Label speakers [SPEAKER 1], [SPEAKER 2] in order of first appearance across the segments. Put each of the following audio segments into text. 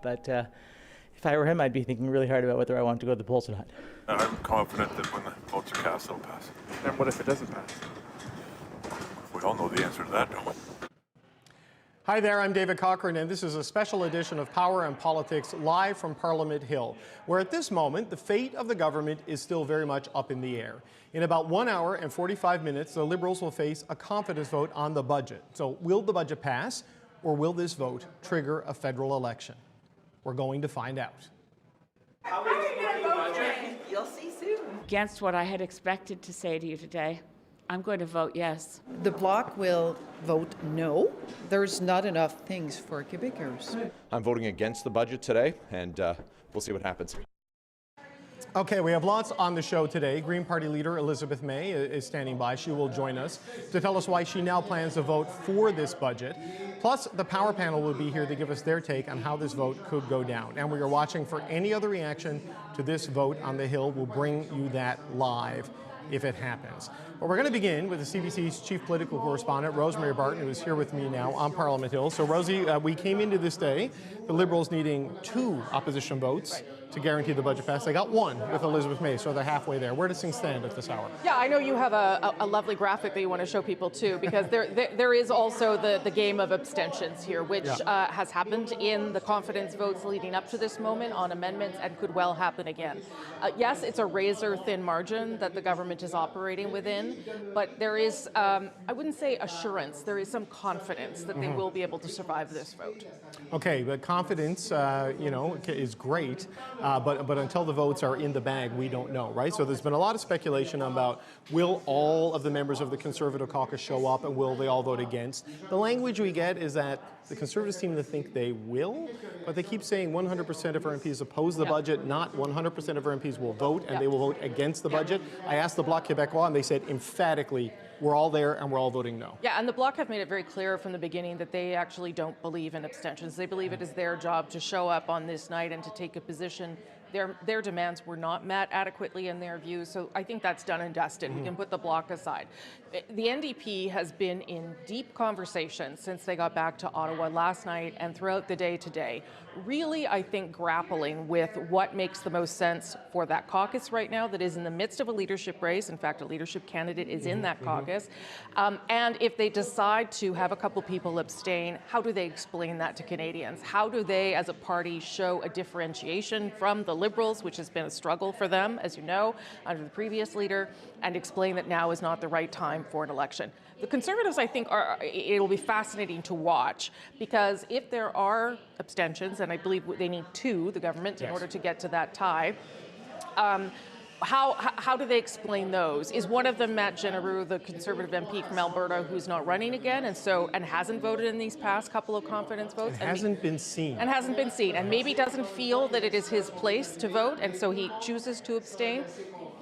[SPEAKER 1] But if I were him, I'd be thinking really hard about whether I want to go to the polls or not.
[SPEAKER 2] I'm confident that when the votes are cast, it'll pass.
[SPEAKER 3] And what if it doesn't pass?
[SPEAKER 2] We all know the answer to that, don't we?
[SPEAKER 4] Hi there, I'm David Cochrane, and this is a special edition of Power and Politics live from Parliament Hill, where at this moment, the fate of the government is still very much up in the air. In about 1 hour and 45 minutes, the Liberals will face a confidence vote on the budget. So will the budget pass, or will this vote trigger a federal election? We're going to find out.
[SPEAKER 5] How are you going to vote?
[SPEAKER 6] You'll see soon.
[SPEAKER 5] Against what I had expected to say to you today, I'm going to vote yes.
[SPEAKER 6] The Bloc will vote no. There's not enough things for Quebecers.
[SPEAKER 7] I'm voting against the budget today, and we'll see what happens.
[SPEAKER 4] Okay, we have lots on the show today. Green Party leader Elizabeth May is standing by. She will join us to tell us why she now plans to vote for this budget. Plus, the Power Panel will be here to give us their take on how this vote could go down. And we are watching for any other reaction to this vote on the Hill. We'll bring you that live if it happens. But we're going to begin with the CBC's chief political correspondent, Rosemary Barton, who is here with me now on Parliament Hill. So, Rosie, we came into this day, the Liberals needing 2 opposition votes to guarantee the budget pass. They got 1 with Elizabeth May, so they're halfway there. Where does things stand at this hour?
[SPEAKER 8] Yeah, I know you have a lovely graphic that you want to show people too, because there is also the game of abstentions here, which has happened in the confidence votes leading up to this moment on amendments and could well happen again. Yes, it's a razor-thin margin that the government is operating within, but there is, I wouldn't say assurance, there is some confidence that they will be able to survive this vote.
[SPEAKER 4] Okay, but confidence, is great, but until the votes are in the bag, we don't know, right? So there's been a lot of speculation about will all of the members of the Conservative caucus show up and will they all vote against? The language we get is that the Conservatives seem to think they will, but they keep saying 100% of our MPs oppose the budget, not 100% of our MPs will vote, and they will vote against the budget. I asked the Bloc Québécois, and they said emphatically, we're all there and we're all voting no.
[SPEAKER 8] Yeah, and the Bloc have made it very clear from the beginning that they actually don't believe in abstentions. They believe it is their job to show up on this night and to take a position. Their demands were not met adequately in their view, so I think that's done and dusted. We can put the Bloc aside. The NDP has been in deep conversation since they got back to Ottawa last night and throughout the day today, really, I think, grappling with what makes the most sense for that caucus right now that is in the midst of a leadership race. In fact, a leadership candidate is in that caucus. And if they decide to have a couple people abstain, how do they explain that to Canadians? How do they, as a party, show a differentiation from the Liberals, which has been a struggle for them, as you know, under the previous leader, and explain that now is not the right time for an election? The Conservatives, I think, it will be fascinating to watch, because if there are abstentions, and I believe they need 2, the government, in order to get to that tie, how do they explain those? Is one of them Matt Genereux, the Conservative MP from Alberta, who's not running again, and hasn't voted in these past couple of confidence votes?
[SPEAKER 4] And hasn't been seen.
[SPEAKER 8] And hasn't been seen, and maybe doesn't feel that it is his place to vote, and so he chooses to abstain.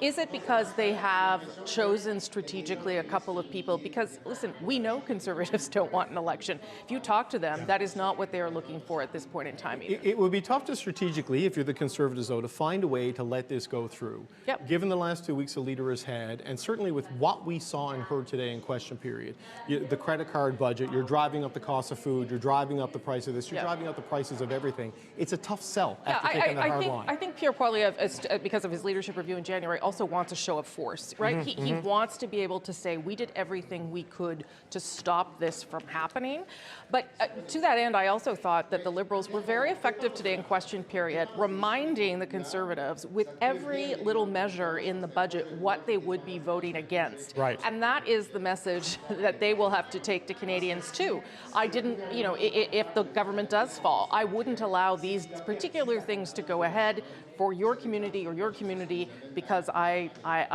[SPEAKER 8] Is it because they have chosen strategically a couple of people? Because, listen, we know Conservatives don't want an election. If you talk to them, that is not what they are looking for at this point in time either.
[SPEAKER 4] It would be tough to strategically, if you're the Conservatives, though, to find a way to let this go through.
[SPEAKER 8] Yep.
[SPEAKER 4] Given the last 2 weeks the leader has had, and certainly with what we saw and heard today in question period, the credit card budget, you're driving up the cost of food, you're driving up the price of this, you're driving up the prices of everything. It's a tough sell after taking that hard line.
[SPEAKER 8] I think Pierre Poilievre, because of his leadership review in January, also wants a show of force, right? He wants to be able to say, we did everything we could to stop this from happening. But to that end, I also thought that the Liberals were very effective today in question period, reminding the Conservatives with every little measure in the budget what they would be voting against.
[SPEAKER 4] Right.
[SPEAKER 8] And that is the message that they will have to take to Canadians too. I didn't, if the government does fall, I wouldn't allow these particular things to go ahead for your community or your community because I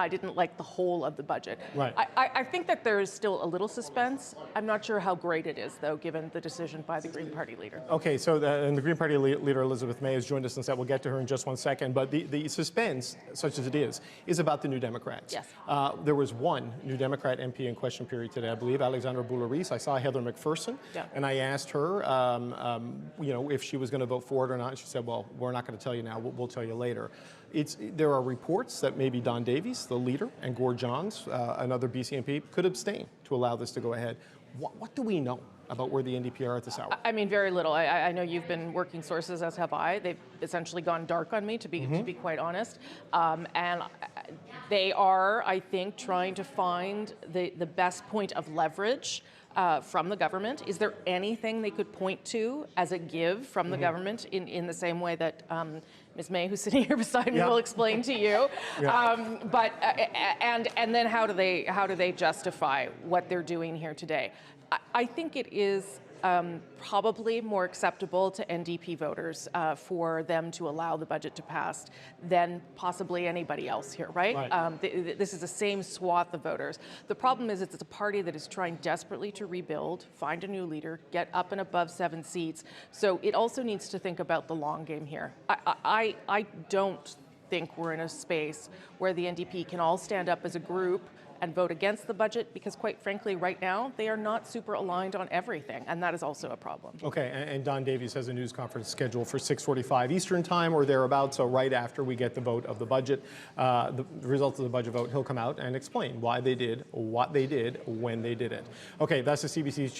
[SPEAKER 8] didn't like the whole of the budget.
[SPEAKER 4] Right.
[SPEAKER 8] I think that there is still a little suspense. I'm not sure how great it is, though, given the decision by the Green Party leader.
[SPEAKER 4] Okay, so and the Green Party leader, Elizabeth May, has joined us, and said we'll get to her in just 1 second. But the suspense, such as it is about the New Democrats.
[SPEAKER 8] Yes.
[SPEAKER 4] There was one New Democrat MP in question period today, I believe, Alexandra Boularice. I saw Heather McPherson, and I asked her, if she was going to vote for it or not. And she said, well, we're not going to tell you now. We'll tell you later. There are reports that maybe Don Davies, the leader, and Gord Johns, another BC MP, could abstain to allow this to go ahead. What do we know? about where the NDP are at this hour?
[SPEAKER 8] I mean, very little. I know you've been working sources, as have I. They've essentially gone dark on me, to be quite honest. And they are, I think, trying to find the best point of leverage from the government. Is there anything they could point to as a give from the government in the same way that Ms. May, who's sitting here beside me, will explain to you? And then how do they justify what they're doing here today? I think it is probably more acceptable to NDP voters for them to allow the budget to pass than possibly anybody else here, right? This is the same swath of voters. The problem is it's a party that is trying desperately to rebuild, find a new leader, get up and above 7 seats. So it also needs to think about the long game here. I don't think we're in a space where the NDP can all stand up as a group and vote against the budget, because quite frankly, right now, they are not super aligned on everything, and that is also a problem.
[SPEAKER 4] Okay, and Don Davies has a news conference scheduled for 6:45 Eastern Time or thereabouts, so right after we get the vote of the budget, the results of the budget vote, he'll come out and explain why they did what they did when they did it. Okay, that's the CBC's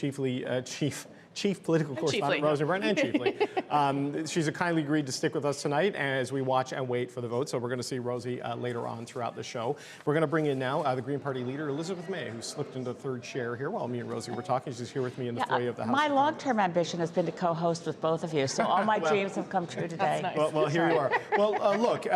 [SPEAKER 4] Chief Political Correspondent, Rosie Byrne, and Chiefly. She's kindly agreed to stick with us tonight as we watch and wait for the vote, so we're going to see Rosie later on throughout the show. We're going to bring in now the Green Party leader, Elizabeth May, who slipped into third chair here while me and Rosie were talking. She's here with me in the foyer of the House.
[SPEAKER 5] My long-term ambition has been to co-host with both of you, so all my dreams have come true today.
[SPEAKER 8] That's nice.
[SPEAKER 4] Well, here you are. Well, look,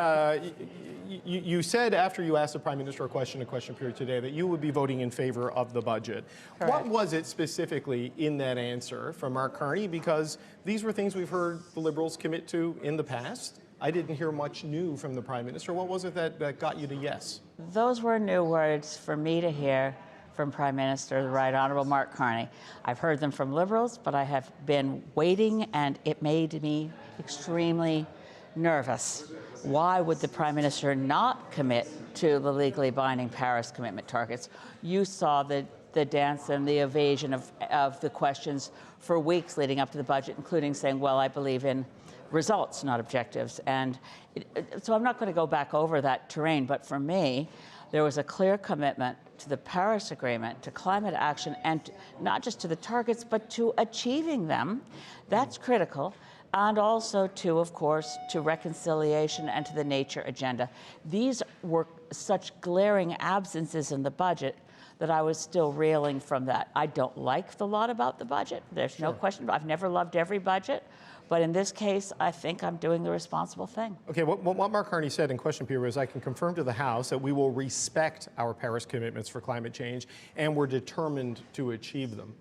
[SPEAKER 4] you said after you asked the Prime Minister a question period today that you would be voting in favor of the budget.
[SPEAKER 5] Correct.
[SPEAKER 4] What was it specifically in that answer from Mark Carney? Because these were things we've heard the Liberals commit to in the past. I didn't hear much new from the Prime Minister. What was it that got you to yes?
[SPEAKER 5] Those were new words for me to hear from Prime Minister, the Right Honourable Mark Carney. I've heard them from Liberals, but I have been waiting, and it made me extremely nervous. Why would the Prime Minister not commit to the legally binding Paris commitment targets? You saw the dance and the evasion of the questions for weeks leading up to the budget, including saying, well, I believe in results, not objectives. And so I'm not going to go back over that terrain, but for me, there was a clear commitment to the Paris Agreement, to climate action, and not just to the targets, but to achieving them. That's critical. And also to, of course, to reconciliation and to the nature agenda. These were such glaring absences in the budget that I was still reeling from that. I don't like the lot about the budget. There's no question. I've never loved every budget. But in this case, I think I'm doing the responsible thing.
[SPEAKER 4] Okay, what Mark Carney said in question period was, I can confirm to the House that we will respect our Paris commitments for climate change, and we're determined to achieve them.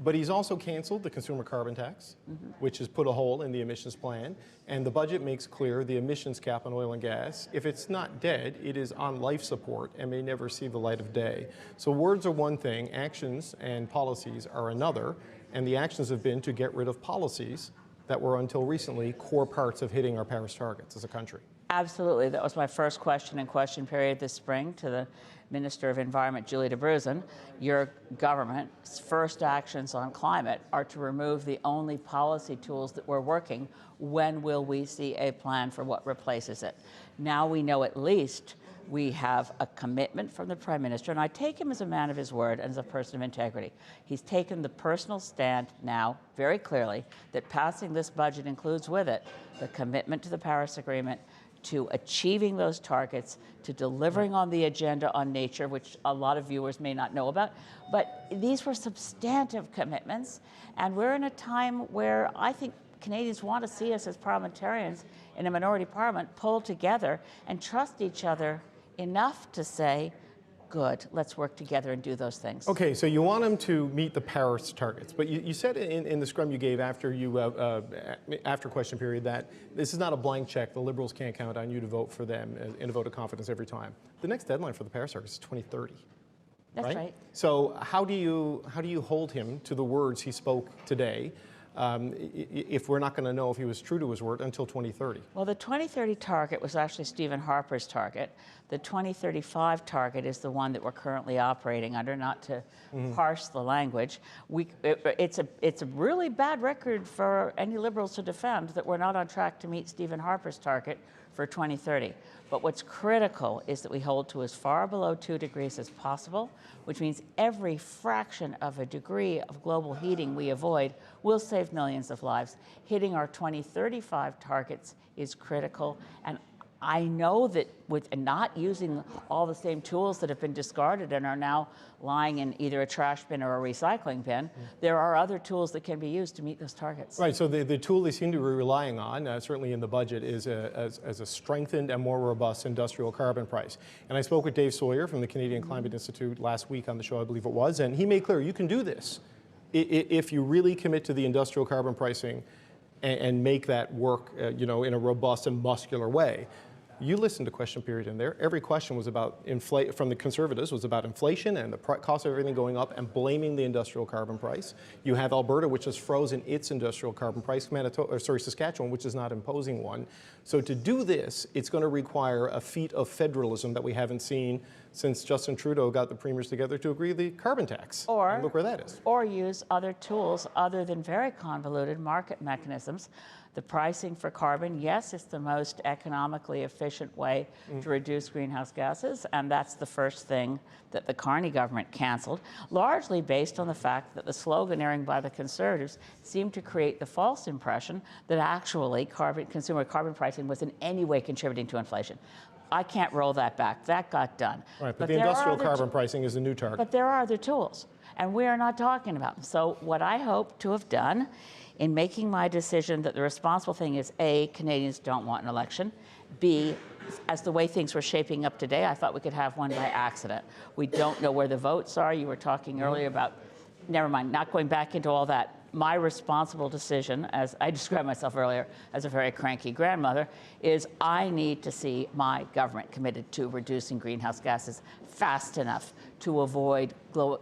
[SPEAKER 4] But he's also canceled the consumer carbon tax, which has put a hole in the emissions plan. And the budget makes clear the emissions cap on oil and gas, if it's not dead, it is on life support and may never see the light of day. So words are one thing, actions and policies are another. And the actions have been to get rid of policies that were until recently core parts of hitting our Paris targets as a country.
[SPEAKER 5] Absolutely. That was my first question in question period this spring to the Minister of Environment, Julie de Bruzen. Your government's first actions on climate are to remove the only policy tools that were working. When will we see a plan for what replaces it? Now we know at least we have a commitment from the Prime Minister, and I take him as a man of his word and as a person of integrity. He's taken the personal stand now very clearly that passing this budget includes with it the commitment to the Paris Agreement, to achieving those targets, to delivering on the agenda on nature, which a lot of viewers may not know about. But these were substantive commitments, and we're in a time where I think Canadians want to see us as parliamentarians in a minority parliament pull together and trust each other enough to say, good, let's work together and do those things.
[SPEAKER 4] Okay, so you want them to meet the Paris targets, but you said in the scrum you gave after question period that this is not a blank check. The Liberals can't count on you to vote for them in a vote of confidence every time. The next deadline for the Paris targets is 2030.
[SPEAKER 5] That's right.
[SPEAKER 4] So how do you hold him to the words he spoke today? if we're not going to know if he was true to his word until 2030?
[SPEAKER 5] Well, the 2030 target was actually Stephen Harper's target. The 2035 target is the one that we're currently operating under, not to parse the language. It's a really bad record for any Liberals to defend that we're not on track to meet Stephen Harper's target for 2030. But what's critical is that we hold to as far below 2 degrees as possible, which means every fraction of a degree of global heating we avoid will save millions of lives. Hitting our 2035 targets is critical, and I know that with not using all the same tools that have been discarded and are now lying in either a trash bin or a recycling bin, there are other tools that can be used to meet those targets.
[SPEAKER 4] Right, so the tool they seem to be relying on, certainly in the budget, is as a strengthened and more robust industrial carbon price. And I spoke with Dave Sawyer from the Canadian Climate Institute last week on the show, I believe it was, and he made clear you can do this if you really commit to the industrial carbon pricing and make that work in a robust and muscular way. You listened to question period in there. Every question was about from the Conservatives was about inflation and the cost of everything going up and blaming the industrial carbon price. You have Alberta, which has frozen its industrial carbon price. Saskatchewan, which is not imposing one. So to do this, it's going to require a feat of federalism that we haven't seen since Justin Trudeau got the premiers together to agree the carbon tax. And look where that is.
[SPEAKER 5] Or use other tools other than very convoluted market mechanisms. The pricing for carbon, yes, it's the most economically efficient way to reduce greenhouse gases, and that's the first thing that the Carney government canceled, largely based on the fact that the sloganeering by the Conservatives seemed to create the false impression that actually consumer carbon pricing was in any way contributing to inflation. I can't roll that back. That got done.
[SPEAKER 4] Right, but the industrial carbon pricing is a new target.
[SPEAKER 5] But there are other tools, and we are not talking about them. So what I hope to have done in making my decision that the responsible thing is, A, Canadians don't want an election, B, as the way things were shaping up today, I thought we could have one by accident. We don't know where the votes are. You were talking earlier about, never mind, not going back into all that. My responsible decision, as I described myself earlier as a very cranky grandmother, is I need to see my government committed to reducing greenhouse gases fast enough to avoid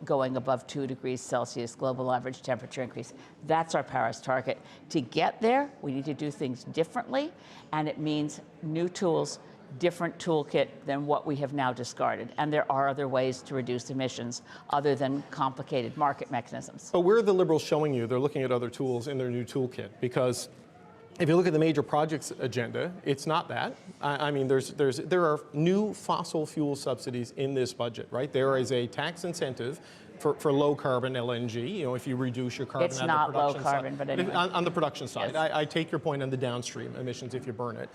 [SPEAKER 5] going above 2 degrees Celsius global average temperature increase. That's our Paris target. To get there, we need to do things differently, and it means new tools, different toolkit than what we have now discarded. And there are other ways to reduce emissions other than complicated market mechanisms.
[SPEAKER 4] But where are the Liberals showing you they're looking at other tools in their new toolkit? Because if you look at the major projects agenda, it's not that. I mean, there are new fossil fuel subsidies in this budget, right? There is a tax incentive for low carbon LNG, if you reduce your carbon
[SPEAKER 5] it's
[SPEAKER 4] on
[SPEAKER 5] not
[SPEAKER 4] the production
[SPEAKER 5] low carbon,
[SPEAKER 4] side.
[SPEAKER 5] But anyway.
[SPEAKER 4] On the production side.
[SPEAKER 5] Yes.
[SPEAKER 4] I take your point on the downstream emissions if you burn it.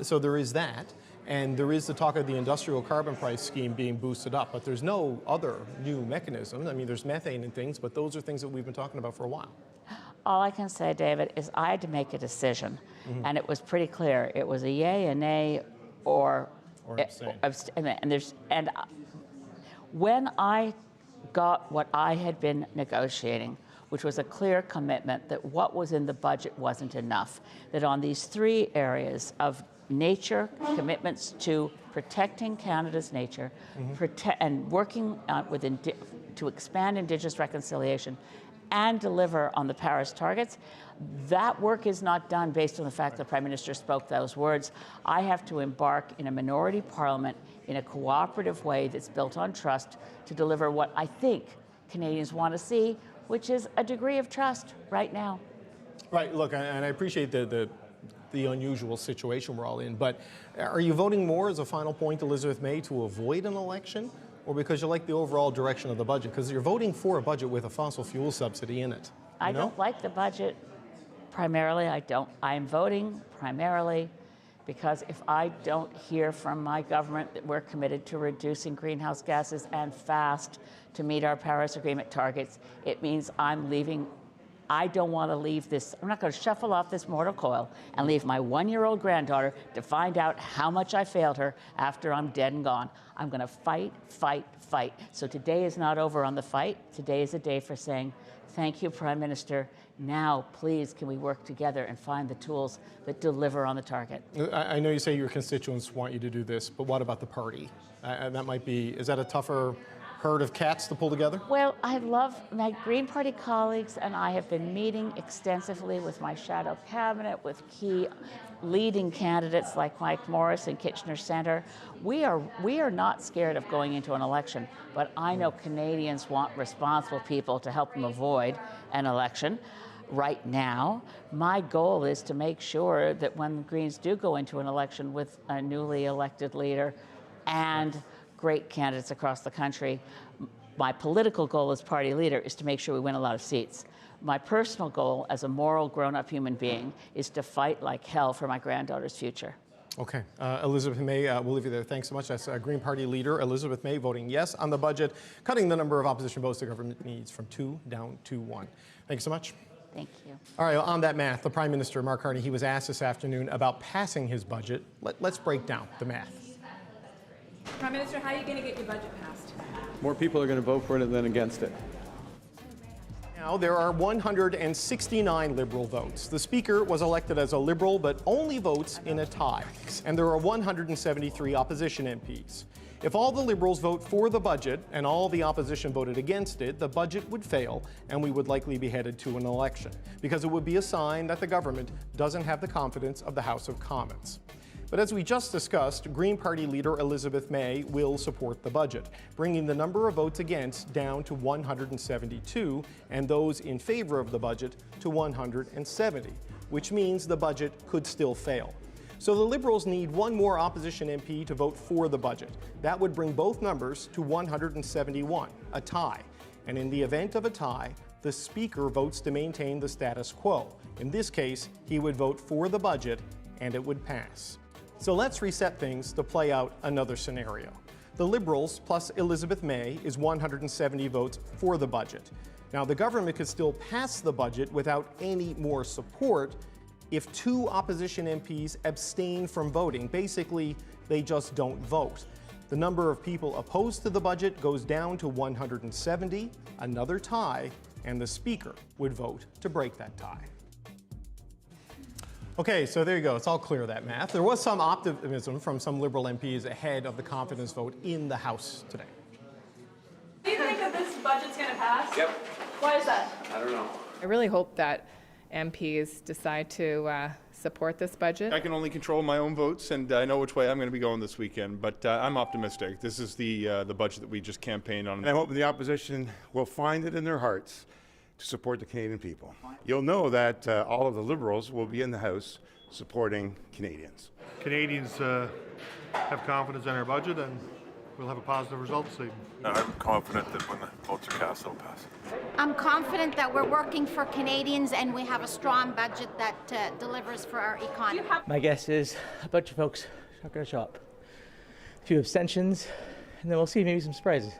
[SPEAKER 4] So there is that. And there is the talk of the industrial carbon price scheme being boosted up, but there's no other new mechanism. I mean, there's methane and things, but those are things that we've been talking about for a while.
[SPEAKER 5] All I can say, David, is I had to make a decision, and it was pretty clear. It was a yay, a nay, or
[SPEAKER 4] abstain.
[SPEAKER 5] And when I got what I had been negotiating, which was a clear commitment that what was in the budget wasn't enough, that on these 3 areas of nature, commitments to protecting Canada's nature, and working to expand Indigenous reconciliation and deliver on the Paris targets. That work is not done based on the fact that the Prime Minister spoke those words. I have to embark in a minority parliament in a cooperative way that's built on trust to deliver what I think Canadians want to see, which is a degree of trust right now.
[SPEAKER 4] Right, look, and I appreciate the unusual situation we're all in, but are you voting more as a final point, Elizabeth May, to avoid an election, or because you like the overall direction of the budget? Because you're voting for a budget with a fossil fuel subsidy in it.
[SPEAKER 5] I don't like the budget primarily. I'm voting primarily because if I don't hear from my government that we're committed to reducing greenhouse gases and fast to meet our Paris Agreement targets, it means I'm leaving. I don't want to leave this. I'm not going to shuffle off this mortal coil and leave my 1-year-old granddaughter to find out how much I failed her after I'm dead and gone. I'm going to fight, fight, fight. So today is not over on the fight. Today is a day for saying, thank you, Prime Minister. Now, please, can we work together and find the tools that deliver on the target?
[SPEAKER 4] I know you say your constituents want you to do this, but what about the party? That might be, is that a tougher herd of cats to pull together?
[SPEAKER 5] Well, I love my Green Party colleagues, and I have been meeting extensively with my shadow cabinet, with key leading candidates like Mike Morris and Kitchener Centre. We are not scared of going into an election, but I know Canadians want responsible people to help them avoid an election. Right now, my goal is to make sure that when the Greens do go into an election with a newly elected leader and great candidates across the country, my political goal as party leader is to make sure we win a lot of seats. My personal goal as a moral, grown-up human being is to fight like hell for my granddaughter's future.
[SPEAKER 4] Okay, Elizabeth May, we'll leave you there. Thanks so much. That's Green Party leader Elizabeth May voting yes on the budget, cutting the number of opposition votes the government needs from 2 down to 1. Thanks so much.
[SPEAKER 5] Thank you.
[SPEAKER 4] All right, on that math, the Prime Minister, Mark Carney, he was asked this afternoon about passing his budget. Let's break down the math.
[SPEAKER 3] Prime Minister, how are you going to get your budget passed?
[SPEAKER 9] More people are going to vote for it than against it.
[SPEAKER 4] Now, there are 169 Liberal votes. The Speaker was elected as a Liberal, but only votes in a tie. And there are 173 opposition MPs. If all the Liberals vote for the budget and all the opposition voted against it, the budget would fail and we would likely be headed to an election, because it would be a sign that the government doesn't have the confidence of the House of Commons. But as we just discussed, Green Party leader Elizabeth May will support the budget, bringing the number of votes against down to 172 and those in favor of the budget to 170, which means the budget could still fail. So the Liberals need one more opposition MP to vote for the budget. That would bring both numbers to 171, a tie. And in the event of a tie, the Speaker votes to maintain the status quo. In this case, he would vote for the budget and it would pass. So let's reset things to play out another scenario. The Liberals plus Elizabeth May is 170 votes for the budget. Now, the government could still pass the budget without any more support if 2 opposition MPs abstain from voting. Basically, they just don't vote. The number of people opposed to the budget goes down to 170, another tie, and the Speaker would vote to break that tie. Okay, so there you go. It's all clear, that math. There was some optimism from some Liberal MPs ahead of the confidence vote in the House today.
[SPEAKER 3] Do you think that this budget's going to pass?
[SPEAKER 9] Yep.
[SPEAKER 3] Why is that?
[SPEAKER 9] I don't know.
[SPEAKER 10] I really hope that MPs decide to support this budget.
[SPEAKER 11] I can only control my own votes, and I know which way I'm going to be going this weekend, but I'm optimistic. This is the budget that we just campaigned on.
[SPEAKER 12] And I hope the opposition will find it in their hearts to support the Canadian people. You'll know that all of the Liberals will be in the House supporting Canadians.
[SPEAKER 13] Canadians have confidence in our budget, and we'll have a positive result this evening.
[SPEAKER 2] I'm confident that when the votes are cast, it'll pass.
[SPEAKER 14] I'm confident that we're working for Canadians and we have a strong budget that delivers for our economy.
[SPEAKER 1] My guess is a bunch of folks are not going to show up. A few abstentions, and then we'll see maybe some surprises.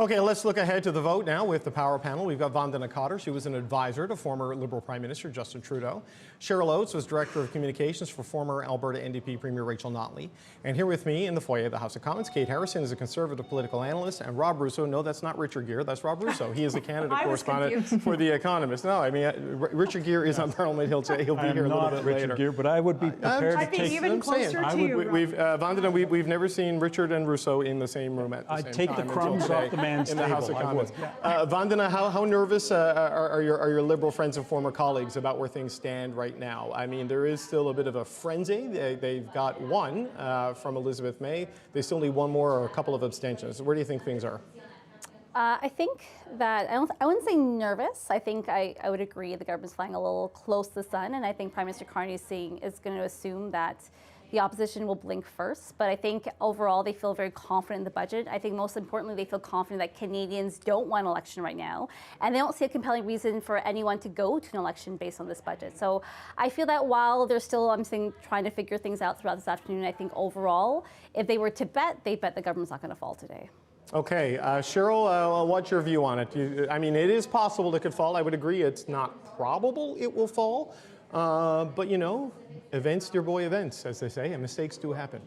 [SPEAKER 4] Okay, let's look ahead to the vote now with the Power Panel. We've got Vandana Cotter. She was an advisor to former Liberal Prime Minister Justin Trudeau. Cheryl Oates was Director of Communications for former Alberta NDP Premier Rachel Notley. And here with me in the foyer of the House of Commons, Kate Harrison is a Conservative political analyst, and Rob Russo, no, that's not Richard Gere, that's Rob Russo. He is a Canada correspondent for The Economist. No, I mean, Richard Gere is on Parliament Hill today. He'll be here a little bit later.
[SPEAKER 9] Richard Gere, but I would be prepared to take...
[SPEAKER 3] I think even closer to you,
[SPEAKER 4] Vandana, we've never seen Richard and Russo in the same room at the same time.
[SPEAKER 9] I'd take the crumbs off the man's
[SPEAKER 4] in the
[SPEAKER 9] table.
[SPEAKER 4] House of Commons. Vandana, how nervous are your Liberal friends and former colleagues about where things stand right now? I mean, there is still a bit of a frenzy. They've got one from Elizabeth May. They still need one more or a couple of abstentions. Where do you think things are?
[SPEAKER 15] I think that, I wouldn't say nervous. I think I would agree the government's flying a little close to the sun, and I think Prime Minister Carney is going to assume that the opposition will blink first, but I think overall they feel very confident in the budget. I think most importantly, they feel confident that Canadians don't want an election right now, and they don't see a compelling reason for anyone to go to an election based on this budget. So I feel that while they're still, trying to figure things out throughout this afternoon, I think overall, if they were to bet, they bet the government's not going to fall today.
[SPEAKER 4] Okay, Cheryl, what's your view on it? I mean, it is possible it could fall. I would agree it's not probable it will fall. But, you know, events, dear boy, events, as they say, and mistakes do happen.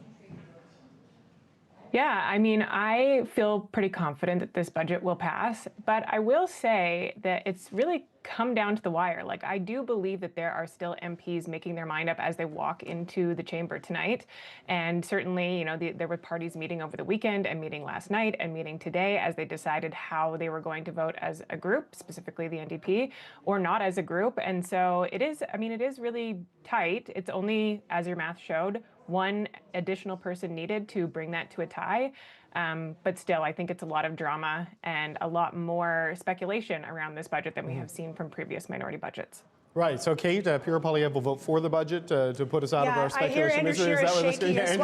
[SPEAKER 3] Yeah, I mean, I feel pretty confident that this budget will pass, but I will say that it's really
[SPEAKER 16] come down to the wire. Like, I do believe that there are still MPs making their mind up as they walk into the chamber tonight. And certainly, you know, there were parties meeting over the weekend and meeting last night and meeting today as they decided how they were going to vote as a group, specifically the NDP, or not as a group. And so it is, I mean, it is really tight. It's only, as your math showed, one additional person needed to bring that to a tie. But still, I think it's a lot of drama and a lot more speculation around this budget than we have seen from previous minority budgets.
[SPEAKER 4] Right. So, Kate, Pierre Poilievre will vote for the budget to put us out of our speculation.
[SPEAKER 3] Andrew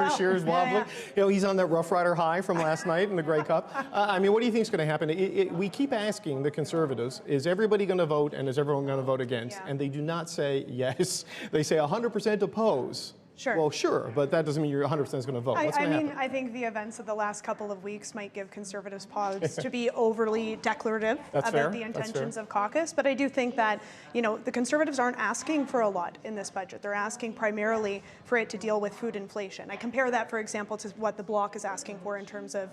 [SPEAKER 4] Scheer is wobbly. You know, he's on that Rough Rider high from last night in the Grey Cup. I mean, what do you think is going to happen? We keep asking the Conservatives, is everybody going to vote and is everyone going to vote against? And they do not say yes. They say 100% oppose.
[SPEAKER 17] Sure.
[SPEAKER 4] Well, sure, but that doesn't mean you're 100% going to vote. What's going to happen?
[SPEAKER 17] I think the events of the last couple of weeks might give Conservatives pause to be overly declarative about the intentions of caucus. But I do think that, you know, the Conservatives aren't asking for a lot in this budget. They're asking primarily for it to deal with food inflation. I compare that, for example, to what the Bloc is asking for in terms of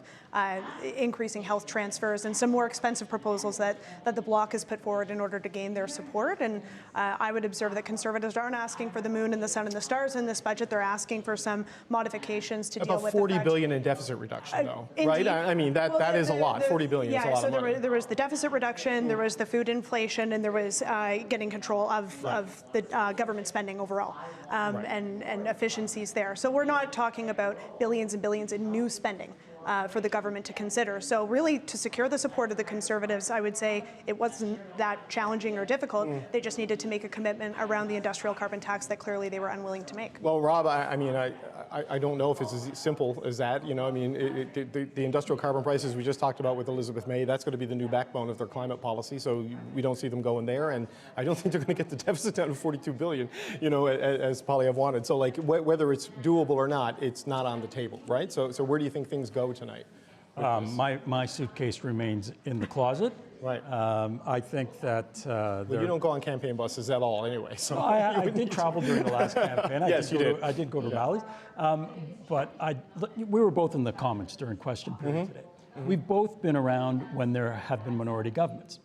[SPEAKER 17] increasing health transfers and some more expensive proposals that the Bloc has put forward in order to gain their support. And I would observe that Conservatives aren't asking for the moon and the sun and the stars in this budget. They're asking for some modifications to deal with
[SPEAKER 4] about $40 billion in deficit reduction, though, right? I mean, that is a lot. $40 billion is a lot of money.
[SPEAKER 17] Yeah, so there was the deficit reduction, there was the food inflation, and there was getting control of the government spending overall and efficiencies there. So we're not talking about billions and billions in new spending. For the government to consider. So really, to secure the support of the Conservatives, I would say it wasn't that challenging or difficult. They just needed to make a commitment around the industrial carbon tax that clearly they were unwilling to make.
[SPEAKER 4] Well, Rob, I mean, I don't know if it's as simple as that. You know, I mean, the industrial carbon prices we just talked about with Elizabeth May, that's going to be the new backbone of their climate policy. So we don't see them going there, and I don't think they're going to get the deficit down to $42 billion, you know, as Poilievre wanted. So, like, whether it's doable or not, it's not on the table, right? So where do you think things go tonight?
[SPEAKER 9] My suitcase remains in the closet.
[SPEAKER 4] Right.
[SPEAKER 9] I think that...
[SPEAKER 4] well, you don't go on campaign buses at all anyway. So
[SPEAKER 9] I did travel during the last campaign.
[SPEAKER 4] Yes, you did.
[SPEAKER 9] I did go to rallies. But we were both in the Commons during question period today. We've both been around when there have been minority governments.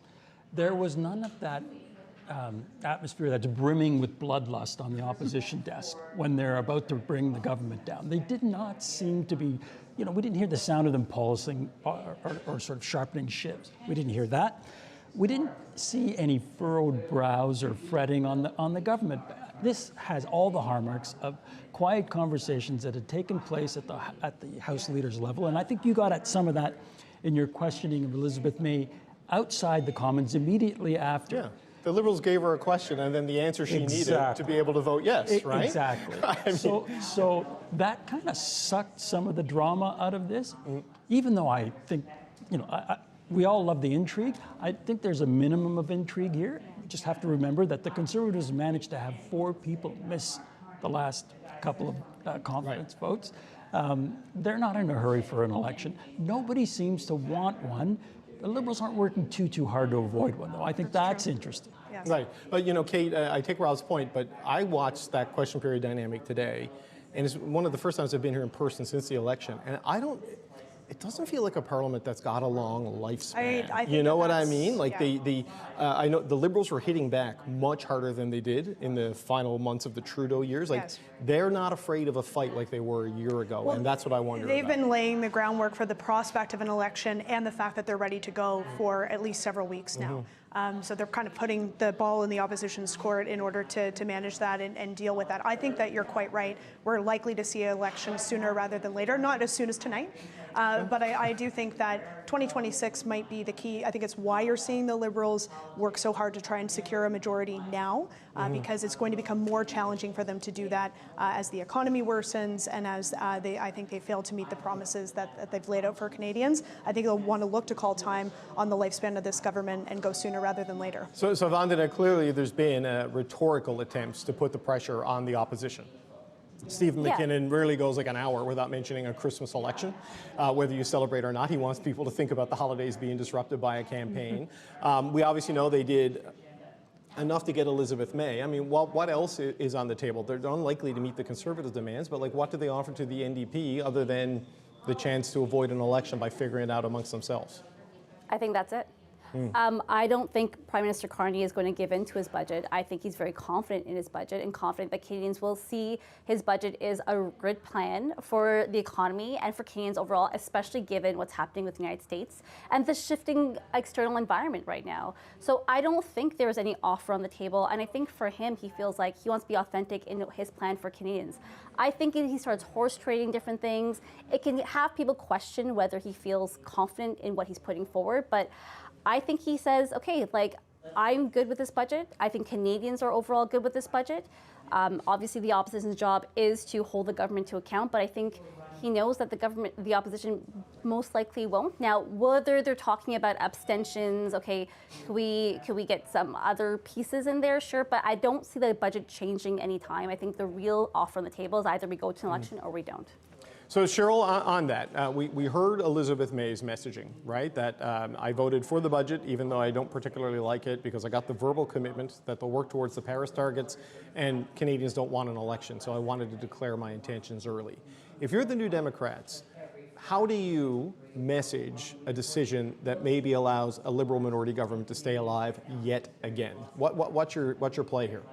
[SPEAKER 9] There was none of that atmosphere that's brimming with bloodlust on the opposition desk when they're about to bring the government down. They did not seem to be, you know, we didn't hear the sound of them policing or sort of sharpening shivs. We didn't hear that. We didn't see any furrowed brows or fretting on the government. This has all the hallmarks of quiet conversations that had taken place at the House leaders level, and I think you got at some of that in your questioning of Elizabeth May outside the Commons immediately after.
[SPEAKER 4] Yeah. The Liberals gave her a question and then the answer she needed to be able to vote yes, right?
[SPEAKER 9] Exactly.
[SPEAKER 4] I mean,
[SPEAKER 9] so that kind of sucked some of the drama out of this, even though I think, you know, we all love the intrigue. I think there's a minimum of intrigue here. You just have to remember that the Conservatives managed to have 4 people miss the last couple of confidence votes. They're not in a hurry for an election. Nobody seems to want one. The Liberals aren't working too hard to avoid one, though. I think that's interesting.
[SPEAKER 17] Yes.
[SPEAKER 4] Right. But, you know, Kate, I take Rob's point, but I watched that question period dynamic today, and it's one of the first times I've been here in person since the election, and it doesn't feel like a parliament that's got a long lifespan.
[SPEAKER 17] I think
[SPEAKER 4] you know what I mean? Like I know the Liberals were hitting back much harder than they did in the final months of the Trudeau years. Like they're not afraid of a fight like they were a year ago, and that's what I wonder
[SPEAKER 17] They've
[SPEAKER 4] about.
[SPEAKER 17] been laying the groundwork for the prospect of an election and the fact that they're ready to go for at least several weeks now. So they're kind of putting the ball in the opposition's court in order to manage that and deal with that. I think that you're quite right. We're likely to see elections sooner rather than later, not as soon as tonight. But I do think that 2026 might be the key. I think it's why you're seeing the Liberals work so hard to try and secure a majority now, because it's going to become more challenging for them to do that as the economy worsens and as I think they fail to meet the promises that they've laid out for Canadians. I think they'll want to look to call time on the lifespan of this government and go sooner rather than later.
[SPEAKER 4] So Vandana, clearly there's been rhetorical attempts to put the pressure on the opposition. Stephen McKinnon rarely goes like an hour without mentioning a Christmas election, whether you celebrate or not. He wants people to think about the holidays being disrupted by a campaign. We obviously know they did enough to get Elizabeth May. I mean, what else is on the table? They're unlikely to meet the Conservative demands, but like, what do they offer to the NDP other than the chance to avoid an election by figuring it out amongst themselves?
[SPEAKER 15] I think that's it. I don't think Prime Minister Carney is going to give in to his budget. I think he's very confident in his budget and confident that Canadians will see his budget is a good plan for the economy and for Canadians overall, especially given what's happening with the United States and the shifting external environment right now. So I don't think there's any offer on the table. And I think for him, he feels like he wants to be authentic in his plan for Canadians. I think if he starts horse trading different things, it can have people question whether he feels confident in what he's putting forward. But I think he says, okay, like, I'm good with this budget. I think Canadians are overall good with this budget. Obviously, the opposition's job is to hold the government to account, but I think he knows that the opposition most likely won't. Now, whether they're talking about abstentions, okay, can we get some other pieces in there? Sure, but I don't see the budget changing anytime. I think the real offer on the table is either we go to an election or we don't.
[SPEAKER 4] So Cheryl, on that, we heard Elizabeth May's messaging, right? That I voted for the budget, even though I don't particularly like it, because I got the verbal commitment that they'll work towards the Paris targets, and Canadians don't want an election, so I wanted to declare my intentions early. If you're the New Democrats, how do you message a decision that maybe allows a Liberal minority government to stay alive yet again? What's your play here?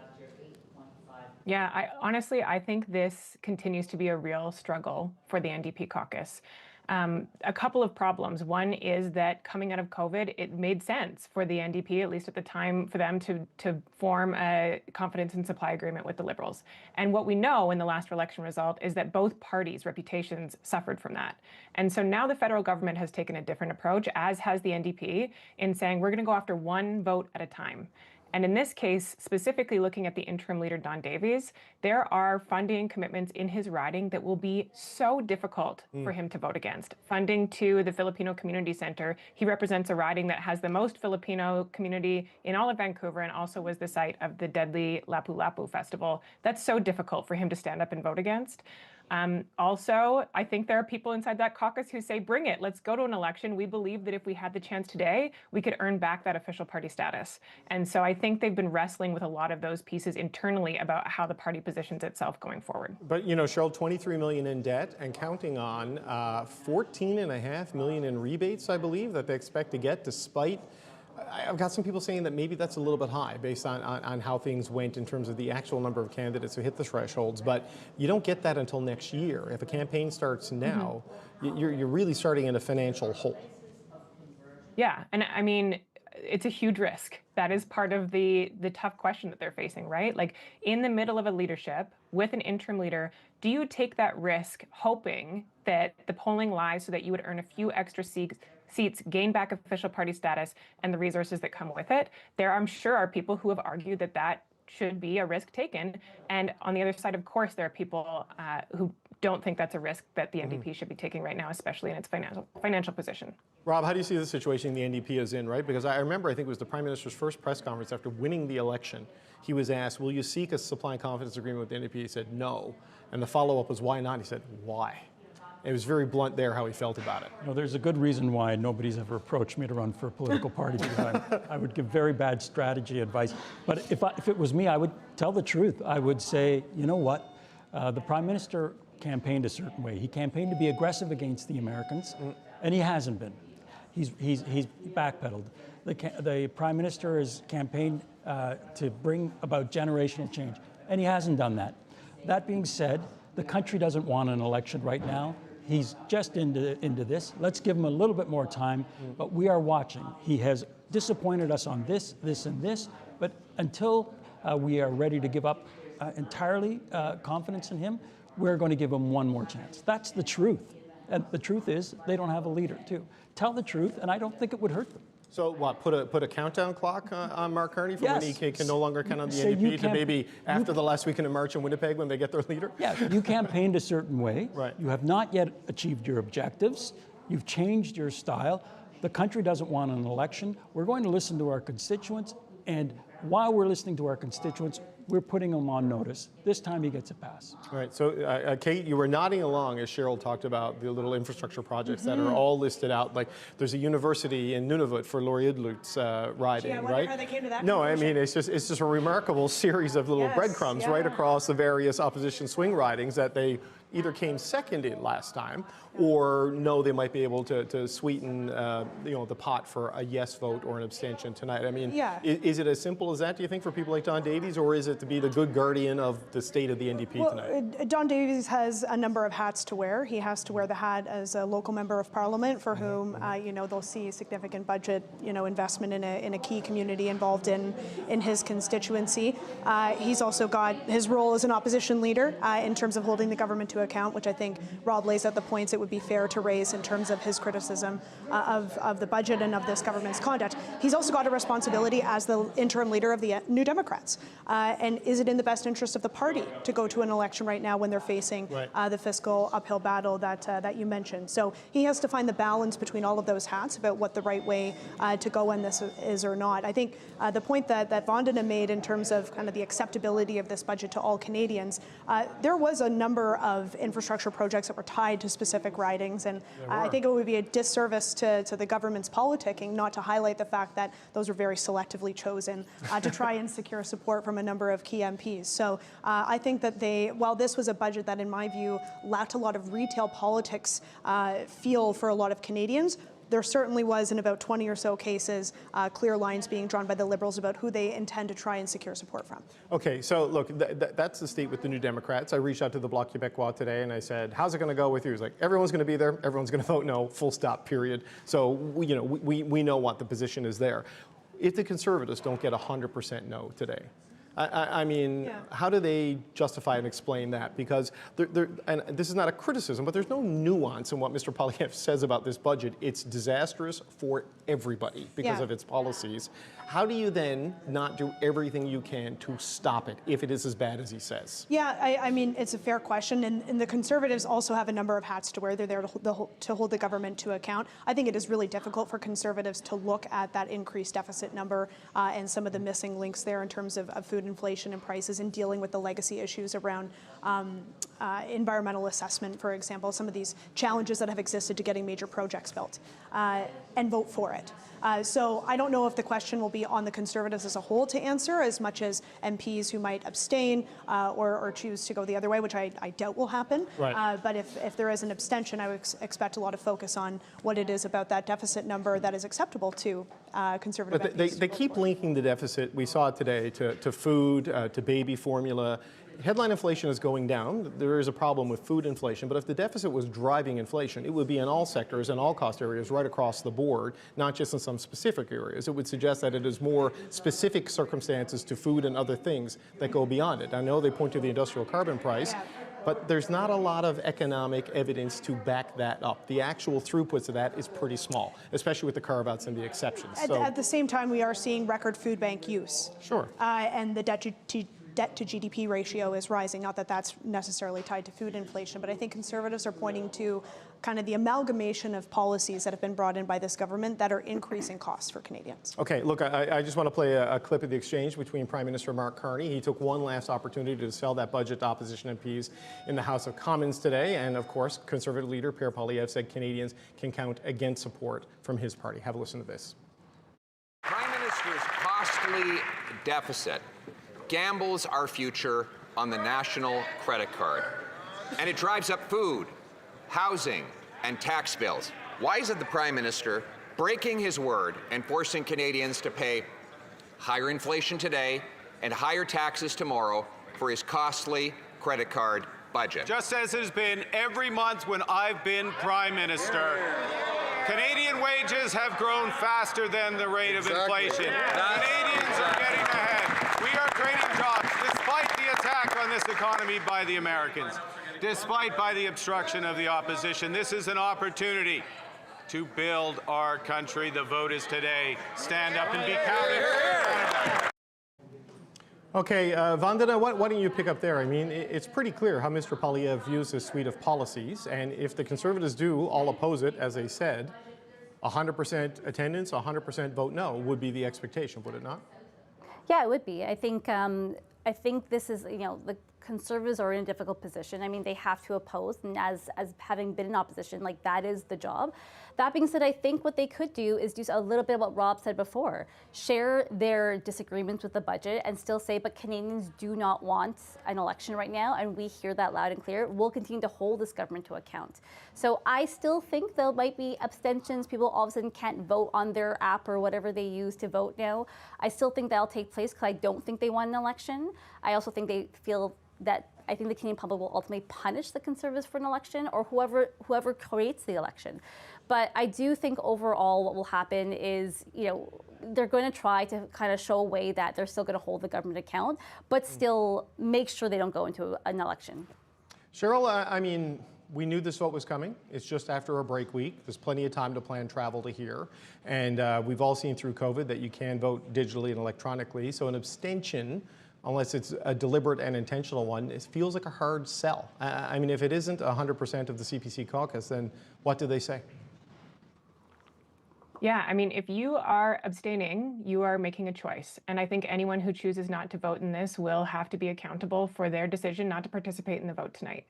[SPEAKER 16] Yeah, honestly, I think this continues to be a real struggle for the NDP caucus. A couple of problems. One is that coming out of COVID, it made sense for the NDP, at least at the time, for them to form a confidence and supply agreement with the Liberals. And what we know in the last election result is that both parties' reputations suffered from that. And so now the federal government has taken a different approach, as has the NDP, in saying we're going to go after one vote at a time. And in this case, specifically looking at the interim leader, Don Davies, there are funding commitments in his riding that will be so difficult for him to vote against. Funding to the Filipino Community Center. He represents a riding that has the most Filipino community in all of Vancouver and also was the site of the deadly Lapu-Lapu Festival. That's so difficult for him to stand up and vote against. Also, I think there are people inside that caucus who say, bring it, let's go to an election. We believe that if we had the chance today, we could earn back that official party status. And so I think they've been wrestling with a lot of those pieces internally about how the party positions itself going forward.
[SPEAKER 4] But, you know, Cheryl, 23 million in debt and counting on 14.5 million in rebates, I believe, that they expect to get despite. I've got some people saying that maybe that's a little bit high based on how things went in terms of the actual number of candidates who hit the thresholds, but you don't get that until next year. If a campaign starts now, you're really starting in a financial hole.
[SPEAKER 16] Yeah, and I mean, it's a huge risk. That is part of the tough question that they're facing, right? Like in the middle of a leadership with an interim leader, do you take that risk hoping that the polling lies so that you would earn a few extra seats, gain back official party status, and the resources that come with it? There, I'm sure, are people who have argued that that should be a risk taken. And on the other side, of course, there are people who don't think that's a risk that the NDP should be taking right now, especially in its financial position.
[SPEAKER 4] Rob, how do you see the situation the NDP is in, right? Because I remember, I think it was the Prime Minister's first press conference after winning the election. He was asked, will you seek a supply and confidence agreement with the NDP? He said, no. And the follow-up was, why not? He said, why? It was very blunt there how he felt about it.
[SPEAKER 9] You know, there's a good reason why nobody's ever approached me to run for a political party, because I would give very bad strategy advice. But if it was me, I would tell the truth. I would say, you know what, the Prime Minister campaigned a certain way. He campaigned to be aggressive against the Americans, and he hasn't been. He's backpedaled. The Prime Minister has campaigned to bring about generational change, and he hasn't done that. That being said, the country doesn't want an election right now. He's just into this. Let's give him a little bit more time, but we are watching. He has disappointed us on this, and this, but until we are ready to give up entirely confidence in him, we're going to give him one more chance. That's the truth. And the truth is, they don't have a leader, too. Tell the truth, and I don't think it would hurt them.
[SPEAKER 4] So what, put a countdown clock on Mark Carney for when he can no longer count on the
[SPEAKER 9] So
[SPEAKER 4] NDP to maybe after the last weekend in March in Winnipeg when they get their leader?
[SPEAKER 9] Yeah, you campaigned a certain way.
[SPEAKER 4] Right.
[SPEAKER 9] You have not yet achieved your objectives. You've changed your style. The country doesn't want an election. We're going to listen to our constituents, and while we're listening to our constituents, we're putting him on notice. This time he gets a pass.
[SPEAKER 4] All right, so Kate, you were nodding along as Cheryl talked about the little infrastructure projects that are all listed out. Like there's a university in Nunavut for Laurie Idlut's riding,
[SPEAKER 17] Yeah, I wonder
[SPEAKER 4] right?
[SPEAKER 17] how they came to that
[SPEAKER 4] No, I
[SPEAKER 17] conclusion.
[SPEAKER 4] mean, it's just a remarkable series of little breadcrumbs right across the various opposition swing ridings that they either came second in last time or no, they might be able to sweeten the pot for a yes vote or an abstention tonight. I mean, is it as simple as that, do you think, for people like Don Davies, or is it to be the good guardian of the state of the NDP tonight?
[SPEAKER 17] Don Davies has a number of hats to wear. He has to wear the hat as a local member of parliament for whom, they'll see significant budget, investment in a key community involved in his constituency. He's also got his role as an opposition leader in terms of holding the government to account, which I think Rob lays out the points it would be fair to raise in terms of his criticism of the budget and of this government's conduct. He's also got a responsibility as the interim leader of the New Democrats. And is it in the best interest of the party to go to an election right now when they're facing the fiscal uphill battle that you mentioned? So he has to find the balance between all of those hats about what the right way to go in this is or not. I think the point that Vandana made in terms of kind of the acceptability of this budget to all Canadians, there was a number of infrastructure projects that were tied to specific ridings, and I think it would be a disservice to the government's politicking not to highlight the fact that those were very selectively chosen to try and secure support from a number of key MPs. So I think that while this was a budget that in my view lacked a lot of retail politics feel for a lot of Canadians, there certainly was, in about 20 or so cases, clear lines being drawn by the Liberals about who they intend to try and secure support from.
[SPEAKER 4] Okay, so look, that's the state with the New Democrats. I reached out to the Bloc Québécois today and I said, how's it going to go with you? He's like, everyone's going to be there, everyone's going to vote no, full stop, period. So, we know what the position is there. If the Conservatives don't get 100% no today, I mean, how do they justify and explain that? Because, and this is not a criticism, but there's no nuance in what Mr. Poilievre says about this budget. It's disastrous for everybody because of its policies. How do you then not do everything you can to stop it if it is as bad as he says?
[SPEAKER 17] Yeah, I mean, it's a fair question, and the Conservatives also have a number of hats to wear. They're there to hold the government to account. I think it is really difficult for Conservatives to look at that increased deficit number and some of the missing links there in terms of food inflation and prices and dealing with the legacy issues around environmental assessment, for example, some of these challenges that have existed to getting major projects built, and vote for it. So I don't know if the question will be on the Conservatives as a whole to answer as much as MPs who might abstain or choose to go the other way, which I doubt will happen. Right. But if there is an abstention, I would expect a lot of focus on what it is about that deficit number that is acceptable to Conservative MPs.
[SPEAKER 4] They keep linking the deficit, we saw it today, to food, to baby formula. Headline inflation is going down. There is a problem with food inflation, but if the deficit was driving inflation, it would be in all sectors and all cost areas right across the board, not just in some specific areas. It would suggest that it is more specific circumstances to food and other things that go beyond it. I know they point to the industrial carbon price, but there's not a lot of economic evidence to back that up. The actual throughputs of that is pretty small, especially with the carve-outs and the exceptions.
[SPEAKER 17] At the same time, we are seeing record food bank use.
[SPEAKER 4] Sure.
[SPEAKER 17] And the debt to GDP ratio is rising. Not that that's necessarily tied to food inflation, but I think Conservatives are pointing to kind of the amalgamation of policies that have been brought in by this government that are increasing costs for Canadians.
[SPEAKER 4] Okay, look, I just want to play a clip of the exchange between Prime Minister Mark Carney. He took one last opportunity to sell that budget to opposition MPs in the House of Commons today. And of course, Conservative leader Pierre Poilievre said Canadians can count against support from his party. Have a listen to this.
[SPEAKER 18] Prime Minister's costly deficit gambles our future on the national credit card. And it drives up food, housing, and tax bills. Why isn't the Prime Minister breaking his word and forcing Canadians to pay higher inflation today and higher taxes tomorrow for his costly credit card budget?
[SPEAKER 19] Just as it has been every month when I've been Prime Minister. Canadian wages have grown faster than the rate of inflation. Canadians are getting ahead. We are creating jobs despite the attack on this economy by the Americans, despite by the obstruction of the opposition. This is an opportunity to build our country. The vote is today. Stand up and be counted.
[SPEAKER 4] Okay, Vandana, why don't you pick up there? I mean, it's pretty clear how Mr. Poilievre views this suite of policies, and if the Conservatives do all oppose it, as they said, 100% attendance, 100% vote no would be the expectation, would it not?
[SPEAKER 15] Yeah, it would be. I think I think this is, the Conservatives are in a difficult position. I mean, they have to oppose, and as having been in opposition, like, that is the job. That being said, I think what they could do is do a little bit of what Rob said before, share their disagreements with the budget and still say, but Canadians do not want an election right now, and we hear that loud and clear. We'll continue to hold this government to account. So I still think there might be abstentions. People all of a sudden can't vote on their app or whatever they use to vote now. I still think that'll take place because I don't think they want an election. I also think they feel that I think the Canadian public will ultimately punish the Conservatives for an election, or whoever creates the election. But I do think overall what will happen is, they're going to try to kind of show a way that they're still going to hold the government account, but still make sure they don't go into an election.
[SPEAKER 4] Cheryl, I mean, we knew this vote was coming. It's just after a break week. There's plenty of time to plan travel to here. And we've all seen through COVID that you can vote digitally and electronically. So an abstention, unless it's a deliberate and intentional one, it feels like a hard sell. I mean, if it isn't 100% of the CPC caucus, then what do they say?
[SPEAKER 16] Yeah, I mean, if you are abstaining, you are making a choice. And I think anyone who chooses not to vote in this will have to be accountable for their decision not to participate in the vote tonight.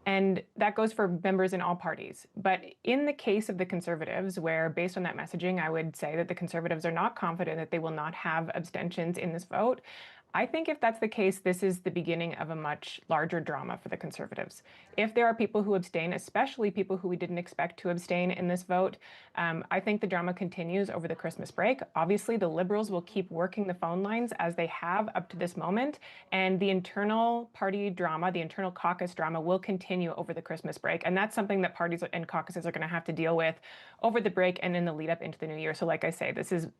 [SPEAKER 16] And that goes for members in all parties. But in the case of the Conservatives, where based on that messaging, I would say that the Conservatives are not confident that they will not have abstentions in this vote, I think if that's the case, this is the beginning of a much larger drama for the Conservatives. If there are people who abstain, especially people who we didn't expect to abstain in this vote, I think the drama continues over the Christmas break. Obviously, the Liberals will keep working the phone lines as they have up to this moment, and the internal party drama, the internal caucus drama will continue over the Christmas break. And that's something that parties and caucuses are going to have to deal with over the break and in the lead up into the new year. So like I say,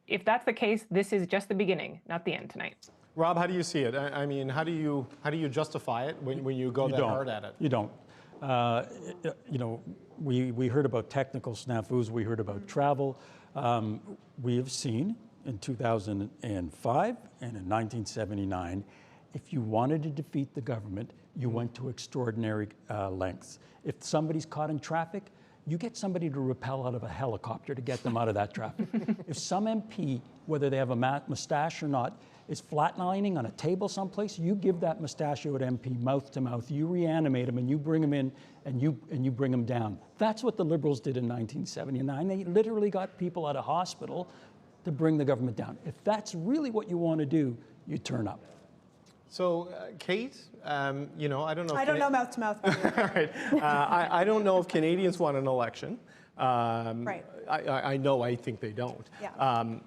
[SPEAKER 16] if that's the case, this is just the beginning, not the end tonight.
[SPEAKER 4] Rob, how do you see it? I mean, how do you justify it when you go that hard at it?
[SPEAKER 9] You don't. We heard about technical snafus. We heard about travel. We have seen in 2005 and in 1979, if you wanted to defeat the government, you went to extraordinary lengths. If somebody's caught in traffic, you get somebody to rappel out of a helicopter to get them out of that traffic. If some MP, whether they have a mustache or not, is flatlining on a table someplace, you give that mustachioed MP mouth to mouth, you reanimate him and you bring him in and you bring him down. That's what the Liberals did in 1979. They literally got people out of hospital to bring the government down. If that's really what you want to do, you turn up.
[SPEAKER 4] So, Kate, I don't know.
[SPEAKER 17] I don't know mouth to mouth.
[SPEAKER 4] All right. I don't know if Canadians want an election.
[SPEAKER 17] Right.
[SPEAKER 4] I think they don't.
[SPEAKER 17] Yeah.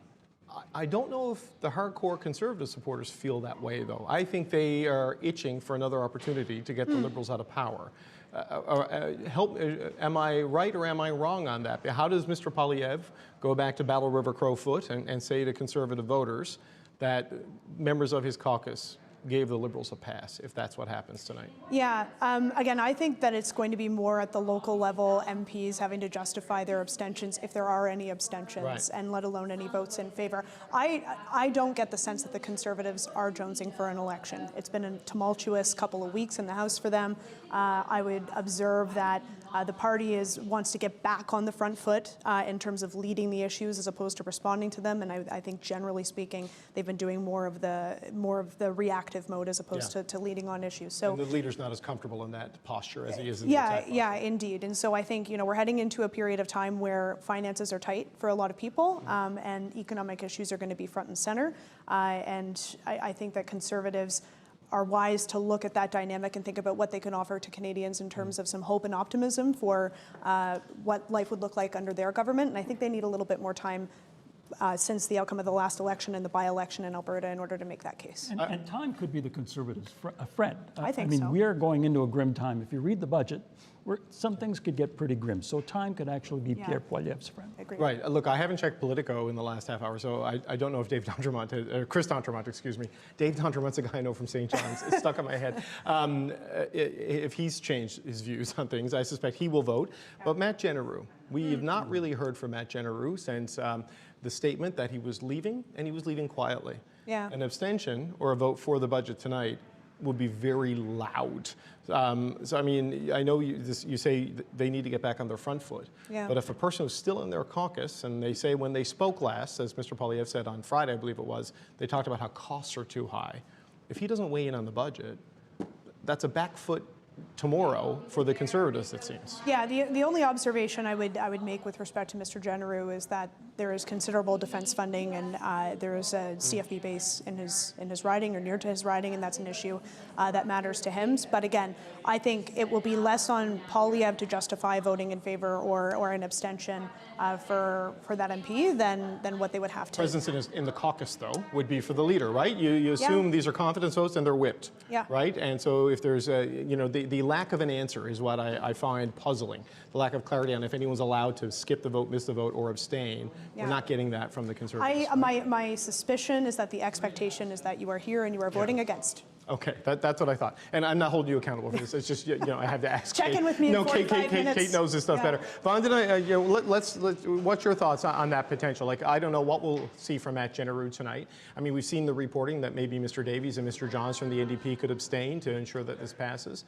[SPEAKER 4] I don't know if the hardcore Conservative supporters feel that way, though. I think they are itching for another opportunity to get the Liberals out of power. Am I right or am I wrong on that? How does Mr. Poilievre go back to Battle River Crowfoot and say to Conservative voters that members of his caucus gave the Liberals a pass, if that's what happens tonight?
[SPEAKER 17] Yeah, again, I think that it's going to be more at the local level, MPs having to justify their abstentions, if there are any abstentions,
[SPEAKER 4] right,
[SPEAKER 17] and let alone any votes in favor. I don't get the sense that the Conservatives are jonesing for an election. It's been a tumultuous couple of weeks in the House for them. I would observe that the party wants to get back on the front foot in terms of leading the issues as opposed to responding to them, and I think generally speaking, they've been doing more of the reactive mode as opposed to leading on issues. So
[SPEAKER 4] and the leader's not as comfortable in that posture as he is in the attack posture.
[SPEAKER 17] Yeah, indeed. And so I think we're heading into a period of time where finances are tight for a lot of people, and economic issues are going to be front and center. And I think that Conservatives are wise to look at that dynamic and think about what they can offer to Canadians in terms of some hope and optimism for what life would look like under their government. And I think they need a little bit more time since the outcome of the last election and the by-election in Alberta in order to make that case.
[SPEAKER 9] And time could be the Conservatives' a friend.
[SPEAKER 17] I think
[SPEAKER 9] so.
[SPEAKER 17] we
[SPEAKER 9] are going into a grim time. If you read the budget, some things could get pretty grim. So time could actually be Pierre Poilievre's friend.
[SPEAKER 17] I agree.
[SPEAKER 4] Right. Look, I haven't checked Politico in the last half hour, so I don't know if Chris D'Entremont, excuse me. Dave D'Entremont's a guy I know from St. John's. It's stuck in my head. If he's changed his views on things, I suspect he will vote. But Matt Genereux, we have not really heard from Matt Genereux since the statement that he was leaving, and he was leaving quietly.
[SPEAKER 17] Yeah.
[SPEAKER 4] An abstention or a vote for the budget tonight would be very loud. So I mean, I know you say they need to get back on their front foot, but if a person who's still in their caucus and they say when they spoke last, as Mr. Poilievre said on Friday, I believe it was, they talked about how costs are too high. if he doesn't weigh in on the budget, that's a back foot tomorrow for the Conservatives, it seems.
[SPEAKER 17] Yeah, the only observation I would make with respect to Mr. Genereux is that there is considerable defense funding, and there is a CFB base in his riding or near to his riding, and that's an issue that matters to him. But again, I think it will be less on Poilievre to justify voting in favor or an abstention for that MP than what they would have to.
[SPEAKER 4] Presence in the caucus, though, would be for the leader, right? You assume these are confidence votes and they're whipped, right? And so if there's the lack of an answer is what I find puzzling. The lack of clarity on if anyone's allowed to skip the vote, miss the vote, or abstain. We're not getting that from the Conservatives.
[SPEAKER 17] My suspicion is that the expectation is that you are here and you are voting against.
[SPEAKER 4] Okay, that's what I thought. And I'm not holding you accountable for this. It's just, I have to ask.
[SPEAKER 17] Check in with me in 45 minutes.
[SPEAKER 4] Kate knows this stuff better. Vandana, what's your thoughts on that potential? Like, I don't know what we'll see from Matt Genereux tonight. I mean, we've seen the reporting that maybe Mr. Davies and Mr. Johns from the NDP could abstain to ensure that this passes.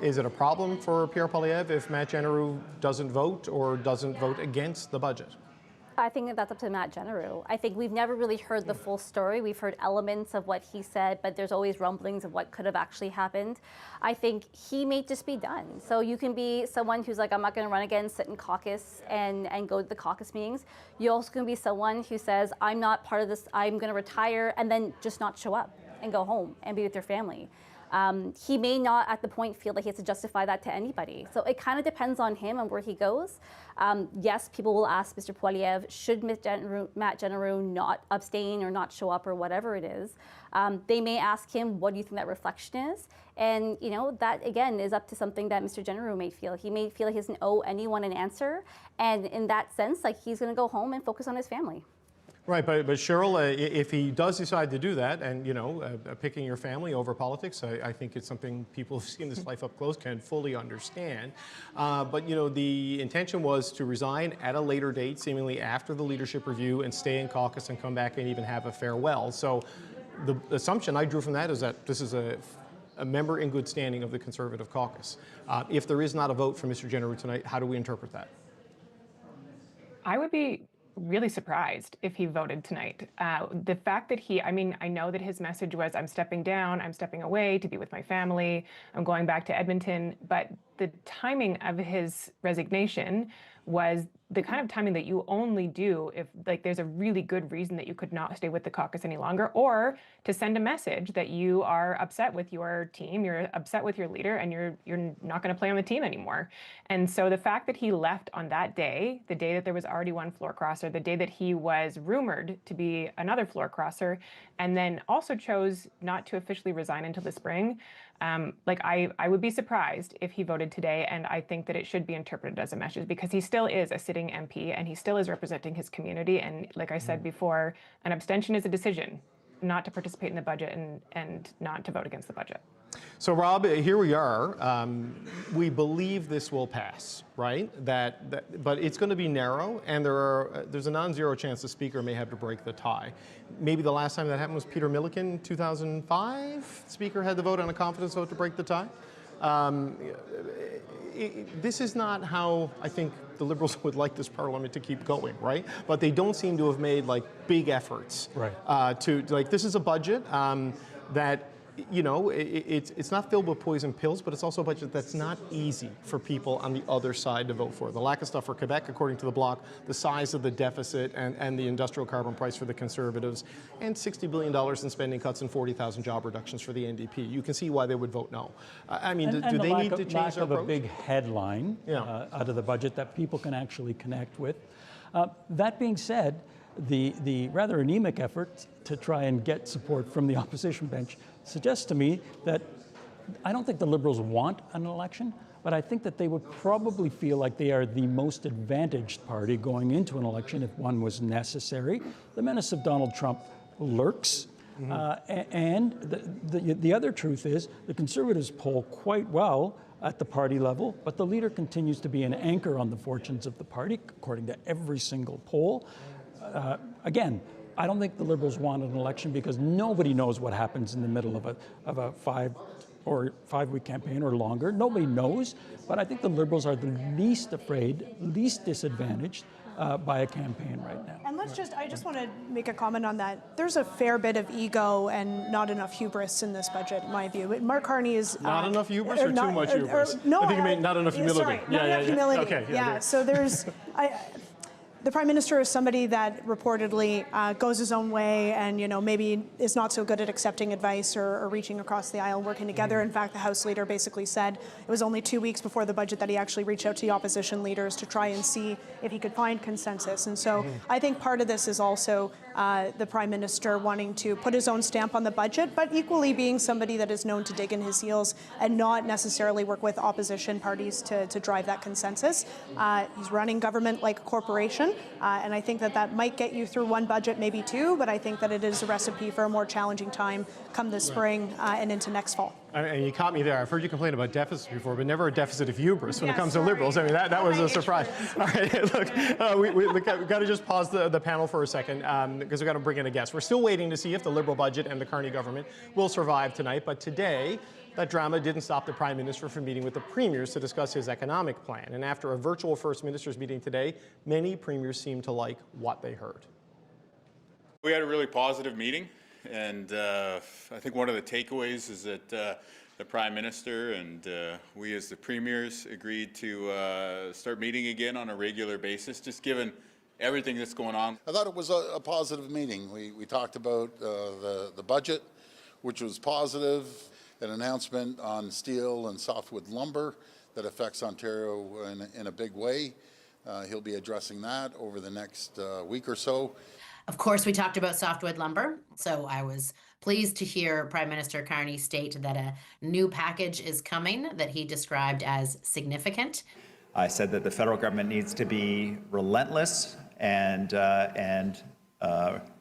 [SPEAKER 4] Is it a problem for Pierre Poilievre if Matt Genereux doesn't vote or doesn't vote against the budget?
[SPEAKER 15] I think that's up to Matt Genereux. I think we've never really heard the full story. We've heard elements of what he said, but there's always rumblings of what could have actually happened. I think he may just be done. So you can be someone who's like, I'm not going to run again, sit in caucus and go to the caucus meetings. You also can be someone who says, I'm not part of this, I'm going to retire, and then just not show up and go home and be with their family. He may not at the point feel like he has to justify that to anybody. So it kind of depends on him and where he goes. Yes, people will ask Mr. Poilievre, should Matt Genereux not abstain or not show up or whatever it is. They may ask him, what do you think that reflection is? And that again is up to something that Mr. Genereux may feel. He may feel like he doesn't owe anyone an answer. And in that sense, like he's gonna go home and focus on his family.
[SPEAKER 4] Right, but Cheryl, if he does decide to do that, and picking your family over politics, I think it's something people who've seen this life up close can fully understand. But the intention was to resign at a later date, seemingly after the leadership review, and stay in caucus and come back and even have a farewell. So the assumption I drew from that is that this is a member in good standing of the Conservative caucus. If there is not a vote for Mr. Genereux tonight, how do we interpret that?
[SPEAKER 16] I would be really surprised if he voted tonight. The fact that I know that his message was, I'm stepping down, I'm stepping away to be with my family, I'm going back to Edmonton, but the timing of his resignation was the kind of timing that you only do if there's a really good reason that you could not stay with the caucus any longer, or to send a message that you are upset with your team, you're upset with your leader, and you're not going to play on the team anymore. And so the fact that he left on that day, the day that there was already one floor crosser, the day that he was rumored to be another floor crosser, and then also chose not to officially resign until the spring, I would be surprised if he voted today, and I think that it should be interpreted as a message because he still is a sitting MP and he still is representing his community. And like I said before, an abstention is a decision not to participate in the budget and not to vote against the budget.
[SPEAKER 4] So Rob, here we are. We believe this will pass, right? But it's going to be narrow, and there's a non-zero chance the Speaker may have to break the tie. Maybe the last time that happened was Peter Milliken, 2005. Speaker had the vote on a confidence vote to break the tie. This is not how I think the Liberals would like this Parliament to keep going, right? But they don't seem to have made big efforts.
[SPEAKER 9] Right.
[SPEAKER 4] This is a budget that. It's not filled with poison pills, but it's also a budget that's not easy for people on the other side to vote for. The lack of stuff for Quebec, according to the Bloc, the size of the deficit and the industrial carbon price for the Conservatives, and $60 billion in spending cuts and 40,000 job reductions for the NDP. You can see why they would vote no. Do they need to change their approach?
[SPEAKER 9] A big headline out of the budget that people can actually connect with. That being said, the rather anemic effort to try and get support from the opposition bench suggests to me that I don't think the Liberals want an election, but I think that they would probably feel like they are the most advantaged party going into an election if one was necessary. The menace of Donald Trump lurks. And the other truth is the Conservatives poll quite well at the party level, but the leader continues to be an anchor on the fortunes of the party, according to every single poll. Again, I don't think the Liberals want an election because nobody knows what happens in the middle of a 5-week campaign or longer. Nobody knows, but I think the Liberals are the least afraid, least disadvantaged by a campaign right now.
[SPEAKER 17] And I just want to make a comment on that. There's a fair bit of ego and not enough hubris in this budget, in my view. Mark Carney is...
[SPEAKER 4] Not enough hubris or too much hubris?
[SPEAKER 17] No,
[SPEAKER 4] I think you mean not enough humility.
[SPEAKER 17] Sorry, not enough humility.
[SPEAKER 4] Okay,
[SPEAKER 17] yeah, so there's... The Prime Minister is somebody that reportedly goes his own way and, maybe is not so good at accepting advice or reaching across the aisle and working together. In fact, the House Leader basically said it was only 2 weeks before the budget that he actually reached out to the opposition leaders to try and see if he could find consensus. And so I think part of this is also the Prime Minister wanting to put his own stamp on the budget, but equally being somebody that is known to dig in his heels and not necessarily work with opposition parties to drive that consensus. He's running government like a corporation. And I think that might get you through one budget, maybe two, but I think that it is a recipe for a more challenging time come this spring and into next fall.
[SPEAKER 4] And you caught me there. I've heard you complain about deficits before, but never a deficit of hubris when it comes to Liberals. I mean, that was a surprise. All right, look, we've got to just pause the panel for a second because we've got to bring in a guest. We're still waiting to see if the Liberal budget and the Carney government will survive tonight, but today, that drama didn't stop the Prime Minister from meeting with the premiers to discuss his economic plan. And after a virtual First Ministers meeting today, many premiers seemed to like what they heard.
[SPEAKER 20] We had a really positive meeting, and I think one of the takeaways is that the Prime Minister and we as the premiers agreed to start meeting again on a regular basis, just given everything that's going on.
[SPEAKER 21] I thought it was a positive meeting. We talked about the budget, which was positive. An announcement on steel and softwood lumber that affects Ontario in a big way. He'll be addressing that over the next week or so.
[SPEAKER 22] Of course, we talked about softwood lumber, so I was pleased to hear Prime Minister Carney state that a new package is coming that he described as significant.
[SPEAKER 23] I said that the federal government needs to be relentless and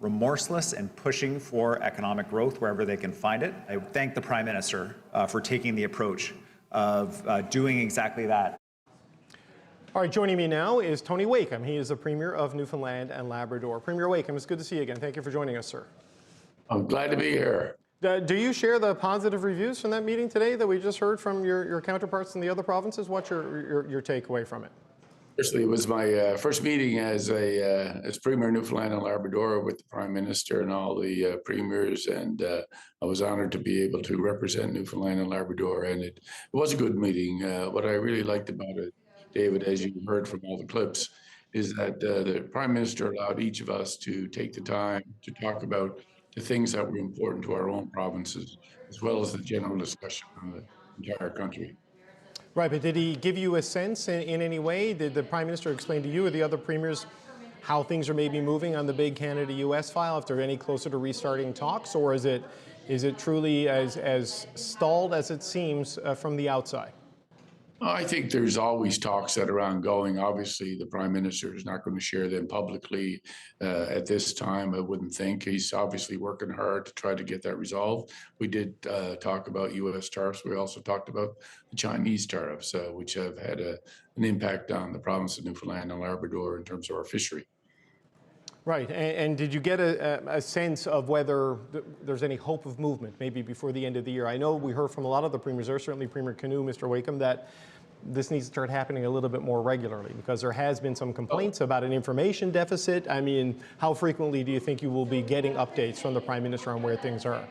[SPEAKER 23] remorseless and pushing for economic growth wherever they can find it. I thank the Prime Minister for taking the approach of doing exactly that.
[SPEAKER 4] All right, joining me now is Tony Wakeham. He is the Premier of Newfoundland and Labrador. Premier Wakeham, it's good to see you again. Thank you for joining us, sir.
[SPEAKER 24] I'm glad to be here.
[SPEAKER 4] Do you share the positive reviews from that meeting today that we just heard from your counterparts in the other provinces? What's your takeaway from it?
[SPEAKER 24] Firstly, it was my first meeting as Premier of Newfoundland and Labrador with the Prime Minister and all the premiers, and I was honored to be able to represent Newfoundland and Labrador, and it was a good meeting. What I really liked about it, David, as you heard from all the clips, is that the Prime Minister allowed each of us to take the time to talk about the things that were important to our own provinces, as well as the general discussion on the entire country.
[SPEAKER 4] Right, but did he give you a sense in any way? Did the Prime Minister explain to you or the other premiers how things are maybe moving on the big Canada-US file, if they're any closer to restarting talks, or is it truly as stalled as it seems from the outside?
[SPEAKER 24] I think there's always talks that are ongoing. Obviously, the Prime Minister is not going to share them publicly at this time, I wouldn't think. He's obviously working hard to try to get that resolved. We did talk about U.S. tariffs. We also talked about the Chinese tariffs, which have had an impact on the province of Newfoundland and Labrador in terms of our fishery.
[SPEAKER 4] Right, and did you get a sense of whether there's any hope of movement, maybe before the end of the year? I know we heard from a lot of the premiers, there, certainly Premier Canoe, Mr. Wakeham, that this needs to start happening a little bit more regularly because there has been some complaints about an information deficit. I mean, how frequently do you think you will be getting updates from the Prime Minister on where things are?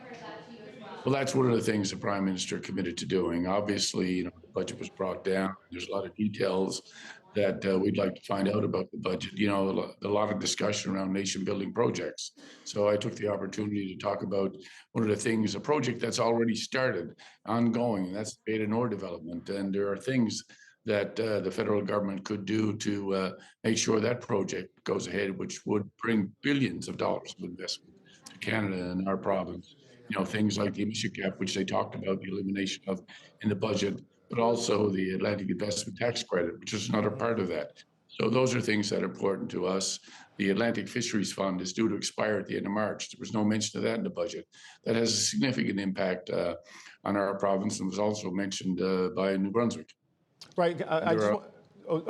[SPEAKER 24] Well, that's one of the things the Prime Minister committed to doing. Obviously, the budget was brought down. There's a lot of details that we'd like to find out about the budget. A lot of discussion around nation-building projects. So I took the opportunity to talk about one of the things, a project that's already started, ongoing, and that's Beta Nor development. And there are things that the federal government could do to make sure that project goes ahead, which would bring billions of dollars of investment to Canada and our province. Things like the emission cap, which they talked about, the elimination of in the budget, but also the Atlantic Investment Tax Credit, which is another part of that. So those are things that are important to us. The Atlantic Fisheries Fund is due to expire at the end of March. There was no mention of that in the budget. That has a significant impact on our province and was also mentioned by New Brunswick.
[SPEAKER 4] Right.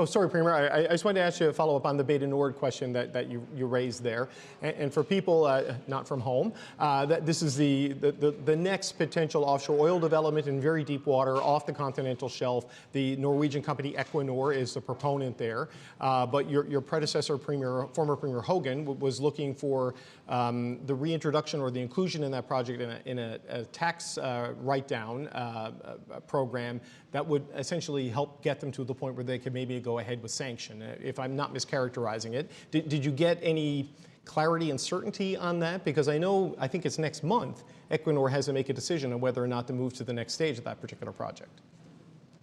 [SPEAKER 4] Sorry, Premier. I just wanted to ask you a follow-up on the Bay du Nord question that you raised there. And for people not from home, that this is the next potential offshore oil development in very deep water off the continental shelf. The Norwegian company Equinor is the proponent there. But your predecessor, former Premier Hogan, was looking for the reintroduction or the inclusion in that project in a tax write-down program that would essentially help get them to the point where they could maybe go ahead with sanction, if I'm not mischaracterizing it. Did you get any clarity and certainty on that? Because I think it's next month, Equinor has to make a decision on whether or not to move to the next stage of that particular project.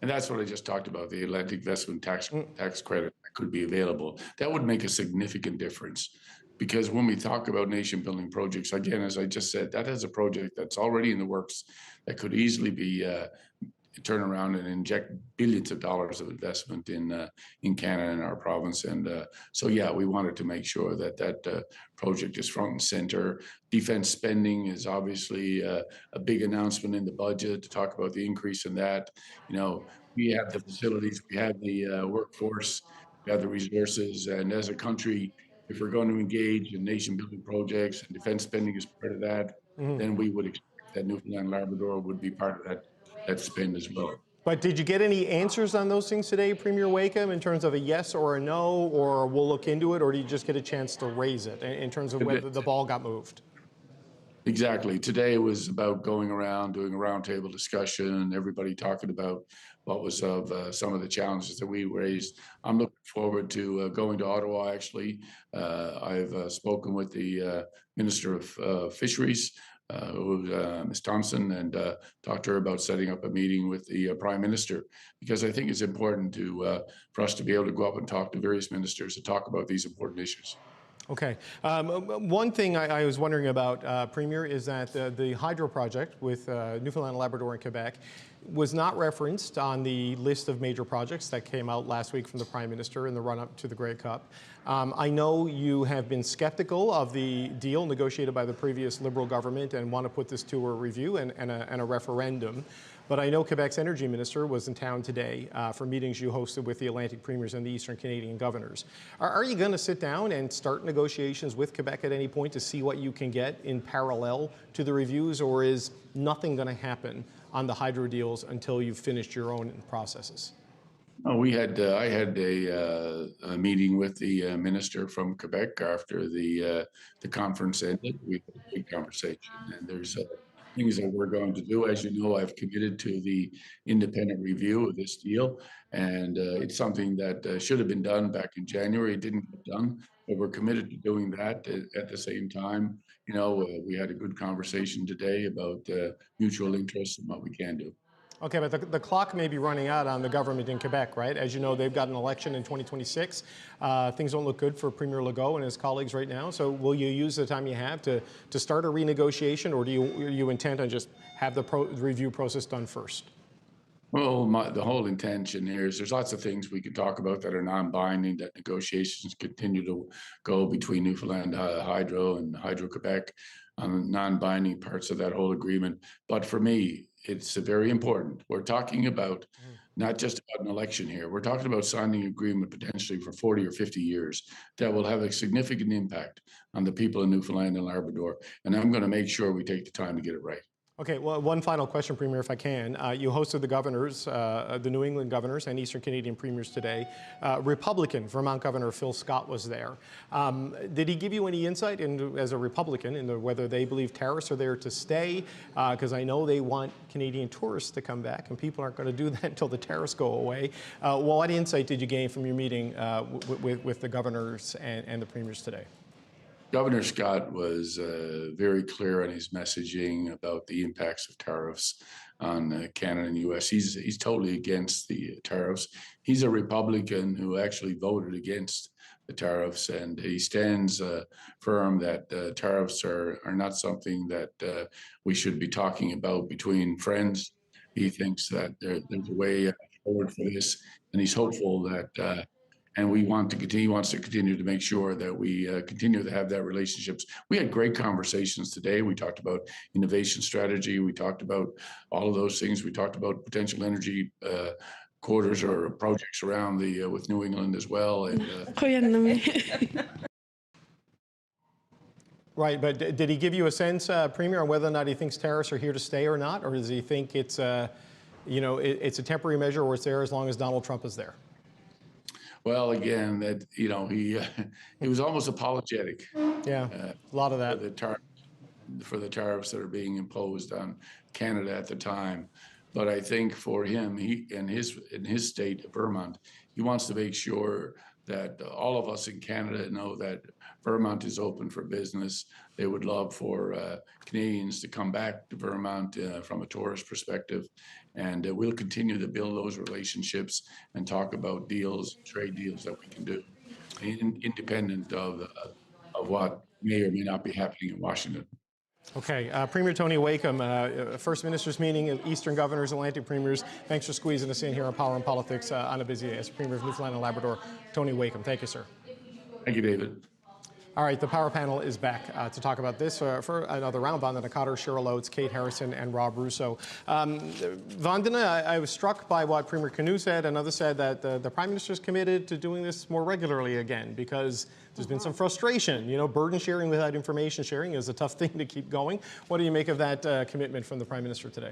[SPEAKER 24] And that's what I just talked about, the Atlantic Investment Tax Credit that could be available. That would make a significant difference. Because when we talk about nation-building projects, again, as I just said, that is a project that's already in the works that could easily be turn around and inject billions of dollars of investment in Canada and our province. And so, yeah, we wanted to make sure that project is front and center. Defense spending is obviously a big announcement in the budget to talk about the increase in that. You know, we have the facilities, we have the workforce, we have the resources, and as a country, if we're going to engage in nation-building projects and defense spending is part of that, then we would expect that Newfoundland and Labrador would be part of that spend as well.
[SPEAKER 4] But did you get any answers on those things today, Premier Wakeham, in terms of a yes or a no, or we'll look into it, or do you just get a chance to raise it in terms of whether the ball got moved?
[SPEAKER 24] Exactly. Today was about going around, doing a roundtable discussion, everybody talking about what was of some of the challenges that we raised. I'm looking forward to going to Ottawa, actually. I've spoken with the Minister of Fisheries, Ms. Thompson, and talked to her about setting up a meeting with the Prime Minister, because I think it's important for us to be able to go up and talk to various ministers to talk about these important issues.
[SPEAKER 4] Okay. One thing I was wondering about, Premier, is that the hydro project with Newfoundland, Labrador, and Quebec was not referenced on the list of major projects that came out last week from the Prime Minister in the run-up to the Grey Cup. I know you have been skeptical of the deal negotiated by the previous Liberal government and want to put this to a review and a referendum. But I know Quebec's energy minister was in town today for meetings you hosted with the Atlantic premiers and the Eastern Canadian governors. Are you going to sit down and start negotiations with Quebec at any point to see what you can get in parallel to the reviews, or is nothing going to happen on the hydro deals until you've finished your own processes?
[SPEAKER 24] Oh, I had a meeting with the minister from Quebec after the conference ended. We had a big conversation, and there's things that we're going to do. As you know, I've committed to the independent review of this deal, and it's something that should have been done back in January. It didn't get done, but we're committed to doing that. At the same time, you know, we had a good conversation today about mutual interests and what we can do.
[SPEAKER 4] Okay, but the clock may be running out on the government in Quebec, right? As you know, they've got an election in 2026. Things don't look good for Premier Legault and his colleagues right now. So will you use the time you have to start a renegotiation, or are you intent on just have the review process done first?
[SPEAKER 24] Well, the whole intention here is there's lots of things we could talk about that are non-binding, that negotiations continue to go between Newfoundland Hydro and Hydro-Quebec on non-binding parts of that whole agreement. But for me, it's very important. We're talking about not just about an election here. We're talking about signing an agreement potentially for 40 or 50 years that will have a significant impact on the people in Newfoundland and Labrador. And I'm going to make sure we take the time to get it right.
[SPEAKER 4] Okay, well, one final question, Premier, if I can. You hosted the governors, the New England governors and Eastern Canadian premiers today. Republican Vermont Governor Phil Scott was there. Did he give you any insight into, as a Republican, into whether they believe tariffs are there to stay? Because I know they want Canadian tourists to come back, and people aren't going to do that until the tariffs go away. What insight did you gain from your meeting with the governors and the premiers today?
[SPEAKER 24] Governor Scott was very clear on his messaging about the impacts of tariffs on Canada and the U.S. He's totally against the tariffs. He's a Republican who actually voted against the tariffs, and he stands firm that tariffs are not something that we should be talking about between friends. He thinks that there's a way forward for this, and he's hopeful that and he wants to continue to make sure that we continue to have that relationships. We had great conversations today. We talked about innovation strategy. We talked about all of those things. We talked about potential energy quarters or projects around the with New England as well. And
[SPEAKER 4] Right, but did he give you a sense, Premier, on whether or not he thinks tariffs are here to stay or not, or does he think it's it's a temporary measure, or it's there as long as Donald Trump is there?
[SPEAKER 24] well, again, that he was almost apologetic.
[SPEAKER 4] Yeah, a lot of that.
[SPEAKER 24] For the tariffs that are being imposed on Canada at the time. But I think for him, he in his state of Vermont, he wants to make sure that all of us in Canada know that Vermont is open for business. They would love for Canadians to come back to Vermont from a tourist perspective. And we'll continue to build those relationships and talk about deals, trade deals that we can do, independent of what may or may not be happening in Washington.
[SPEAKER 4] Okay, Premier Tony Wakeham, First Minister's meeting, Eastern Governors, Atlantic Premiers. Thanks for squeezing us in here on Power and Politics on a busy day. As Premier of Newfoundland and Labrador, Tony Wakeham. Thank you, sir.
[SPEAKER 24] Thank you, David.
[SPEAKER 4] All right, the Power Panel is back to talk about this for another round. Vandana Cotter, Cheryl Oates, Kate Harrison, and Rob Russo. Vandana, I was struck by what Premier Canoe said, and others said that the Prime Minister is committed to doing this more regularly again because there's been some frustration. You know, burden sharing without information sharing is a tough thing to keep going. What do you make of that commitment from the Prime Minister today?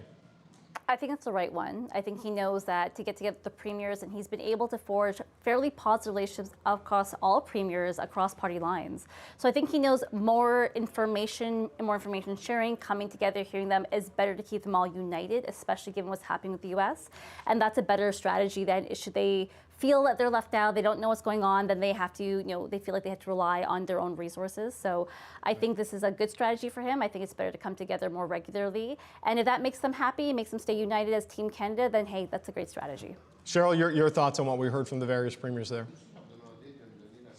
[SPEAKER 15] I think it's the right one. I think he knows that to get together the premiers, and he's been able to forge fairly positive relationships across all premiers across party lines. So I think he knows more information and more information sharing, coming together, hearing them is better to keep them all united, especially given what's happening with the U.S. And that's a better strategy than should they feel that they're left out, they don't know what's going on, then they have to, they feel like they have to rely on their own resources. So I think this is a good strategy for him. I think it's better to come together more regularly. And if that makes them happy, makes them stay united as Team Canada, then hey, that's a great strategy.
[SPEAKER 4] Cheryl, your thoughts on what we heard from the various premiers there?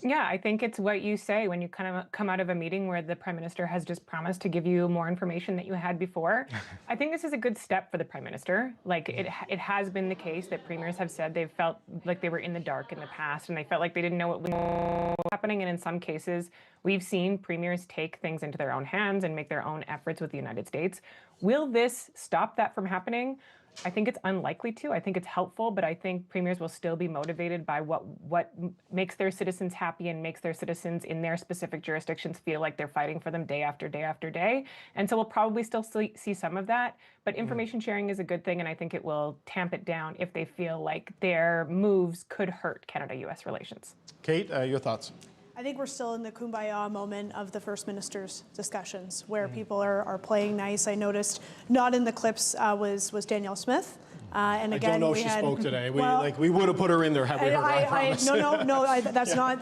[SPEAKER 16] Yeah, I think it's what you say when you kind of come out of a meeting where the Prime Minister has just promised to give you more information that you had before. I think this is a good step for the Prime Minister. Like it has been the case that premiers have said they've felt like they were in the dark in the past and they felt like they didn't know what was happening. And in some cases, we've seen premiers take things into their own hands and make their own efforts with the United States. Will this stop that from happening? I think it's unlikely to. I think it's helpful, but I think premiers will still be motivated by what makes their citizens happy and makes their citizens in their specific jurisdictions feel like they're fighting for them day after day after day. And so we'll probably still see some of that, but information sharing is a good thing, and I think it will tamp it down if they feel like their moves could hurt Canada-US relations.
[SPEAKER 4] Kate, your thoughts?
[SPEAKER 17] I think we're still in the kumbaya moment of the First Minister's discussions where people are playing nice. I noticed not in the clips was Danielle Smith. And again,
[SPEAKER 4] I don't know if she spoke today. We would have put her in there had we heard her, I promise.
[SPEAKER 17] No, that's not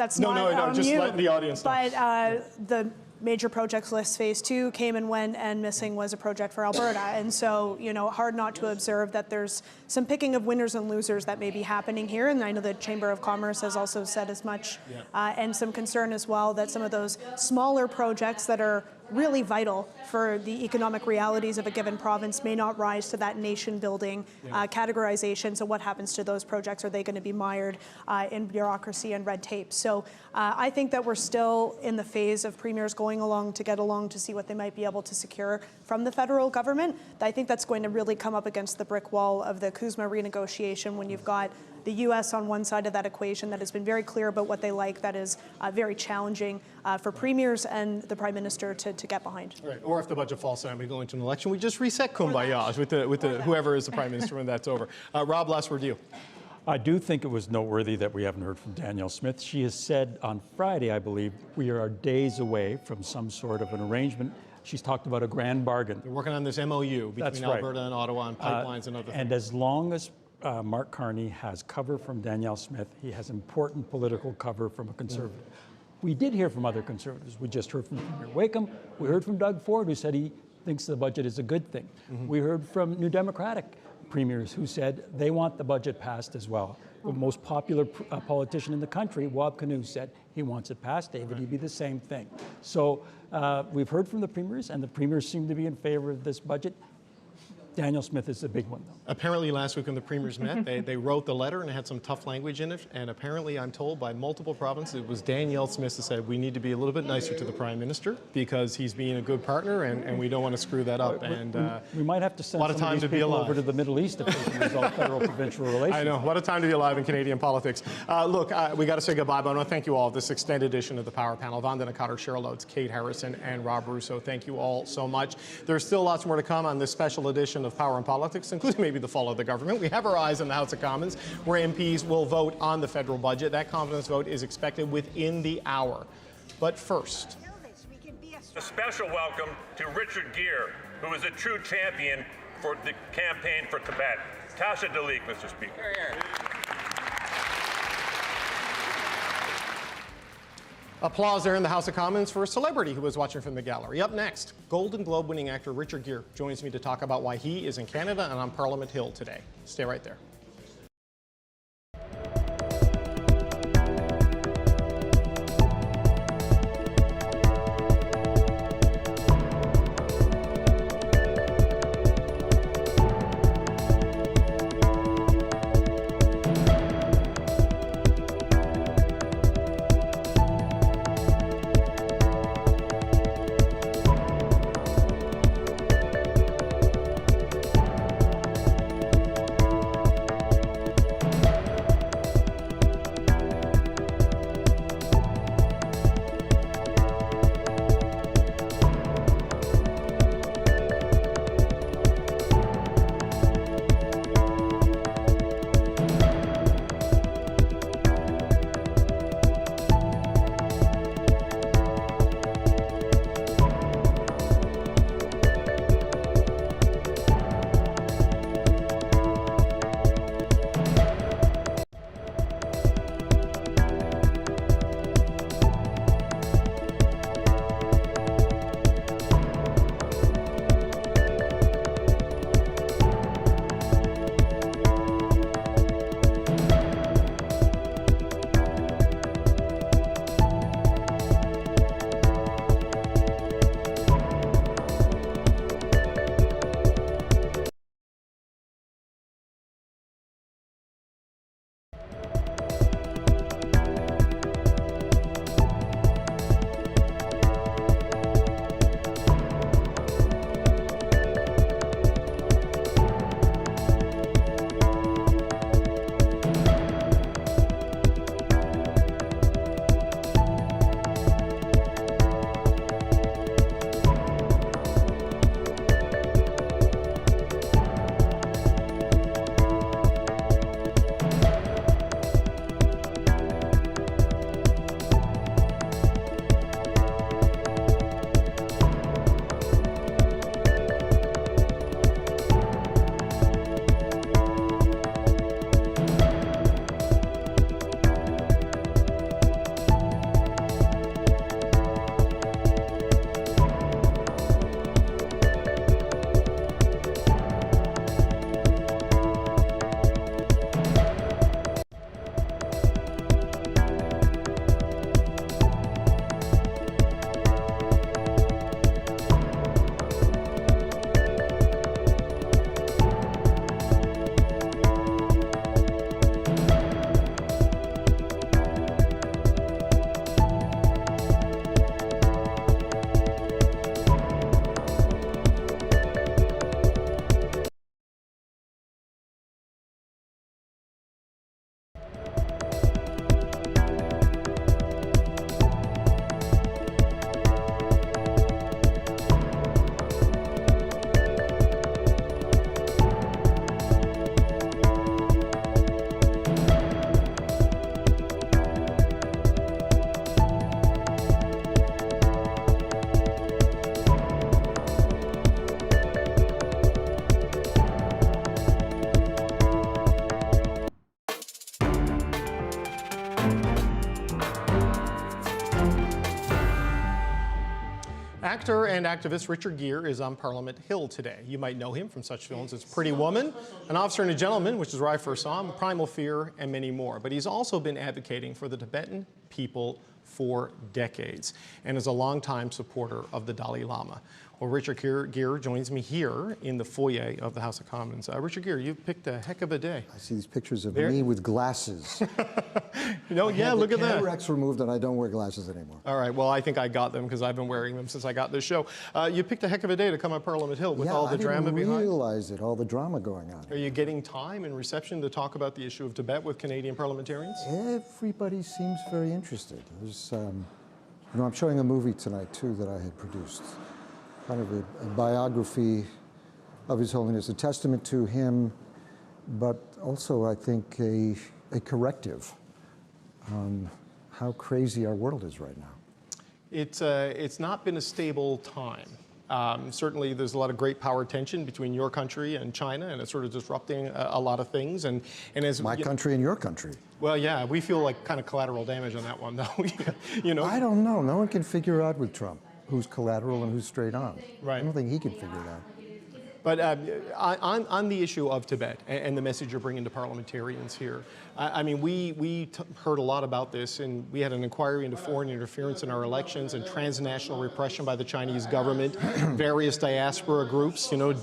[SPEAKER 4] just
[SPEAKER 17] you.
[SPEAKER 4] letting the audience know.
[SPEAKER 17] But the major projects list phase 2 came and went, and missing was a project for Alberta. And so, hard not to observe that there's some picking of winners and losers that may be happening here. And I know the Chamber of Commerce has also said as much, and some concern as well that some of those smaller projects that are really vital for the economic realities of a given province may not rise to that nation-building categorization. So what happens to those projects? Are they going to be mired in bureaucracy and red tape? So I think that we're still in the phase of premiers going along to get along to see what they might be able to secure from the federal government. I think that's going to really come up against the brick wall of the CUSMA renegotiation when you've got the U.S. on one side of that equation that has been very clear about what they like, that is very challenging for premiers and the Prime Minister to get behind.
[SPEAKER 4] Right. Or if the budget falls down, we go into an election, we just reset kumbayas with the whoever is the Prime Minister when that's over. Rob, last word to you.
[SPEAKER 9] I do think it was noteworthy that we haven't heard from Danielle Smith. She has said on Friday, I believe, we are days away from some sort of an arrangement. She's talked about a grand bargain.
[SPEAKER 4] They're working on this MOU between Alberta and Ottawa and pipelines and other things.
[SPEAKER 9] And as long as Mark Carney has cover from Danielle Smith, he has important political cover from a Conservative. We did hear from other Conservatives. We just heard from Premier Wakeham. We heard from Doug Ford, who said he thinks the budget is a good thing. We heard from New Democratic premiers who said they want the budget passed as well. The most popular politician in the country, Wab Kinew, said he wants it passed. David Eby, the same thing. So we've heard from the premiers, and the premiers seem to be in favor of this budget. Daniel Smith is the big one, though.
[SPEAKER 4] Apparently last week when the premiers met, they wrote the letter and it had some tough language in it. And apparently, I'm told by multiple provinces, it was Danielle Smith that said, we need to be a little bit nicer to the Prime Minister because he's being a good partner and we don't want to screw that up.
[SPEAKER 9] We might have to send
[SPEAKER 4] a lot of
[SPEAKER 9] some
[SPEAKER 4] time
[SPEAKER 9] of
[SPEAKER 4] to
[SPEAKER 9] these
[SPEAKER 4] be
[SPEAKER 9] people
[SPEAKER 4] alive.
[SPEAKER 9] over to the Middle East if they can resolve federal-provincial relations.
[SPEAKER 4] I know. What a time to be alive in Canadian politics. Look, we got to say goodbye, but I want to thank you all. This extended edition of the Power Panel. Vandana Cotter, Cheryl Oates, Kate Harrison, and Rob Russo. Thank you all so much. There's still lots more to come on this special edition of Power and Politics, including maybe the fall of the government. We have our eyes on the House of Commons, where MPs will vote on the federal budget. That confidence vote is expected within the hour. But first,
[SPEAKER 5] a special welcome to Richard Gere, who is a true champion for the campaign for Tibet. Tasha Dalik, Mr. Speaker.
[SPEAKER 4] applause there in the House of Commons for a celebrity who was watching from the gallery. Up next, Golden Globe winning actor Richard Gere joins me to talk about why he is in Canada and on Parliament Hill today. Stay right there. Actor and activist Richard Gere is on Parliament Hill today. You might know him from such films as Pretty Woman, An Officer and a Gentleman, which is where I first saw him, Primal Fear, and many more. But he's also been advocating for the Tibetan people for decades and is a longtime supporter of the Dalai Lama. Well, Richard Gere joins me here in the foyer of the House of Commons. Richard Gere, you've picked a heck of a day.
[SPEAKER 6] I see these pictures of me with glasses.
[SPEAKER 4] Yeah, look at that.
[SPEAKER 6] Cataracts removed and I don't wear glasses anymore.
[SPEAKER 4] All right, well, I think I got them because I've been wearing them since I got this show. You picked a heck of a day to come on Parliament Hill with all the drama behind.
[SPEAKER 6] I didn't realize it, all the drama going on.
[SPEAKER 4] Are you getting time and reception to talk about the issue of Tibet with Canadian parliamentarians?
[SPEAKER 6] Everybody seems very interested. There's, I'm showing a movie tonight, too, that I had produced. Kind of a biography of His Holiness, a testament to him, but also, I think, a corrective on how crazy our world is right now.
[SPEAKER 4] It's not been a stable time. Certainly, there's a lot of great power tension between your country and China, and it's sort of disrupting a lot of things. And as
[SPEAKER 6] my country and your country.
[SPEAKER 4] Well, yeah, we feel like kind of collateral damage on that one, though. You know.
[SPEAKER 6] I don't know. No one can figure out with Trump who's collateral and who's straight on.
[SPEAKER 4] Right.
[SPEAKER 6] I don't think he can figure it out.
[SPEAKER 4] But on the issue of Tibet and the message you're bringing to parliamentarians here, I mean, we heard a lot about this, and we had an inquiry into foreign interference in our elections and transnational repression by the Chinese government, various diaspora groups, you know,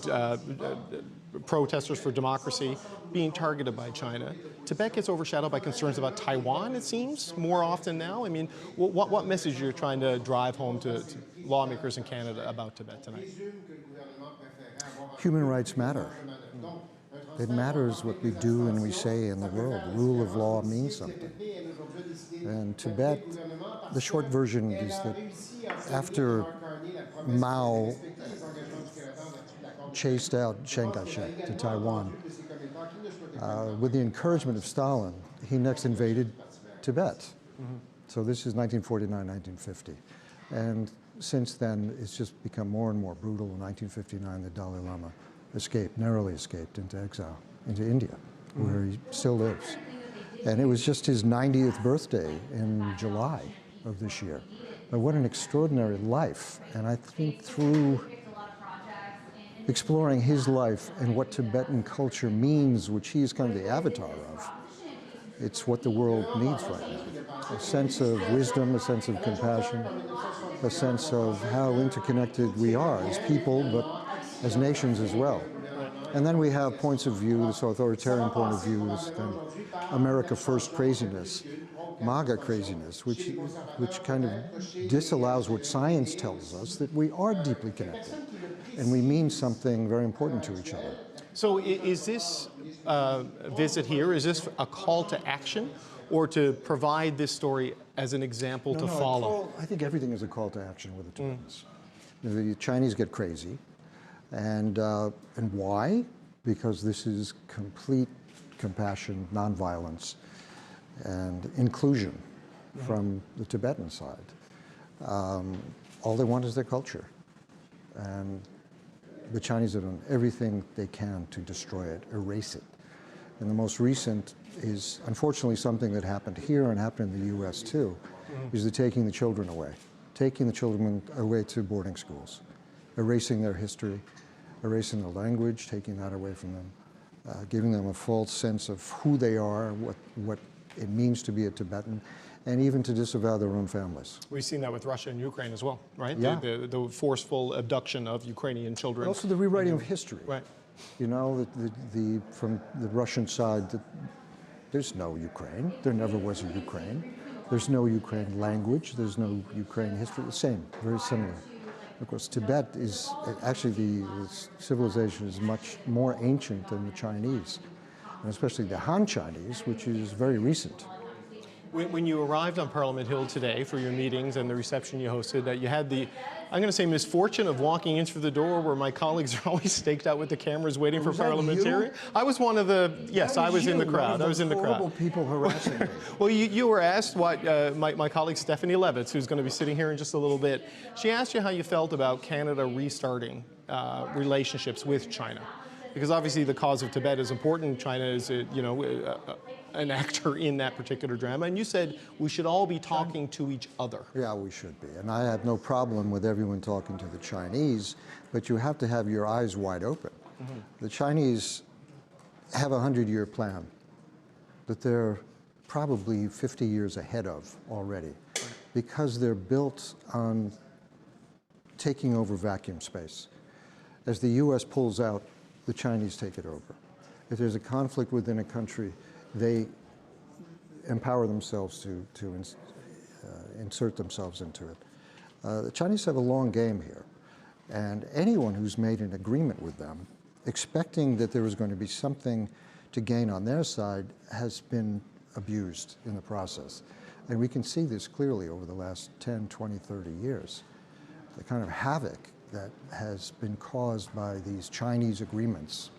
[SPEAKER 4] protesters for democracy being targeted by China. Tibet gets overshadowed by concerns about Taiwan, it seems, more often now. I mean, what message are you trying to drive home to lawmakers in Canada about Tibet tonight?
[SPEAKER 6] Human rights matter. It matters what we do and we say in the world. Rule of law means something. And Tibet, the short version is that after Mao chased out Chiang Kai-shek to Taiwan, with the encouragement of Stalin, he next invaded Tibet. So this is 1949, 1950. And since then, it's just become more and more brutal. In 1959, the Dalai Lama narrowly escaped into exile, into India, where he still lives. And it was just his 90th birthday in July of this year. But what an extraordinary life. And I think through exploring his life and what Tibetan culture means, which he is kind of the avatar of, it's what the world needs right now. A sense of wisdom, a sense of compassion, a sense of how interconnected we are as people, but as nations as well. And then we have points of view, this authoritarian point of view, this kind of America First craziness, MAGA craziness, which kind of disallows what science tells us, that we are deeply connected and we mean something very important to each other.
[SPEAKER 4] So is this visit here, is this a call to action or to provide this story as an example to follow?
[SPEAKER 6] I think everything is a call to action with the Tibetans. The Chinese get crazy. And why? Because this is complete compassion, nonviolence, and inclusion from the Tibetan side. All they want is their culture. And the Chinese have done everything they can to destroy it, erase it. And the most recent is, unfortunately, something that happened here and happened in the U.S. too, is the taking the children away to boarding schools, erasing their history, erasing their language, taking that away from them, giving them a false sense of who they are, what it means to be a Tibetan, and even to disavow their own families.
[SPEAKER 4] We've seen that with Russia and Ukraine as well, right?
[SPEAKER 6] Yeah.
[SPEAKER 4] The forceful abduction of Ukrainian children.
[SPEAKER 6] Also the rewriting of history.
[SPEAKER 4] Right.
[SPEAKER 6] You know, from the Russian side, there's no Ukraine. There never was a Ukraine. There's no Ukraine language. There's no Ukraine history. The same, very similar. Of course, Tibet is actually the civilization is much more ancient than the Chinese, and especially the Han Chinese, which is very recent.
[SPEAKER 4] When you arrived on Parliament Hill today for your meetings and the reception you hosted, you had the, I'm going to say, misfortune of walking in through the door where my colleagues are always staked out with the cameras waiting for parliamentarians. I was one of the, yes, I was in the crowd. I was in the crowd.
[SPEAKER 6] Horrible people harassing me.
[SPEAKER 4] Well, you were asked what, my colleague Stephanie Levitz, who's going to be sitting here in just a little bit, she asked you how you felt about Canada restarting relationships with China. Because obviously the cause of Tibet is important. China is, an actor in that particular drama. And you said we should all be talking to each other.
[SPEAKER 6] Yeah, we should be. And I have no problem with everyone talking to the Chinese, but you have to have your eyes wide open. The Chinese have a 100-year plan that they're probably 50 years ahead of already, because they're built on taking over vacuum space. As the U.S. pulls out, the Chinese take it over. If there's a conflict within a country, they empower themselves to insert themselves into it. The Chinese have a long game here, and anyone who's made an agreement with them, expecting that there was going to be something to gain on their side, has been abused in the process. And we can see this clearly over the last 10, 20, 30 years. The kind of havoc that has been caused by these Chinese agreements.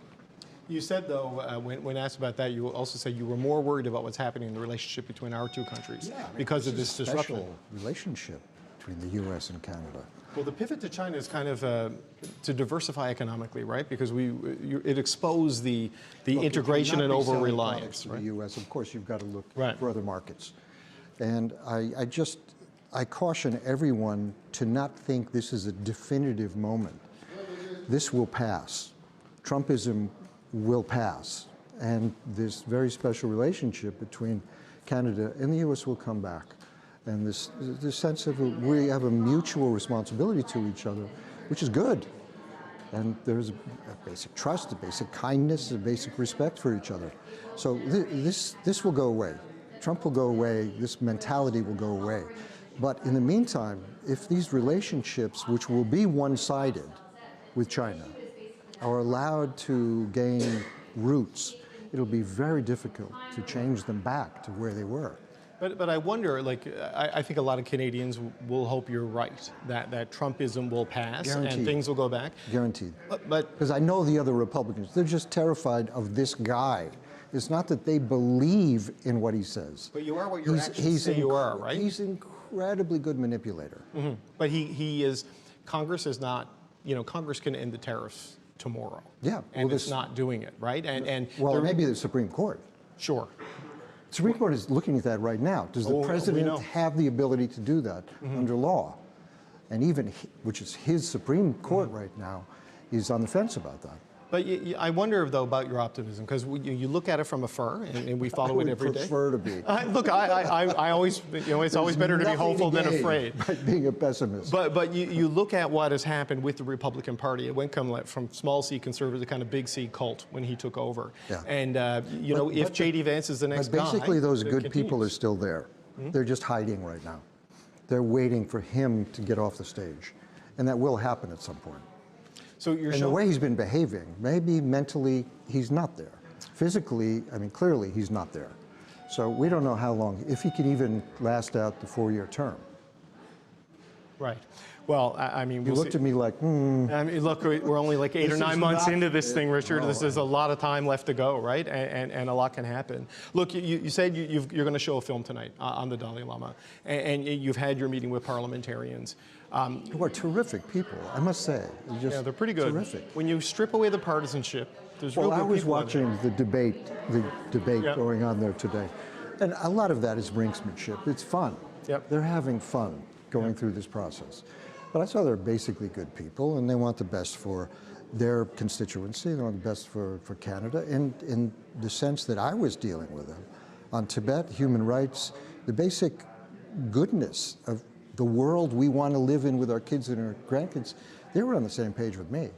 [SPEAKER 4] You said, though, when asked about that, you also said you were more worried about what's happening in the relationship between our two countries because of this disruption.
[SPEAKER 6] Special relationship between the U.S. and Canada.
[SPEAKER 4] Well, the pivot to China is kind of to diversify economically, right? Because it exposed the integration and over-reliance.
[SPEAKER 6] Right? The U.S., of course, you've got to look for other markets. And I caution everyone to not think this is a definitive moment. This will pass. Trumpism will pass. And this very special relationship between Canada and the U.S. will come back. And this sense of we have a mutual responsibility to each other, which is good. And there's a basic trust, a basic kindness, a basic respect for each other. So this will go away. Trump will go away. This mentality will go away. But in the meantime, if these relationships, which will be one-sided with China, are allowed to gain roots, it'll be very difficult to change them back to where they were.
[SPEAKER 4] But I wonder, like, I think a lot of Canadians will hope you're right, that Trumpism will pass and things will go back.
[SPEAKER 6] Guaranteed. Because I know the other Republicans, they're just terrified of this guy. It's not that they believe in what he says.
[SPEAKER 4] But you are what your actions say you are, right?
[SPEAKER 6] He's an incredibly good manipulator.
[SPEAKER 4] Mm-hmm. But he is, Congress is not, Congress can end the tariffs tomorrow.
[SPEAKER 6] Yeah.
[SPEAKER 4] And it's not doing it, right?
[SPEAKER 6] Well, maybe the Supreme Court.
[SPEAKER 4] Sure.
[SPEAKER 6] The Supreme Court is looking at that right now. Does the president have the ability to do that under law? And even, which is his Supreme Court right now, he's on the fence about that.
[SPEAKER 4] But I wonder, though, about your optimism, because you look at it from afar, and we follow it every day.
[SPEAKER 6] I would prefer to be.
[SPEAKER 4] Look, I always, it's always better to be hopeful than afraid.
[SPEAKER 6] By being a pessimist.
[SPEAKER 4] But you look at what has happened with the Republican Party. It went from small C conservative to kind of big C cult when he took over.
[SPEAKER 6] Yeah.
[SPEAKER 4] And if J.D. Vance is the next guy,
[SPEAKER 6] basically those good people are still there. They're just hiding right now. They're waiting for him to get off the stage, and that will happen at some point.
[SPEAKER 4] So
[SPEAKER 6] and the way he's been behaving, maybe mentally he's not there. Physically, I mean, clearly he's not there. So we don't know how long, if he can even last out the 4-year term.
[SPEAKER 4] Right. Well, I mean,
[SPEAKER 6] you looked at me like,
[SPEAKER 4] I mean, look, we're only like 8 or 9 months into this thing, Richard. This is a lot of time left to go, right? And a lot can happen. Look, you said you're going to show a film tonight on the Dalai Lama, and you've had your meeting with parliamentarians.
[SPEAKER 6] Who are terrific people, I must say.
[SPEAKER 4] Yeah, they're pretty good.
[SPEAKER 6] Terrific.
[SPEAKER 4] When you strip away the partisanship, there's real good people.
[SPEAKER 6] I was watching the debate going on there today, and a lot of that is brinksmanship. It's fun.
[SPEAKER 4] Yep.
[SPEAKER 6] They're having fun going through this process. But I saw they're basically good people, and they want the best for their constituency. They want the best for Canada, and in the sense that I was dealing with them on Tibet, human rights, the basic goodness of the world we want to live in with our kids and our grandkids. They were on the same page with me.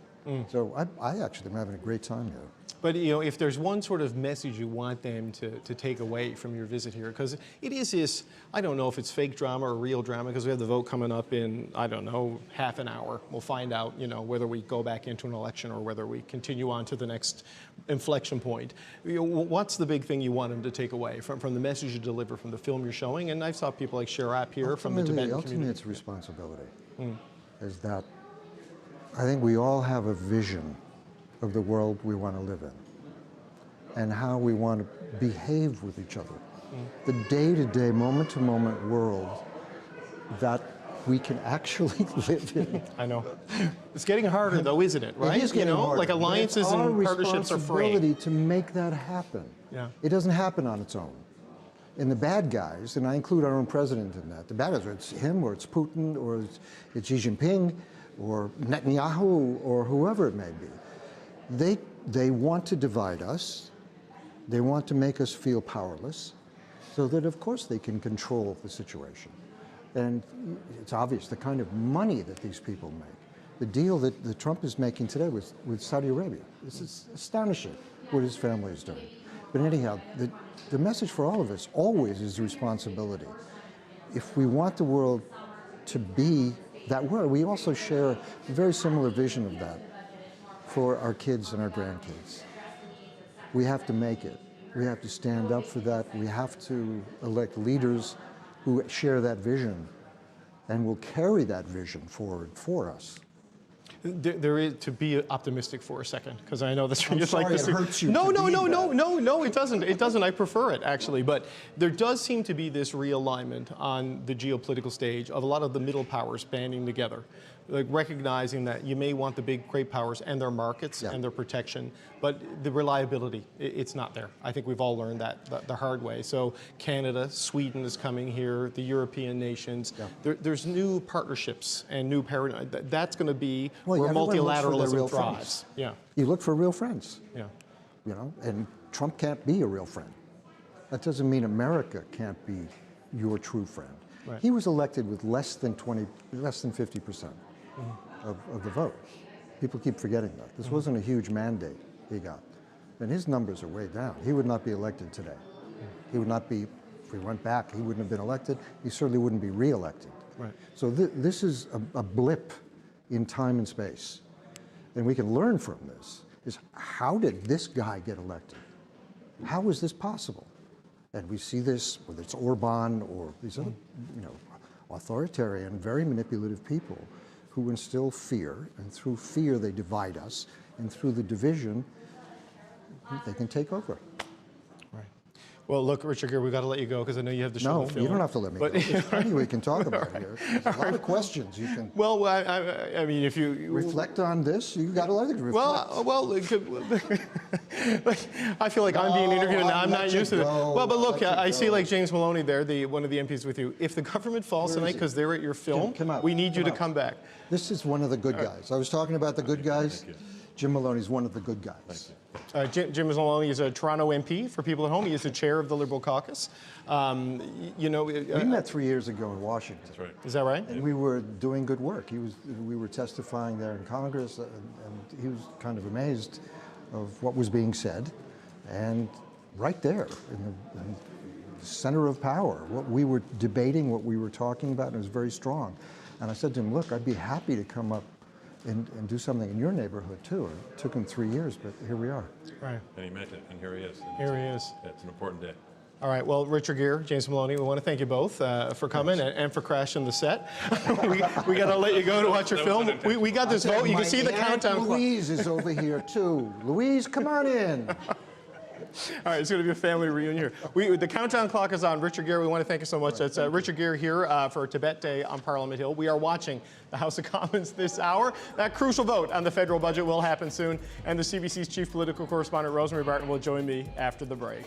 [SPEAKER 6] So I actually am having a great time here.
[SPEAKER 4] But if there's one sort of message you want them to take away from your visit here, because it is this, I don't know if it's fake drama or real drama, because we have the vote coming up in, I don't know, half an hour. We'll find out, whether we go back into an election or whether we continue on to the next inflection point. What's the big thing you want them to take away from the message you deliver, from the film you're showing? And I saw people like Gere up here from the Tibetan community.
[SPEAKER 6] Ultimately, it's responsibility. Is that I think we all have a vision of the world we want to live in and how we want to behave with each other. The day-to-day, moment-to-moment world that we can actually live in.
[SPEAKER 4] I know. It's getting harder, though, isn't it? Right?
[SPEAKER 6] It is getting harder.
[SPEAKER 4] Like alliances and partnerships are fraying.
[SPEAKER 6] Our responsibility to make that happen.
[SPEAKER 4] Yeah.
[SPEAKER 6] It doesn't happen on its own. And the bad guys, and I include our own president in that, the bad guys, it's him or it's Putin or it's Xi Jinping or Netanyahu or whoever it may be. They want to divide us. They want to make us feel powerless so that, of course, they can control the situation. And it's obvious the kind of money that these people make. The deal that Trump is making today with Saudi Arabia, this is astonishing what his family is doing. But anyhow, the message for all of us always is responsibility. If we want the world to be that world, we also share a very similar vision of that for our kids and our grandkids. We have to make it. We have to stand up for that. We have to elect leaders who share that vision and will carry that vision forward for us.
[SPEAKER 4] There is, to be optimistic for a second, because I know that's
[SPEAKER 6] I'm
[SPEAKER 4] just
[SPEAKER 6] sorry
[SPEAKER 4] like this.
[SPEAKER 6] it hurts you
[SPEAKER 4] No,
[SPEAKER 6] to
[SPEAKER 4] no,
[SPEAKER 6] be
[SPEAKER 4] no,
[SPEAKER 6] that.
[SPEAKER 4] no, it doesn't. It doesn't. I prefer it, actually. But there does seem to be this realignment on the geopolitical stage of a lot of the middle powers banding together, like recognizing that you may want the big great powers and their markets and their protection, but the reliability, it's not there. I think we've all learned that the hard way. So Canada, Sweden is coming here, the European nations. There's new partnerships and new paradigm. That's going to be where multilateralism thrives. Yeah.
[SPEAKER 6] You look for real friends.
[SPEAKER 4] Yeah.
[SPEAKER 6] You know, and Trump can't be a real friend. That doesn't mean America can't be your true friend.
[SPEAKER 4] Right.
[SPEAKER 6] He was elected with less than 50% of the vote. People keep forgetting that. This wasn't a huge mandate he got. And his numbers are way down. He would not be elected today. He would not be, if we went back, he wouldn't have been elected. He certainly wouldn't be re-elected.
[SPEAKER 4] Right.
[SPEAKER 6] So this is a blip in time and space. And we can learn from this, is how did this guy get elected? How was this possible? And we see this, whether it's Orban or these other, authoritarian, very manipulative people who instill fear, and through fear they divide us, and through the division, they can take over.
[SPEAKER 4] Well, look, Richard Gere, we've got to let you go because I know you have the show to film.
[SPEAKER 6] No, you don't have to let me go. There's plenty we can talk about here. There's a lot of questions you can.
[SPEAKER 4] Well, I mean, if you
[SPEAKER 6] reflect on this, you got to let it reflect.
[SPEAKER 4] I feel like I'm being interviewed and I'm not used to it. Well, but look, I see like James Maloney there, one of the MPs with you. If the government falls tonight because they're at your film, we need you to come back.
[SPEAKER 6] This is one of the good guys. I was talking about the good guys. Jim Maloney's one of the good guys.
[SPEAKER 4] Jim Maloney is a Toronto MP. For people at home, he is the chair of the Liberal caucus.
[SPEAKER 6] We met 3 years ago in Washington. That's
[SPEAKER 4] right. Is that right?
[SPEAKER 6] And we were doing good work. We were testifying there in Congress, and he was kind of amazed of what was being said. And right there, in the center of power, what we were debating, what we were talking about, and it was very strong. And I said to him, look, I'd be happy to come up and do something in your neighborhood too. It took him 3 years, but here we are.
[SPEAKER 4] Right.
[SPEAKER 2] And he meant it, and here he is.
[SPEAKER 4] Here he is.
[SPEAKER 2] It's an important day.
[SPEAKER 4] All right, well, Richard Gere, James Maloney, we want to thank you both for coming and for crashing the set. we got to let you go to watch your film. We got this vote. You can see the countdown clock.
[SPEAKER 6] Louise is over here too. Louise, come on in.
[SPEAKER 4] All right, it's going to be a family reunion here. The countdown clock is on. Richard Gere, we want to thank you so much. That's Richard Gere here for Tibet Day on Parliament Hill. We are watching the House of Commons this hour. That crucial vote on the federal budget will happen soon, and the CBC's chief political correspondent, Rosemary Barton, will join me after the break.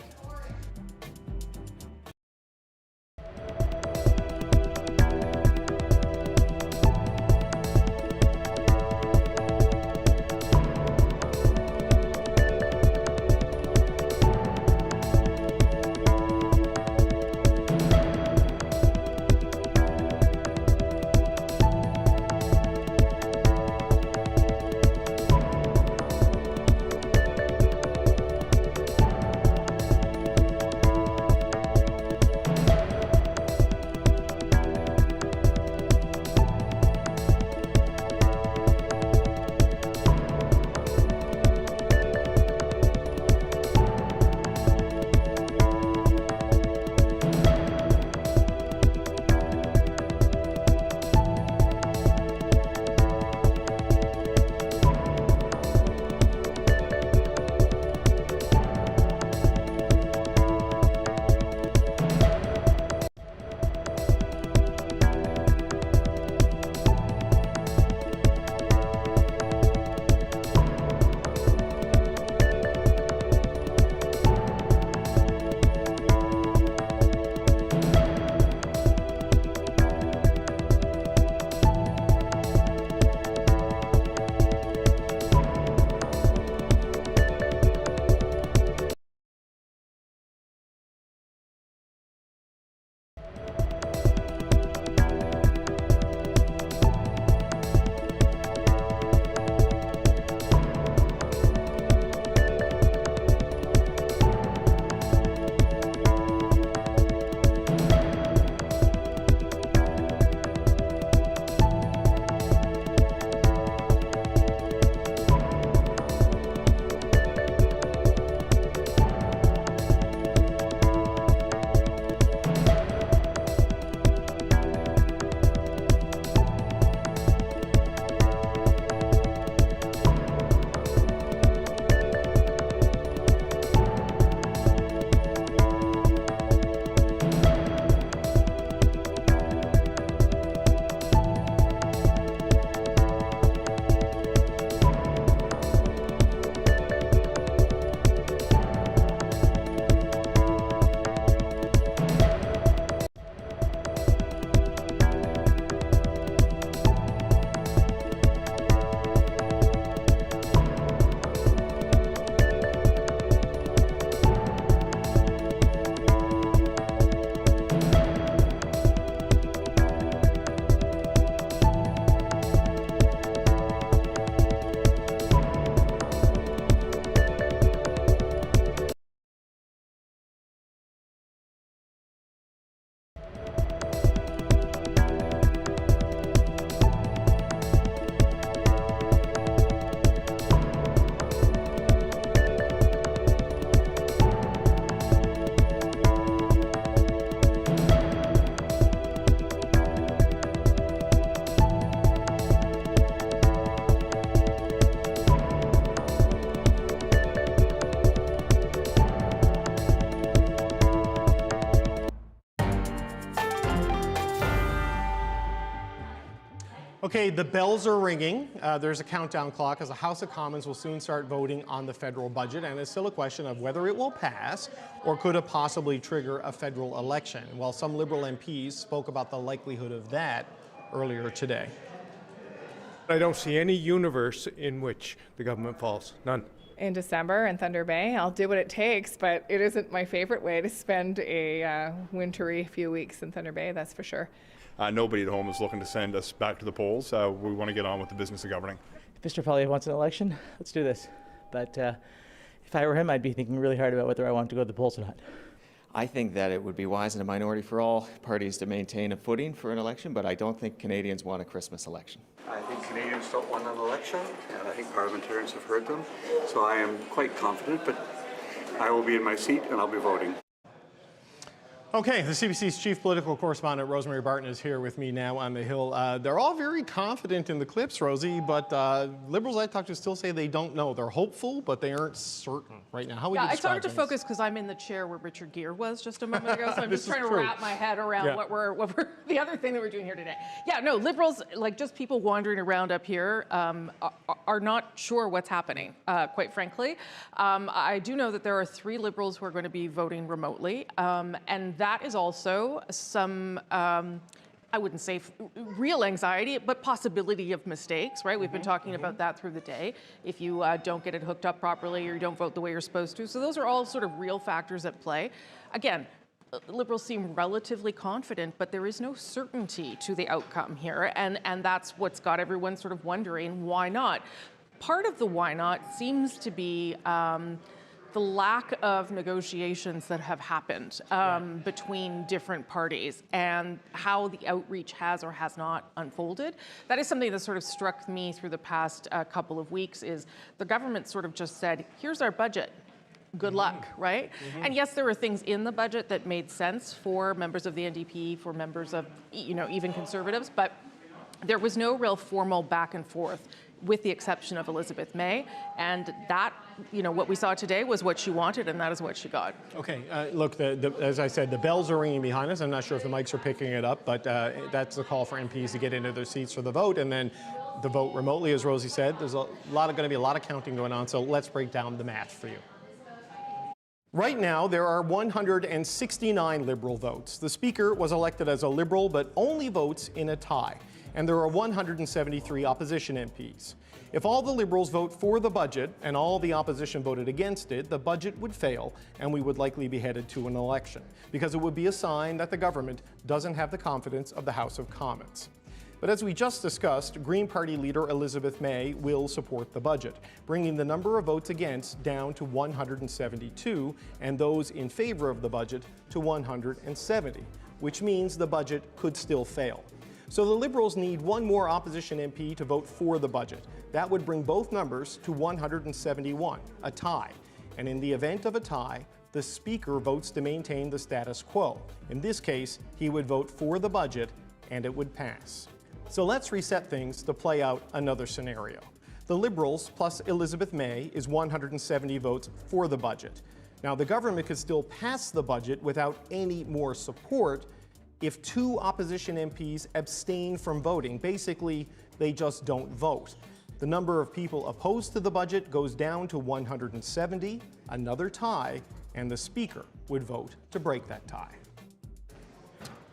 [SPEAKER 4] Okay, the bells are ringing. There's a countdown clock as the House of Commons will soon start voting on the federal budget, and it's still a question of whether it will pass or could it possibly trigger a federal election. While some Liberal MPs spoke about the likelihood of that earlier today.
[SPEAKER 7] I don't see any universe in which the government falls. None.
[SPEAKER 8] In December in Thunder Bay, I'll do what it takes, but it isn't my favorite way to spend a wintry few weeks in Thunder Bay, that's for sure.
[SPEAKER 10] Nobody at home is looking to send us back to the polls. We want to get on with the business of governing.
[SPEAKER 1] If Mr. Poilievre wants an election, let's do this. But if I were him, I'd be thinking really hard about whether I want to go to the polls or not.
[SPEAKER 11] I think that it would be wise in a minority for all parties to maintain a footing for an election, but I don't think Canadians want a Christmas election.
[SPEAKER 25] I think Canadians don't want an election, and I think parliamentarians have heard them. So I am quite confident, but I will be in my seat and I'll be voting.
[SPEAKER 4] Okay, the CBC's chief political correspondent, Rosemary Barton, is here with me now on the Hill. They're all very confident in the clips, Rosie, but Liberals I talk to still say they don't know. They're hopeful, but they aren't certain right now. How would you describe
[SPEAKER 26] it's hard to
[SPEAKER 4] things?
[SPEAKER 26] focus because I'm in the chair where Richard Gere was just a moment ago, so I'm just trying to wrap my head around what we're the other thing that we're doing here today. Yeah, no, Liberals, like just people wandering around up here, are not sure what's happening, quite frankly. I do know that there are 3 Liberals who are going to be voting remotely, and that is also some, I wouldn't say real anxiety, but possibility of mistakes, right? We've been talking about that through the day. If you don't get it hooked up properly or you don't vote the way you're supposed to. So those are all sort of real factors at play. Again, Liberals seem relatively confident, but there is no certainty to the outcome here. And that's what's got everyone sort of wondering, why not? Part of the why not seems to be the lack of negotiations that have happened between different parties and how the outreach has or has not unfolded. That is something that sort of struck me through the past couple of weeks is the government sort of just said, here's our budget. Good luck, right? And yes, there were things in the budget that made sense for members of the NDP, for members of, even Conservatives, but there was no real formal back and forth with the exception of Elizabeth May. And that, what we saw today was what she wanted, and that is what she got.
[SPEAKER 4] Okay, look, as I said, the bells are ringing behind us. I'm not sure if the mics are picking it up, but that's the call for MPs to get into their seats for the vote, and then the vote remotely, as Rosie said. There's going to be a lot of counting going on, so let's break down the math for you. Right now, there are 169 Liberal votes. The Speaker was elected as a Liberal, but only votes in a tie. And there are 173 opposition MPs. If all the Liberals vote for the budget and all the opposition voted against it, the budget would fail and we would likely be headed to an election, because it would be a sign that the government doesn't have the confidence of the House of Commons. But as we just discussed, Green Party leader Elizabeth May will support the budget, bringing the number of votes against down to 172 and those in favor of the budget to 170, which means the budget could still fail. So the Liberals need one more opposition MP to vote for the budget. That would bring both numbers to 171, a tie. And in the event of a tie, the Speaker votes to maintain the status quo. In this case, he would vote for the budget and it would pass. So let's reset things to play out another scenario. The Liberals plus Elizabeth May is 170 votes for the budget. Now, the government could still pass the budget without any more support if 2 opposition MPs abstain from voting. Basically, they just don't vote. The number of people opposed to the budget goes down to 170, another tie, and the Speaker would vote to break that tie.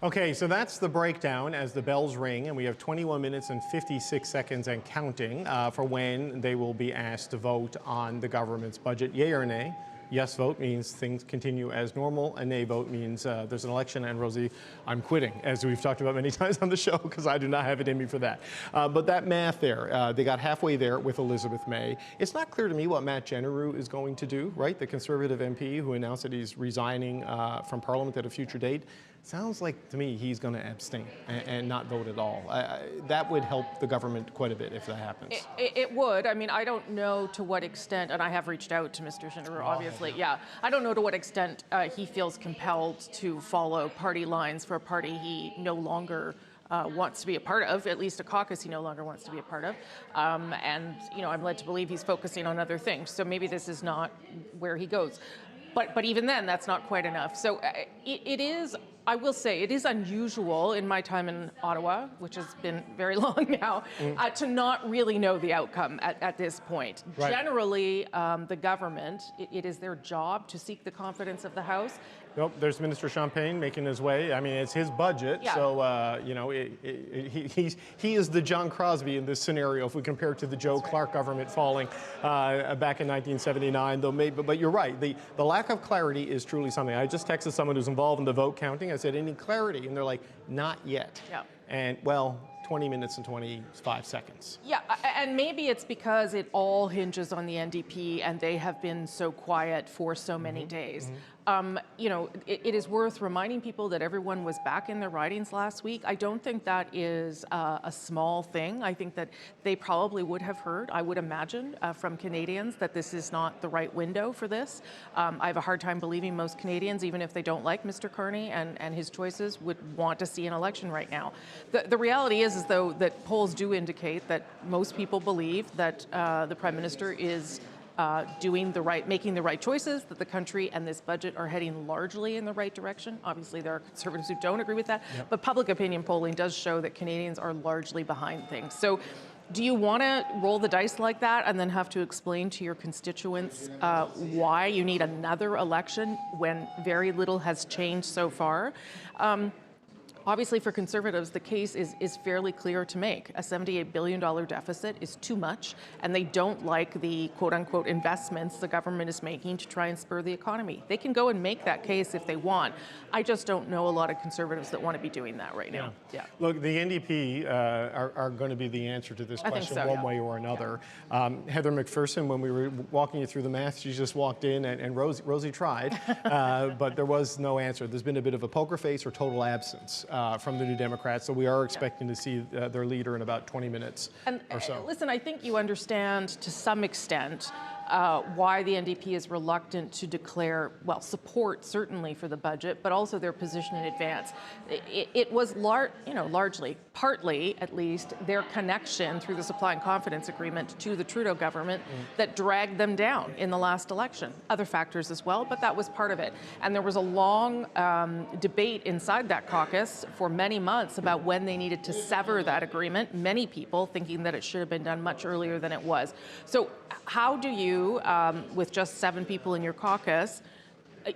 [SPEAKER 4] Okay, so that's the breakdown as the bells ring, and we have 21 minutes and 56 seconds and counting for when they will be asked to vote on the government's budget. Yay or nay? Yes vote means things continue as normal. A nay vote means there's an election, and Rosie, I'm quitting, as we've talked about many times on the show, because I do not have it in me for that. But that math there, they got halfway there with Elizabeth May. It's not clear to me what Matt Genereux is going to do, right? The Conservative MP who announced that he's resigning from Parliament at a future date. Sounds like to me he's going to abstain and not vote at all. That would help the government quite a bit if that happens.
[SPEAKER 26] It would. I mean, I don't know to what extent, and I have reached out to Mr. Genereux, obviously. Yeah, I don't know to what extent he feels compelled to follow party lines for a party he no longer wants to be a part of, at least a caucus he no longer wants to be a part of. And, I'm led to believe he's focusing on other things. So maybe this is not where he goes. but even then, that's not quite enough. So it is, I will say, it is unusual in my time in Ottawa, which has been very long now, to not really know the outcome at this point.
[SPEAKER 4] Right.
[SPEAKER 26] Generally, the government, it is their job to seek the confidence of the House.
[SPEAKER 4] Nope, there's Minister Champagne making his way. I mean, it's his budget, so you know, he is the John Crosby in this scenario if we compare it to the Joe Clark government falling back in 1979. Though, but you're right, the lack of clarity is truly something. I just texted someone who's involved in the vote counting. I said, any clarity? And they're like, not yet.
[SPEAKER 26] Yeah.
[SPEAKER 4] And well, 20 minutes and 25 seconds.
[SPEAKER 26] Yeah, and maybe it's because it all hinges on the NDP and they have been so quiet for so many days. You know, it is worth reminding people that everyone was back in their ridings last week. I don't think that is a small thing. I think that they probably would have heard, I would imagine, from Canadians that this is not the right window for this. I have a hard time believing most Canadians, even if they don't like Mr. Carney and his choices, would want to see an election right now. The reality is though that polls do indicate that most people believe that the Prime Minister is making the right choices, that the country and this budget are heading largely in the right direction. Obviously, there are Conservatives who don't agree with that, but public opinion polling does show that Canadians are largely behind things. So do you want to roll the dice like that and then have to explain to your constituents why you need another election when very little has changed so far? Obviously, for Conservatives, the case is fairly clear to make. A $78 billion deficit is too much, and they don't like the quote-unquote investments the government is making to try and spur the economy. They can go and make that case if they want. I just don't know a lot of Conservatives that want to be doing that right now. Yeah.
[SPEAKER 4] Look, the NDP are going to be the answer to this question one way or another. Heather McPherson, when we were walking you through the math, she just walked in, and Rosie tried, but there was no answer. There's been a bit of a poker face or total absence from the New Democrats, so we are expecting to see their leader in about 20 minutes or so.
[SPEAKER 26] Listen, I think you understand to some extent why the NDP is reluctant to declare, well, support certainly for the budget, but also their position in advance. It was largely, partly at least, their connection through the Supply and Confidence Agreement to the Trudeau government that dragged them down in the last election. Other factors as well, but that was part of it. And there was a long debate inside that caucus for many months about when they needed to sever that agreement, many people thinking that it should have been done much earlier than it was. So how do you, with just 7 people in your caucus,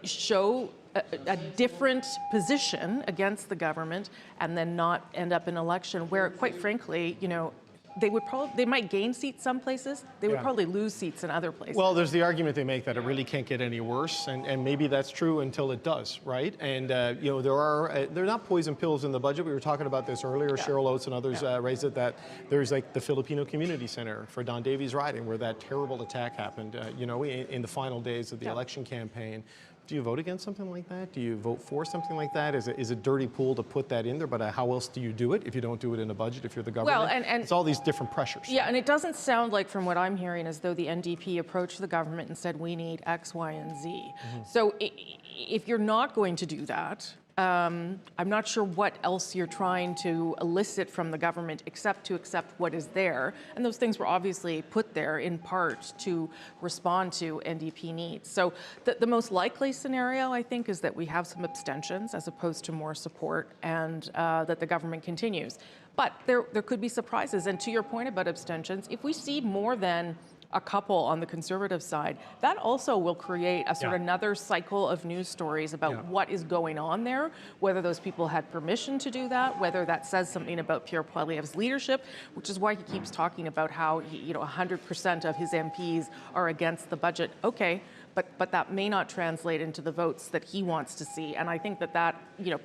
[SPEAKER 26] show a different position against the government and then not end up in an election where, quite frankly, you know, they might gain seats some places, they would probably lose seats in other places.
[SPEAKER 4] Well, there's the argument they make that it really can't get any worse, and maybe that's true until it does, right? And you know, there are not poison pills in the budget. We were talking about this earlier. Cheryl Oates and others raised it, that there's like the Filipino Community Center for Don Davies' riding, where that terrible attack happened, you know, in the final days of the election campaign. Do you vote against something like that? Do you vote for something like that? Is a dirty pool to put that in there? But how else do you do it if you don't do it in a budget, if you're the government?
[SPEAKER 26] Well, and
[SPEAKER 4] it's all these different pressures.
[SPEAKER 26] Yeah, and it doesn't sound like, from what I'm hearing, as though the NDP approached the government and said, we need X, Y, and Z. So if you're not going to do that, I'm not sure what else you're trying to elicit from the government except to accept what is there. And those things were obviously put there in part to respond to NDP needs. So the most likely scenario, I think, is that we have some abstentions as opposed to more support, and that the government continues. But there could be surprises. And to your point about abstentions, if we see more than a couple on the Conservative side, that also will create a sort of another cycle of news stories about what is going on there, whether those people had permission to do that, whether that says something about Pierre Poilievre's leadership, which is why he keeps talking about how 100% of his MPs are against the budget. Okay, but that may not translate into the votes that he wants to see. And I think that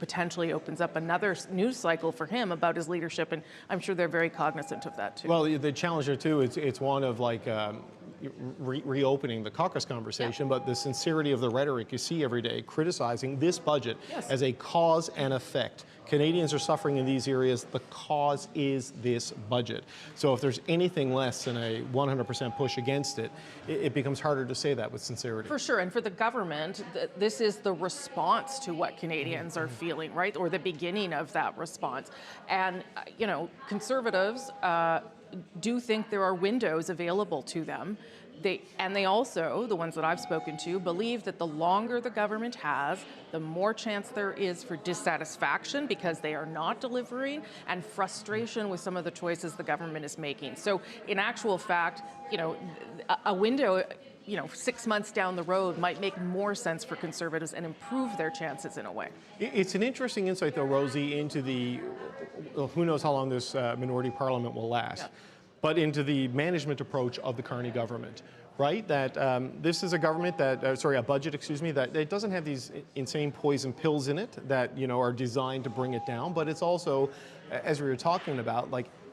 [SPEAKER 26] potentially opens up another news cycle for him about his leadership, and I'm sure they're very cognizant of that too.
[SPEAKER 4] Well, the challenge here too, it's one of like reopening the caucus conversation, but the sincerity of the rhetoric you see every day criticizing this budget as a cause and effect. Canadians are suffering in these areas. The cause is this budget. So if there's anything less than a 100% push against it, it becomes harder to say that with sincerity.
[SPEAKER 26] For sure, and for the government, this is the response to what Canadians are feeling, right? Or the beginning of that response. And, Conservatives do think there are windows available to them They also, the ones that I've spoken to, believe that the longer the government has, the more chance there is for dissatisfaction because they are not delivering, and frustration with some of the choices the government is making. So in actual fact, a window 6 months down the road might make more sense for Conservatives and improve their chances in a way.
[SPEAKER 4] It's an interesting insight, though, Rosie, into who knows how long this minority parliament will last. Yeah. But into the management approach of the Carney government, right? That this is a government that, a budget, that it doesn't have these insane poison pills in it that, are designed to bring it down. But it's also, as we were talking about,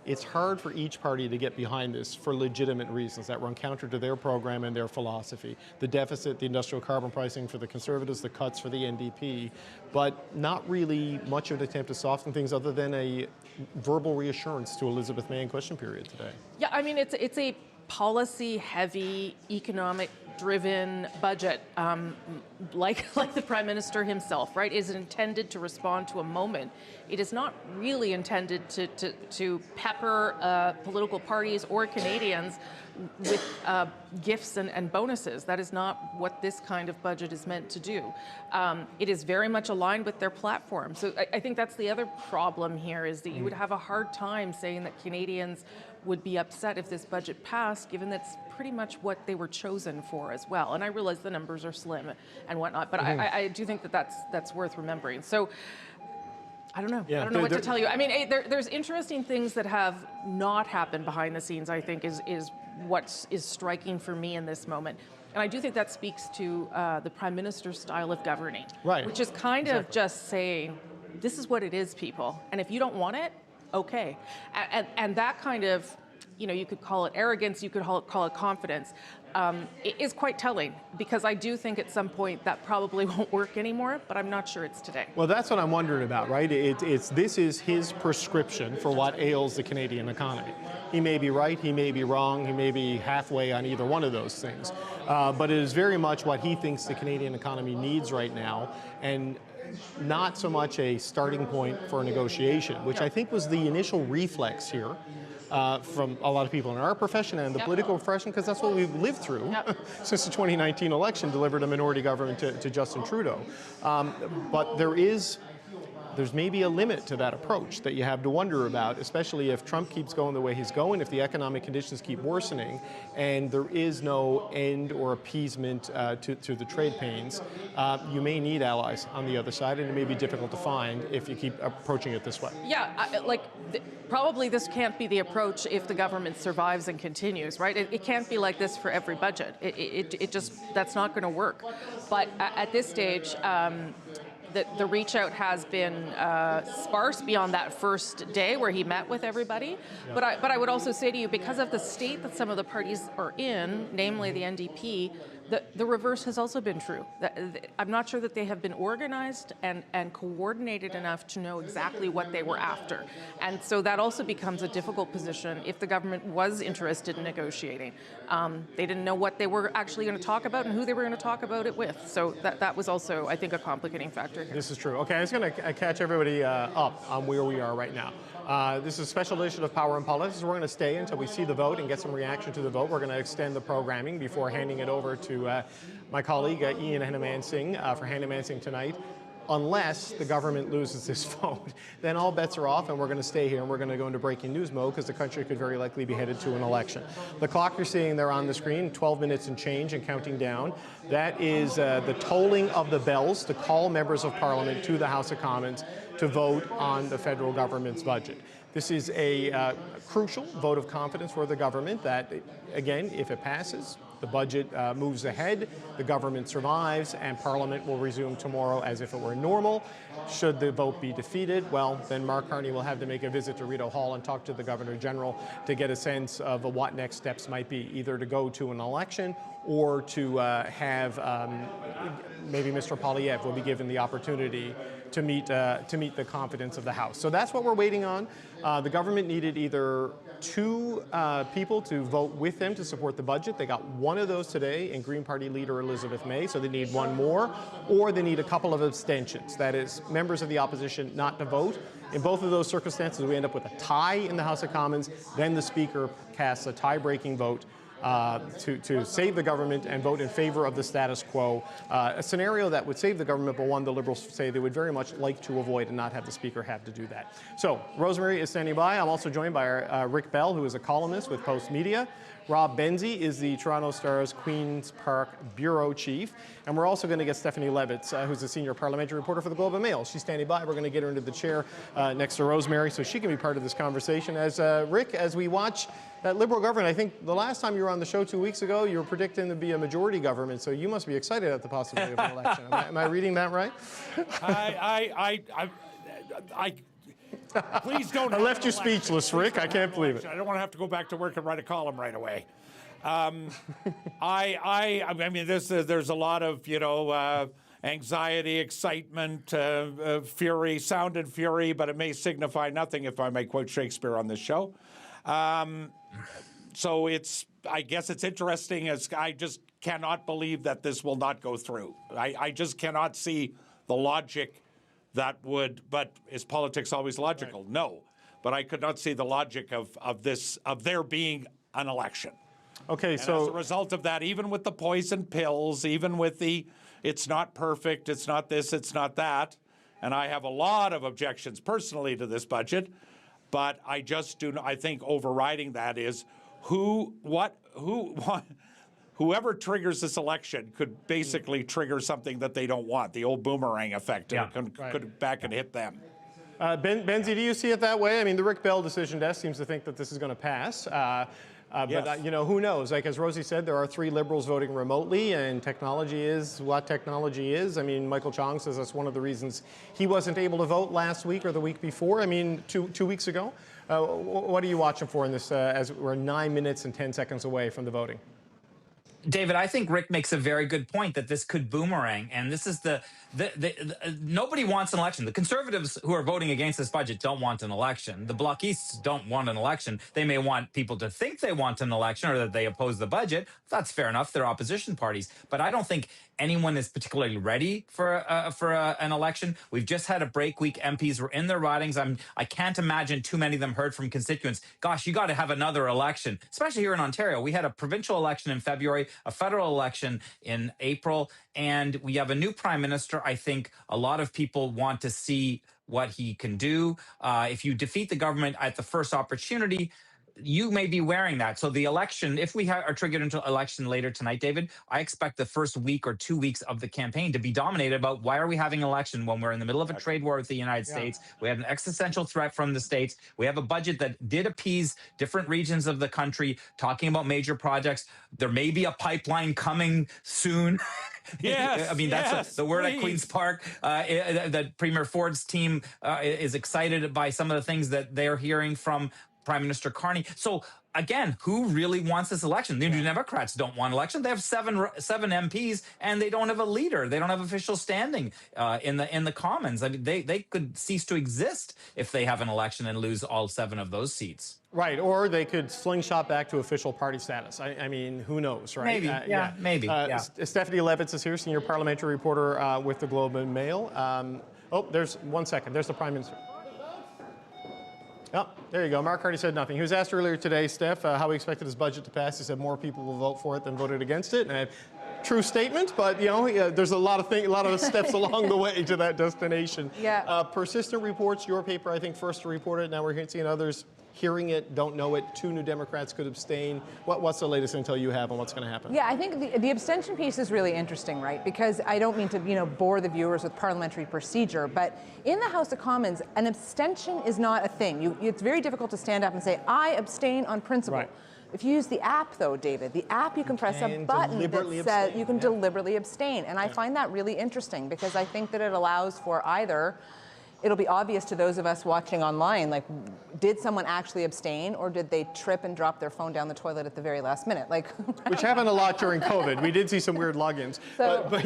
[SPEAKER 4] it's hard for each party to get behind this for legitimate reasons that run counter to their program and their philosophy. The deficit, the industrial carbon pricing for the Conservatives, the cuts for the NDP, but not really much of an attempt to soften things other than a verbal reassurance to Elizabeth May in question period today.
[SPEAKER 26] Yeah, I mean, it's a policy-heavy, economic-driven budget, like the Prime Minister himself, right, is intended to respond to a moment. It is not really intended to pepper political parties or Canadians with gifts and bonuses. That is not what this kind of budget is meant to do. It is very much aligned with their platform. So I think that's the other problem here, is that you would have a hard time saying that Canadians would be upset if this budget passed, given that's pretty much what they were chosen for as well. And I realize the numbers are slim and whatnot, but I do think that's worth remembering. So I don't know. I don't know what to tell you. I mean, there's interesting things that have not happened behind the scenes, I think, is what is striking for me in this moment. And I do think that speaks to the Prime Minister's style of governing, right? Which is kind of just saying, this is what it is, people. And if you don't want it, okay. And that kind of, you could call it arrogance, you could call it confidence, it is quite telling, because I do think at some point that probably won't work anymore, but I'm not sure it's today.
[SPEAKER 4] Well, that's what I'm wondering about, right? This is his prescription for what ails the Canadian economy. He may be right, he may be wrong, he may be halfway on either one of those things. But it is very much what he thinks the Canadian economy needs right now, and not so much a starting point for a negotiation, which I think was the initial reflex here from a lot of people in our profession and the political profession, because that's what we've lived through since the 2019 election delivered a minority government to Justin Trudeau. But there's maybe a limit to that approach that you have to wonder about, especially if Trump keeps going the way he's going, if the economic conditions keep worsening, and there is no end or appeasement to the trade pains. You may need allies on the other side, and it may be difficult to find if you keep approaching it this way.
[SPEAKER 26] Yeah, probably this can't be the approach if the government survives and continues, right? It can't be like this for every budget. It just, that's not going to work. But at this stage, the reach out has been sparse beyond that first day where he met with everybody. Yeah. But I would also say to you, because of the state that some of the parties are in, namely the NDP, the reverse has also been true. I'm not sure that they have been organized and coordinated enough to know exactly what they were after. And so that also becomes a difficult position if the government was interested in negotiating. They didn't know what they were actually going to talk about and who they were going to talk about it with. So that was also, I think, a complicating factor here.
[SPEAKER 4] This is true. Okay, I'm just going to catch everybody up on where we are right now. This is a special edition of Power and Politics. We're going to stay until we see the vote and get some reaction to the vote. We're going to extend the programming before handing it over to my colleague, Ian Hannah-Mansing, for Hannah-Mansing tonight. Unless the government loses this vote, then all bets are off, and we're going to stay here, and we're going to go into breaking news mode, because the country could very likely be headed to an election. The clock you're seeing there on the screen, 12 minutes and change and counting down, that is the tolling of the bells to call members of Parliament to the House of Commons to vote on the federal government's budget. This is a crucial vote of confidence for the government that, again, if it passes, the budget moves ahead, the government survives, and Parliament will resume tomorrow as if it were normal. Should the vote be defeated, well, then Mark Carney will have to make a visit to Rideau Hall and talk to the Governor General to get a sense of what next steps might be, either to go to an election or to have maybe Mr. Poilievre will be given the opportunity to meet the confidence of the House. So that's what we're waiting on. The government needed either two people to vote with them to support the budget. They got one of those today in Green Party leader Elizabeth May, so they need one more, or they need a couple of abstentions. That is, members of the opposition not to vote. In both of those circumstances, we end up with a tie in the House of Commons. Then the Speaker casts a tie-breaking vote to save the government and vote in favor of the status quo. A scenario that would save the government, but one the Liberals say they would very much like to avoid and not have the Speaker have to do that. So Rosemary is standing by. I'm also joined by Rick Bell, who is a columnist with Post Media. Rob Benzie is the Toronto Star's Queen's Park Bureau Chief. And we're also going to get Stephanie Levitz, who's a senior parliamentary reporter for the Globe and Mail. She's standing by. We're going to get her into the chair next to Rosemary so she can be part of this conversation. As Rick, as we watch that Liberal government, I think the last time you were on the show 2 weeks ago, you were predicting to be a majority government, so you must be excited at the possibility of an election. Am I reading that right?
[SPEAKER 3] Please don't.
[SPEAKER 4] I left you speechless, Rick. I can't believe it.
[SPEAKER 3] I don't want to have to go back to work and write a column right away. I mean, there's a lot of, anxiety, excitement, fury, sound and fury, but it may signify nothing if I may quote Shakespeare on this show. So I guess it's interesting as I just cannot believe that this will not go through. I just cannot see the logic that would, but is politics always logical? Right. No, but I could not see the logic of there being an election.
[SPEAKER 4] Okay,
[SPEAKER 3] and
[SPEAKER 4] so
[SPEAKER 3] as a result of that, even with the poison pills, even with it's not perfect, it's not this, it's not that, and I have a lot of objections personally to this budget, but I just I think overriding that is whoever triggers this election could basically trigger something that they don't want, the old boomerang effect, and it could back and hit them.
[SPEAKER 4] Benzie, do you see it that way? I mean, the Rick Bell decision desk seems to think that this is going to pass.
[SPEAKER 3] Yes.
[SPEAKER 4] But, who knows? Like, as Rosie said, there are 3 Liberals voting remotely, and technology is what technology is. I mean, Michael Chong says that's one of the reasons he wasn't able to vote last week or the week before. I mean, two weeks ago. What are you watching for in this as we're 9 minutes and 10 seconds away from the voting?
[SPEAKER 12] David, I think Rick makes a very good point that this could boomerang, and this is nobody wants an election. The Conservatives who are voting against this budget don't want an election. The Blockists don't want an election. They may want people to think they want an election or that they oppose the budget. That's fair enough. They're opposition parties, but I don't think anyone is particularly ready for an election. We've just had a break week. MPs were in their ridings. I can't imagine too many of them heard from constituents, gosh, you got to have another election, especially here in Ontario. We had a provincial election in February, a federal election in April, and we have a new prime minister. I think a lot of people want to see what he can do. If you defeat the government at the first opportunity, you may be wearing that. So the election, if we are triggered into election later tonight, David, I expect the first week or 2 weeks of the campaign to be dominated about why are we having an election when we're in the middle of a trade war with the United States. We have an existential threat from the states. We have a budget that did appease different regions of the country, talking about major projects. There may be a pipeline coming soon.
[SPEAKER 3] Yes,
[SPEAKER 12] I mean, that's the word at Queen's Park. That Premier Ford's team is excited by some of the things that they're hearing from Prime Minister Carney. So again, who really wants this election? The New Democrats don't want an election. They have seven MPs, and they don't have a leader. They don't have official standing in the Commons. I mean, they could cease to exist if they have an election and lose all 7 of those seats.
[SPEAKER 4] Right, or they could slingshot back to official party status. I mean, who knows, right?
[SPEAKER 12] Maybe, maybe.
[SPEAKER 4] Stephanie Levitz is here, senior parliamentary reporter with the Globe and Mail. There's 1 second. There's the Prime Minister. Oh, there you go. Mark Carney said nothing. He was asked earlier today, Steph, how he expected his budget to pass. He said more people will vote for it than voted against it. And true statement, but there's a lot of steps along the way to that destination.
[SPEAKER 8] Yeah.
[SPEAKER 4] Persistent reports. Your paper, I think, first to report it. Now we're seeing others hearing it, don't know it. 2 New Democrats could abstain. What's the latest intel you have on what's going to happen?
[SPEAKER 13] Yeah, I think the abstention piece is really interesting, right? Because I don't mean to, bore the viewers with parliamentary procedure, but in the House of Commons, an abstention is not a thing. It's very difficult to stand up and say, I abstain on principle. Right. If you use the app, though, David, the app, you can press a button that says you can deliberately abstain. And I find that really interesting because I think that it allows for either it'll be obvious to those of us watching online, like, did someone actually abstain or did they trip and drop their phone down the toilet at the very last minute? Like,
[SPEAKER 4] which happened a lot during COVID. We did see some weird logins. So, but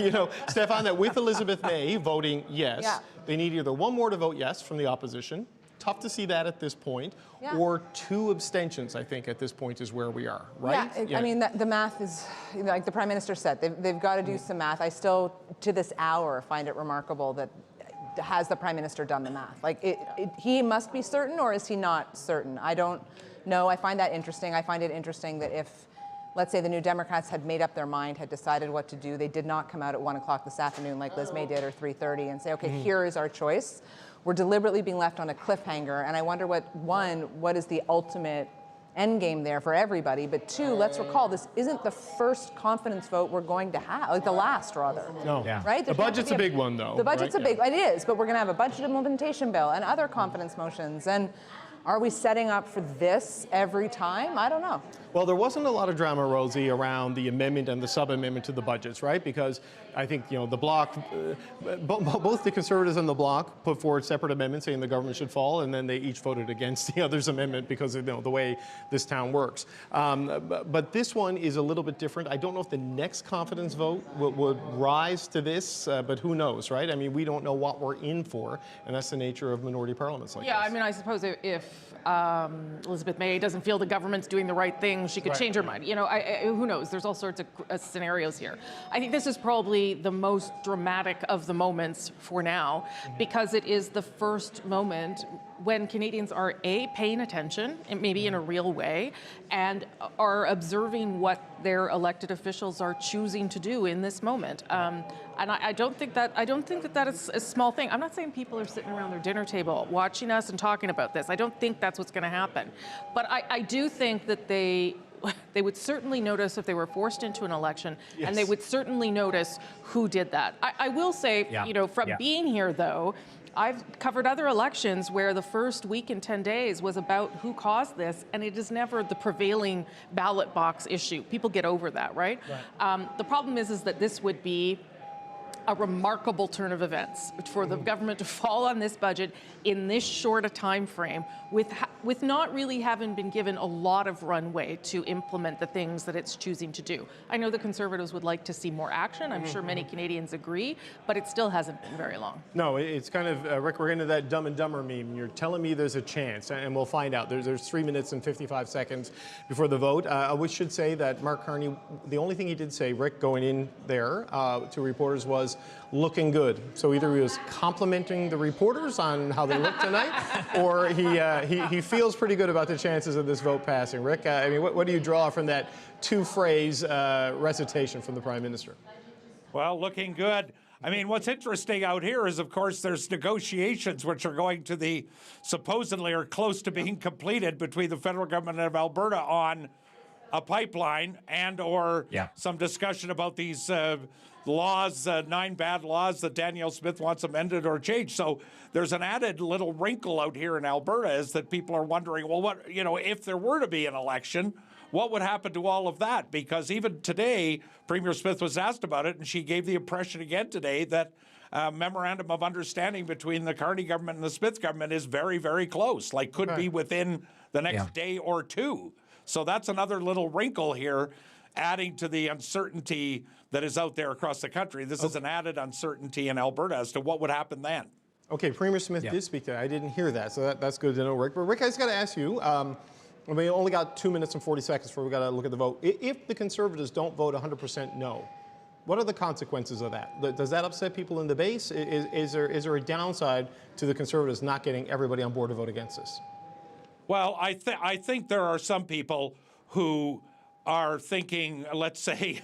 [SPEAKER 4] Stefan, that with Elizabeth May voting yes, they need either 1 more to vote yes from the opposition. Tough to see that at this point, or 2 abstentions, I think, at this point is where we are, right?
[SPEAKER 13] I mean, the math is, like the Prime Minister said, they've got to do some math. I still, to this hour, find it remarkable that has the Prime Minister done the math? Like, he must be certain, or is he not certain? I don't know. I find that interesting. I find it interesting that if let's say the New Democrats had made up their mind, had decided what to do. They did not come out at 1 o'clock this afternoon like Liz May did, or 3:30, and say, okay, here is our choice. We're deliberately being left on a cliffhanger, and I wonder what is the ultimate end game there for everybody, but two, let's recall, this isn't the first confidence vote we're going to have, like the last, rather.
[SPEAKER 4] No.
[SPEAKER 13] Right?
[SPEAKER 4] The budget's a big one, though.
[SPEAKER 13] The budget's
[SPEAKER 4] right?
[SPEAKER 13] a big, it is, but we're going to have a budget implementation bill and other confidence motions, and are we setting up for this every time? I don't know.
[SPEAKER 4] Well, there wasn't a lot of drama, Rosie, around the amendment and the sub-amendment to the budgets, right? Because I think, the Bloc, both the Conservatives and the Bloc put forward separate amendments saying the government should fall, and then they each voted against the other's amendment because of the way this town works. But this one is a little bit different. I don't know if the next confidence vote would rise to this, but who knows, right? I mean, we don't know what we're in for, and that's the nature of minority parliaments like this.
[SPEAKER 26] Yeah, I mean, I suppose if Elizabeth May doesn't feel the government's doing the right thing, she could change her mind. Who knows? There's all sorts of scenarios here. I think this is probably the most dramatic of the moments for now, because it is the first moment when Canadians are paying attention, and maybe in a real way, and are observing what their elected officials are choosing to do in this moment. And I don't think that is a small thing. I'm not saying people are sitting around their dinner table watching us and talking about this. I don't think that's what's going to happen. But I do think that they would certainly notice if they were forced into an election, and they would certainly notice who did that. I will say, from being here, though, I've covered other elections where the first week and 10 days was about who caused this, and it is never the prevailing ballot box issue. People get over that, right? The problem is that this would be a remarkable turn of events for the government to fall on this budget in this short a time frame with not really having been given a lot of runway to implement the things that it's choosing to do. I know the Conservatives would like to see more action. I'm sure many Canadians agree, but it still hasn't been very long.
[SPEAKER 4] No, it's kind of, Rick, we're into that Dumb and Dumber meme. You're telling me there's a chance, and we'll find out. There's 3 minutes and 55 seconds before the vote. We should say that Mark Carney, the only thing he did say, Rick, going in there to reporters was looking good. So either he was complimenting the reporters on how they looked tonight, or he feels pretty good about the chances of this vote passing. Rick, I mean, what do you draw from that two-phrase recitation from the Prime Minister?
[SPEAKER 3] Well, looking good. I mean, what's interesting out here is, of course, there's negotiations which are going to supposedly are close to being completed between the federal government of Alberta on a pipeline and/or some discussion about these laws, 9 bad laws that Danielle Smith wants amended or changed. So there's an added little wrinkle out here in Alberta is that people are wondering, well, what, if there were to be an election, what would happen to all of that? Because even today, Premier Smith was asked about it, and she gave the impression again today that memorandum of understanding between the Carney government and the Smith government is very, very close, could be within the next day or two. So that's another little wrinkle here, adding to the uncertainty that is out there across the country. This is an added uncertainty in Alberta as to what would happen then.
[SPEAKER 4] Okay, Premier Smith did speak there. I didn't hear that, so that's good to know, Rick. But Rick, I just got to ask you, we only got 2 minutes and 40 seconds before we got to look at the vote. If the Conservatives don't vote 100% no, what are the consequences of that? Does that upset people in the base? Is there a downside to the Conservatives not getting everybody on board to vote against this?
[SPEAKER 3] Well, I think there are some people who are thinking, let's say,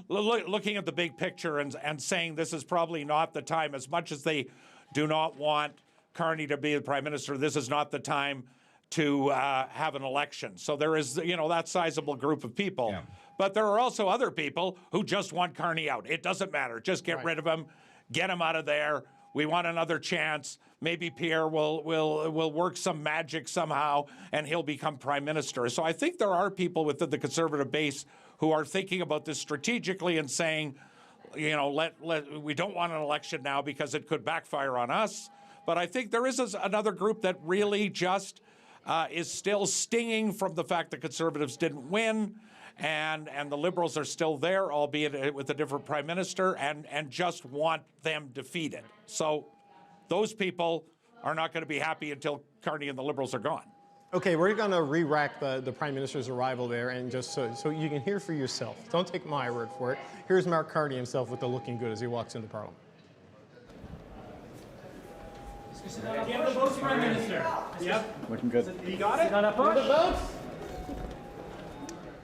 [SPEAKER 3] looking at the big picture and saying this is probably not the time, as much as they do not want Carney to be the Prime Minister, this is not the time to have an election. So there is, that sizable group of people. Yeah. But there are also other people who just want Carney out. It doesn't matter. Just get rid of him, get him out of there. We want another chance. Maybe Pierre will work some magic somehow, and he'll become Prime Minister. So I think there are people within the Conservative base who are thinking about this strategically and saying, we don't want an election now because it could backfire on us. But I think there is another group that really just is still stinging from the fact that Conservatives didn't win, and the Liberals are still there, albeit with a different Prime Minister, and just want them defeated. So those people are not going to be happy until Carney and the Liberals are gone.
[SPEAKER 4] Okay, we're going to re-rack the Prime Minister's arrival there, and just so you can hear for yourself. Don't take my word for it. Here's Mark Carney himself with the looking good as he walks into Parliament.
[SPEAKER 14] Do you have the votes, Prime Minister? Yep.
[SPEAKER 18] Looking good.
[SPEAKER 14] You got it? You got the votes?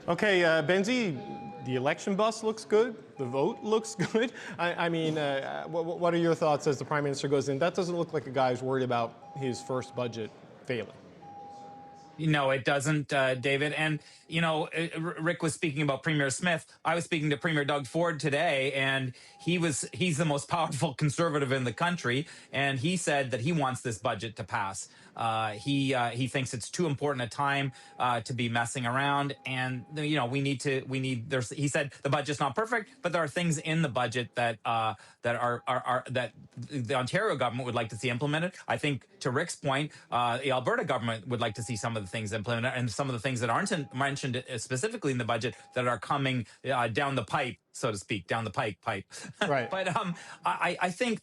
[SPEAKER 4] Okay, Benzi, the election bus looks good. The vote looks good. I mean, what are your thoughts as the Prime Minister goes in? That doesn't look like a guy who's worried about his first budget failing.
[SPEAKER 12] No, it doesn't, David. And, you know, Rick was speaking about Premier Smith. I was speaking to Premier Doug Ford today, and he's the most powerful conservative in the country, and he said that he wants this budget to pass. He thinks it's too important a time to be messing around, and you know he said the budget's not perfect, but there are things in the budget that that the Ontario government would like to see implemented. I think, to Rick's point, the Alberta government would like to see some of the things implemented, and some of the things that aren't mentioned specifically in the budget that are coming down the pipe, so to speak, down the pipe.
[SPEAKER 4] Right.
[SPEAKER 12] But I think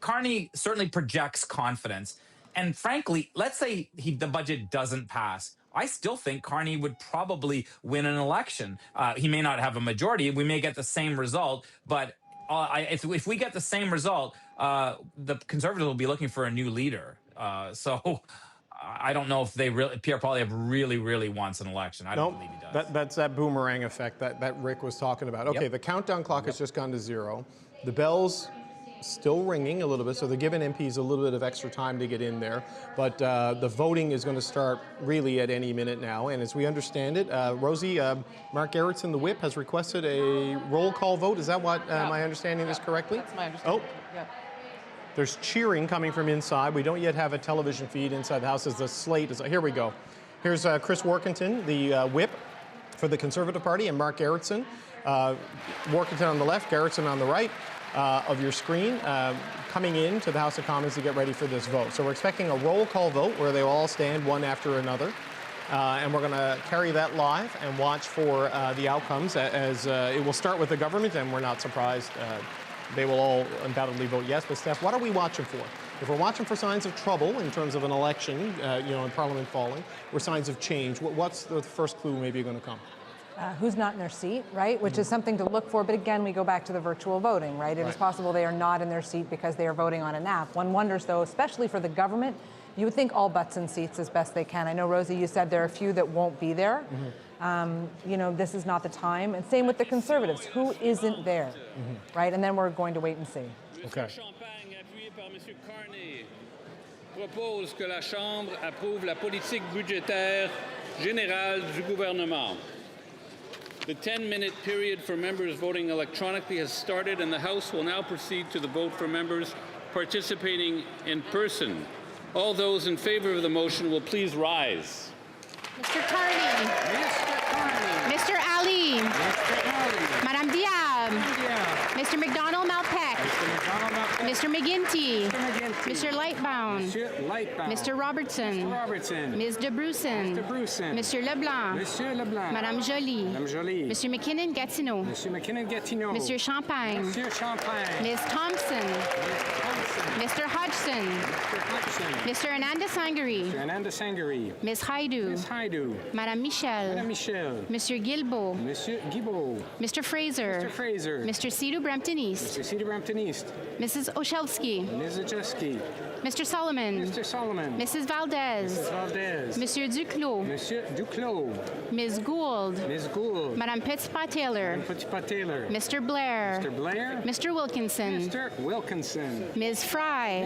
[SPEAKER 12] Carney certainly projects confidence, and frankly, let's say the budget doesn't pass. I still think Carney would probably win an election. He may not have a majority. We may get the same result, but if we get the same result, the Conservatives will be looking for a new leader. So I don't know if Pierre Poilievre really wants an election. I don't believe he does.
[SPEAKER 4] That's that boomerang effect that Rick was talking about. Okay, the countdown clock has just gone to 0. The bell's still ringing a little bit, so they're giving MPs a little bit of extra time to get in there. But the voting is going to start really at any minute now. And as we understand it, Rosie, Mark Gerritsen, the whip, has requested a roll call vote. Is that what, am I understanding this correctly?
[SPEAKER 26] That's my understanding.
[SPEAKER 4] Oh.
[SPEAKER 26] Yeah.
[SPEAKER 4] There's cheering coming from inside. We don't yet have a television feed inside the House as the slate is. Here we go. Here's Chris Warkentin, the whip for the Conservative Party, and Mark Gerritsen. Warkentin on the left, Gerritsen on the right of your screen, coming in to the House of Commons to get ready for this vote. So we're expecting a roll call vote where they will all stand one after another. And we're going to carry that live and watch for the outcomes as it will start with the government, and we're not surprised. They will all undoubtedly vote yes. But Steph, what are we watching for? If we're watching for signs of trouble in terms of an election, in Parliament falling, or signs of change, what's the first clue maybe going to come?
[SPEAKER 13] Who's not in their seat, right? Which is something to look for. But again, we go back to the virtual voting, right? It is possible they are not in their seat because they are voting on an app. One wonders, though, especially for the government, you would think all butts in seats as best they can. I know, Rosie, you said there are a few that won't be there. This is not the time. And same with the Conservatives. Who isn't there, right? And then we're going to wait and see.
[SPEAKER 4] Okay.
[SPEAKER 18] Propose que la Chambre approuve la politique budgétaire générale du gouvernement. The 10-minute period for members voting electronically has started, and the House will now proceed to the vote for members participating in person. All those in favor of the motion will please rise.
[SPEAKER 19] Mr. Carney. Mr. Carney. Mr. Ali. Mr. Ali. Madame Diab. Mr. McDonald-Malpeck. Mr. McGuinty. Mr. Lightbound. Mr. Robertson. Ms. DeBrussen. Mr. Leblanc. Madame Joly. Mr. McKinnon-Gatineau. Mr. Champagne. Ms. Thompson. Mr. Hodgson. Mr. Ananda-Sangari. Ms. Haidu. Madame Michel. Mr. Guilbeault. Mr. Fraser. Mr. Sidhu-Brampton-East. Mrs. Oshelski. Mr. Solomon. Mrs. Valdez. Monsieur Duclos. Ms. Gould. Madame Petitpas-Taylor. Mr. Blair. Mr. Wilkinson. Ms. Fry.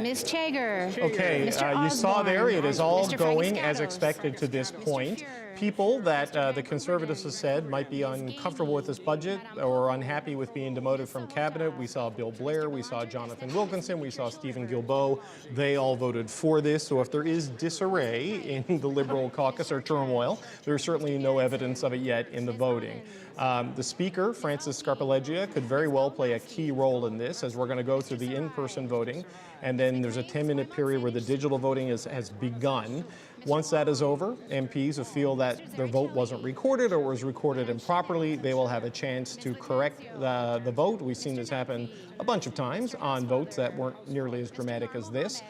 [SPEAKER 19] Ms. Chager.
[SPEAKER 4] Okay,
[SPEAKER 19] Mr.
[SPEAKER 4] you saw there, it is all
[SPEAKER 19] Mr.
[SPEAKER 4] going
[SPEAKER 19] Frank
[SPEAKER 4] as
[SPEAKER 19] Scattos.
[SPEAKER 4] expected to this point. People that the Conservatives have said might be uncomfortable with this budget or unhappy with being demoted from cabinet. We saw Bill Blair, we saw Jonathan Wilkinson, we saw Stephen Guilbeault. They all voted for this. So if there is disarray in the Liberal caucus or turmoil, there's certainly no evidence of it yet in the voting. The Speaker, Francis Scarpaleggia, could very well play a key role in this, as we're going to go through the in-person voting, and then there's a 10-minute period where the digital voting has begun. Once that is over, MPs who feel that their vote wasn't recorded or was recorded improperly, they will have a chance to correct the vote. We've seen this happen a bunch of times on votes that weren't nearly as dramatic as this.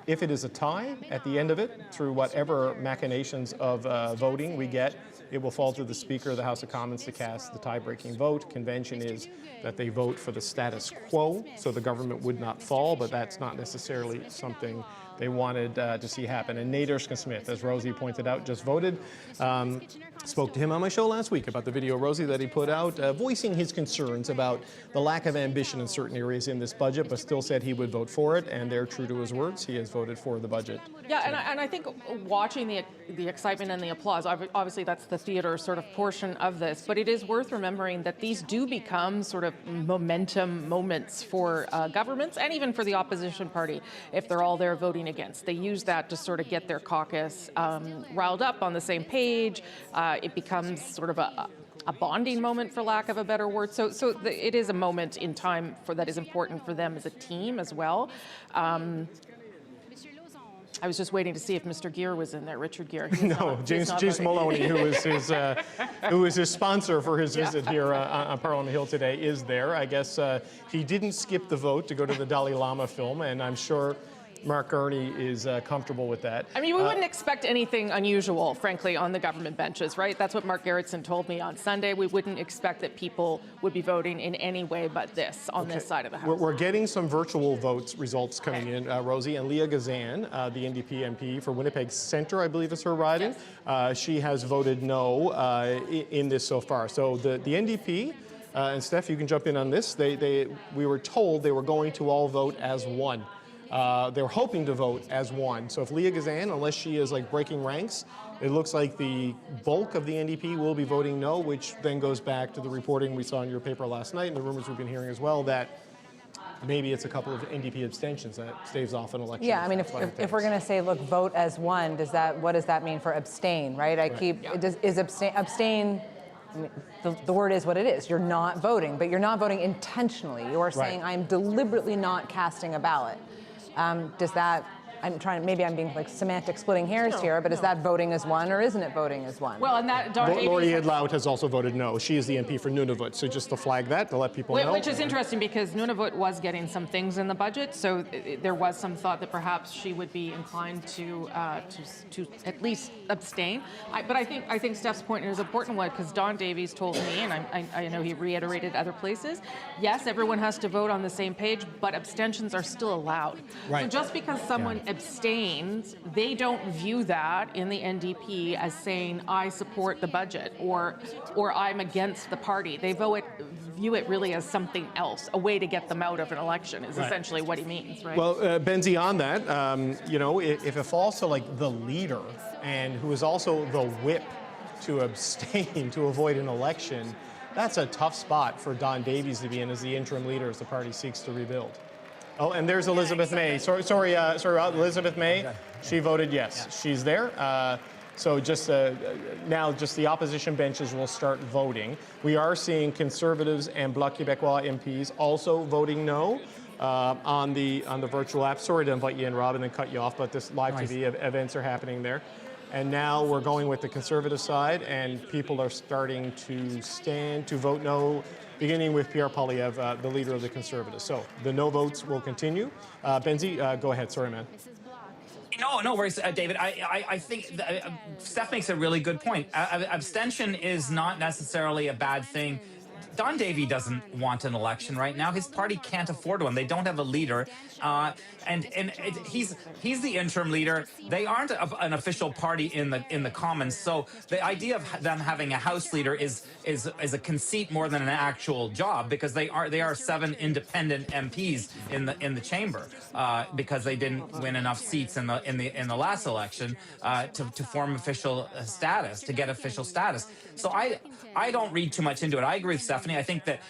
[SPEAKER 4] If it is a tie at the end of it, through whatever machinations of voting we get, it will fall to the Speaker of the House of Commons to cast the tie-breaking vote. Convention is that they vote for the status quo, so the government would not fall, but that's not necessarily something they wanted to see happen. And Nate Erskine-Smith, as Rosie pointed out, just voted. Spoke to him on my show last week about the video, Rosie, that he put out, voicing his concerns about the lack of ambition in certain areas in this budget, but still said he would vote for it. And there, true to his words, he has voted for the budget.
[SPEAKER 26] Yeah, and I think watching the excitement and the applause, obviously that's the theater sort of portion of this, but it is worth remembering that these do become sort of momentum moments for governments and even for the opposition party if they're all there voting against. They use that to sort of get their caucus riled up on the same page. It becomes sort of a bonding moment, for lack of a better word. So it is a moment in time that is important for them as a team as well. I was just waiting to see if Mr. Gere was in there, Richard Gere.
[SPEAKER 4] No, James Maloney, who was his sponsor for his visit here on Parliament Hill today, is there. I guess he didn't skip the vote to go to the Dalai Lama film, and I'm sure Mark Carney is comfortable with that.
[SPEAKER 26] I mean, we wouldn't expect anything unusual, frankly, on the government benches, right? That's what Mark Gerritsen told me on Sunday. We wouldn't expect that people would be voting in any way but this on this side of the House.
[SPEAKER 4] We're getting some virtual results coming in, Rosie, and Leah Gazan, the NDP MP for Winnipeg Centre, I believe is her riding. Yes. She has voted no in this so far. So the NDP, and Steph, you can jump in on this, we were told they were going to all vote as one. They were hoping to vote as one. So if Leah Gazan, unless she is like breaking ranks, it looks like the bulk of the NDP will be voting no, which then goes back to the reporting we saw in your paper last night and the rumors we've been hearing as well that maybe it's a couple of NDP abstentions that staves off an election.
[SPEAKER 13] Yeah, I mean, if we're going to say, look, vote as one, what does that mean for abstain, right? Is abstain, I mean, the word is what it is. You're not voting, but you're not voting intentionally. You are saying, I'm deliberately not casting a ballot. Does that, maybe I'm being like semantic splitting hairs here, but is that voting as one or isn't it voting as one?
[SPEAKER 26] Well, and that
[SPEAKER 4] Laurie Edlout has also voted no. She is the MP for Nunavut. So just to flag that, to let people know.
[SPEAKER 26] Which is interesting because Nunavut was getting some things in the budget, so there was some thought that perhaps she would be inclined to at least abstain. But I think Steph's point is an important one because Don Davies told me, and I know he reiterated other places, yes, everyone has to vote on the same page, but abstentions are still allowed. Right. So just because someone abstains, they don't view that in the NDP as saying, I support the budget or I'm against the party. They view it really as something else, a way to get them out of an election is essentially what he means, right?
[SPEAKER 4] Well, Benzie, on that, if it falls to like the leader and who is also the whip to abstain to avoid an election, that's a tough spot for Don Davies to be in as the interim leader as the party seeks to rebuild. Oh, and there's Elizabeth May. Sorry, Elizabeth May. She voted yes. She's there. So just now, just the opposition benches will start voting. We are seeing Conservatives and Bloc Québécois MPs also voting no on the virtual app. Sorry to invite you in, Rob, and then cut you off, but this live TV events are happening there. And now we're going with the Conservative side, and people are starting to stand to vote no, beginning with Pierre Poilievre, the leader of the Conservatives. So the no votes will continue. Benzie, go ahead. Sorry, man.
[SPEAKER 12] No worries, David. I think Steph makes a really good point. Abstention is not necessarily a bad thing. Don Davey doesn't want an election right now. His party can't afford one. They don't have a leader, and he's the interim leader. They aren't an official party in the Commons. So the idea of them having a House leader is a conceit more than an actual job because they are 7 independent MPs in the chamber because they didn't win enough seats in the last election to form official status, to get official status. So I don't read too much into it. I agree with Stephanie. I think that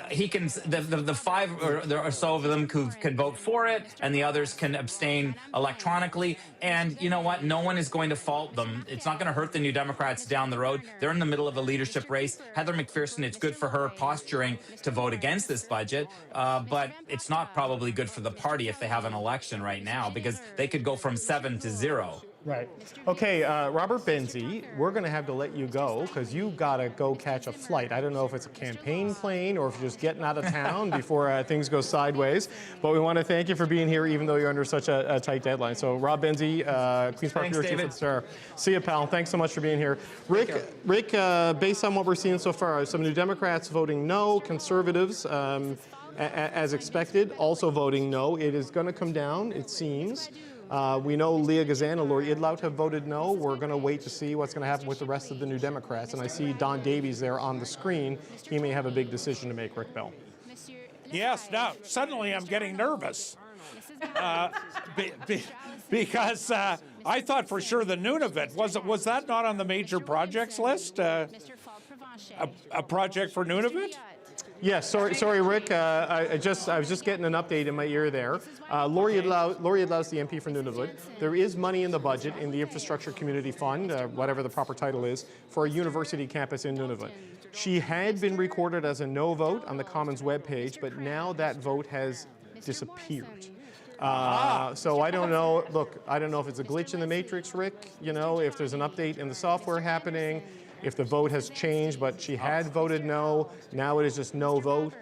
[SPEAKER 12] he can, the 5 or so of them who can vote for it, and the others can abstain electronically. And you know what? No one is going to fault them. It's not going to hurt the New Democrats down the road. They're in the middle of a leadership race. Heather McPherson, it's good for her posturing to vote against this budget, but it's not probably good for the party if they have an election right now because they could go from 7 to 0.
[SPEAKER 4] Right. Okay, Robert Benzie, we're going to have to let you go because you've got to go catch a flight. I don't know if it's a campaign plane or if you're just getting out of town before things go sideways. But we want to thank you for being here, even though you're under such a tight deadline. So, Rob Benzie, Queen's Park Bureau Chief of the Star. See you, pal. Thanks so much for being here. Rick, based on what we're seeing so far, some New Democrats voting no, Conservatives, as expected, also voting no. It is going to come down, it seems. We know Leah Gazan and Lori Idlout have voted no. We're going to wait to see what's going to happen with the rest of the New Democrats. And I see Don Davies there on the screen. He may have a big decision to make, Rick Bell.
[SPEAKER 3] Yes, now, suddenly I'm getting nervous. Because I thought for sure the Nunavut, was that not on the major projects list? A project for Nunavut?
[SPEAKER 4] Yes, sorry, Rick. I was just getting an update in my ear there. Lori Idlout's the MP for Nunavut. There is money in the budget in the Infrastructure Community Fund, whatever the proper title is, for a university campus in Nunavut. She had been recorded as a no vote on the Commons webpage, but now that vote has disappeared. So I don't know. Look, I don't know if it's a glitch in the matrix, Rick. You know, if there's an update in the software happening. If the vote has changed, but she had voted no, now it is just no vote.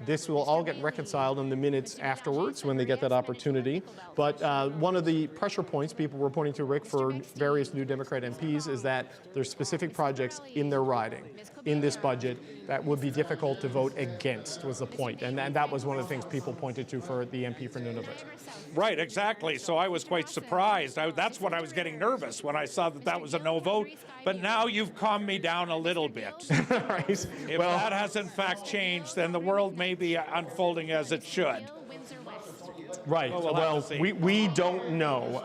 [SPEAKER 4] This will all get reconciled in the minutes afterwards when they get that opportunity. But one of the pressure points people were pointing to, Rick, for various New Democrat MPs is that there's specific projects in their riding, in this budget, that would be difficult to vote against, was the point. And that was one of the things people pointed to for the MP for Nunavut.
[SPEAKER 3] Right, exactly. So I was quite surprised. That's when I was getting nervous, when I saw that was a no vote. But now you've calmed me down a little bit.
[SPEAKER 4] Right.
[SPEAKER 3] If that has in fact changed, then the world may be unfolding as it should.
[SPEAKER 4] Right. Well, we don't know,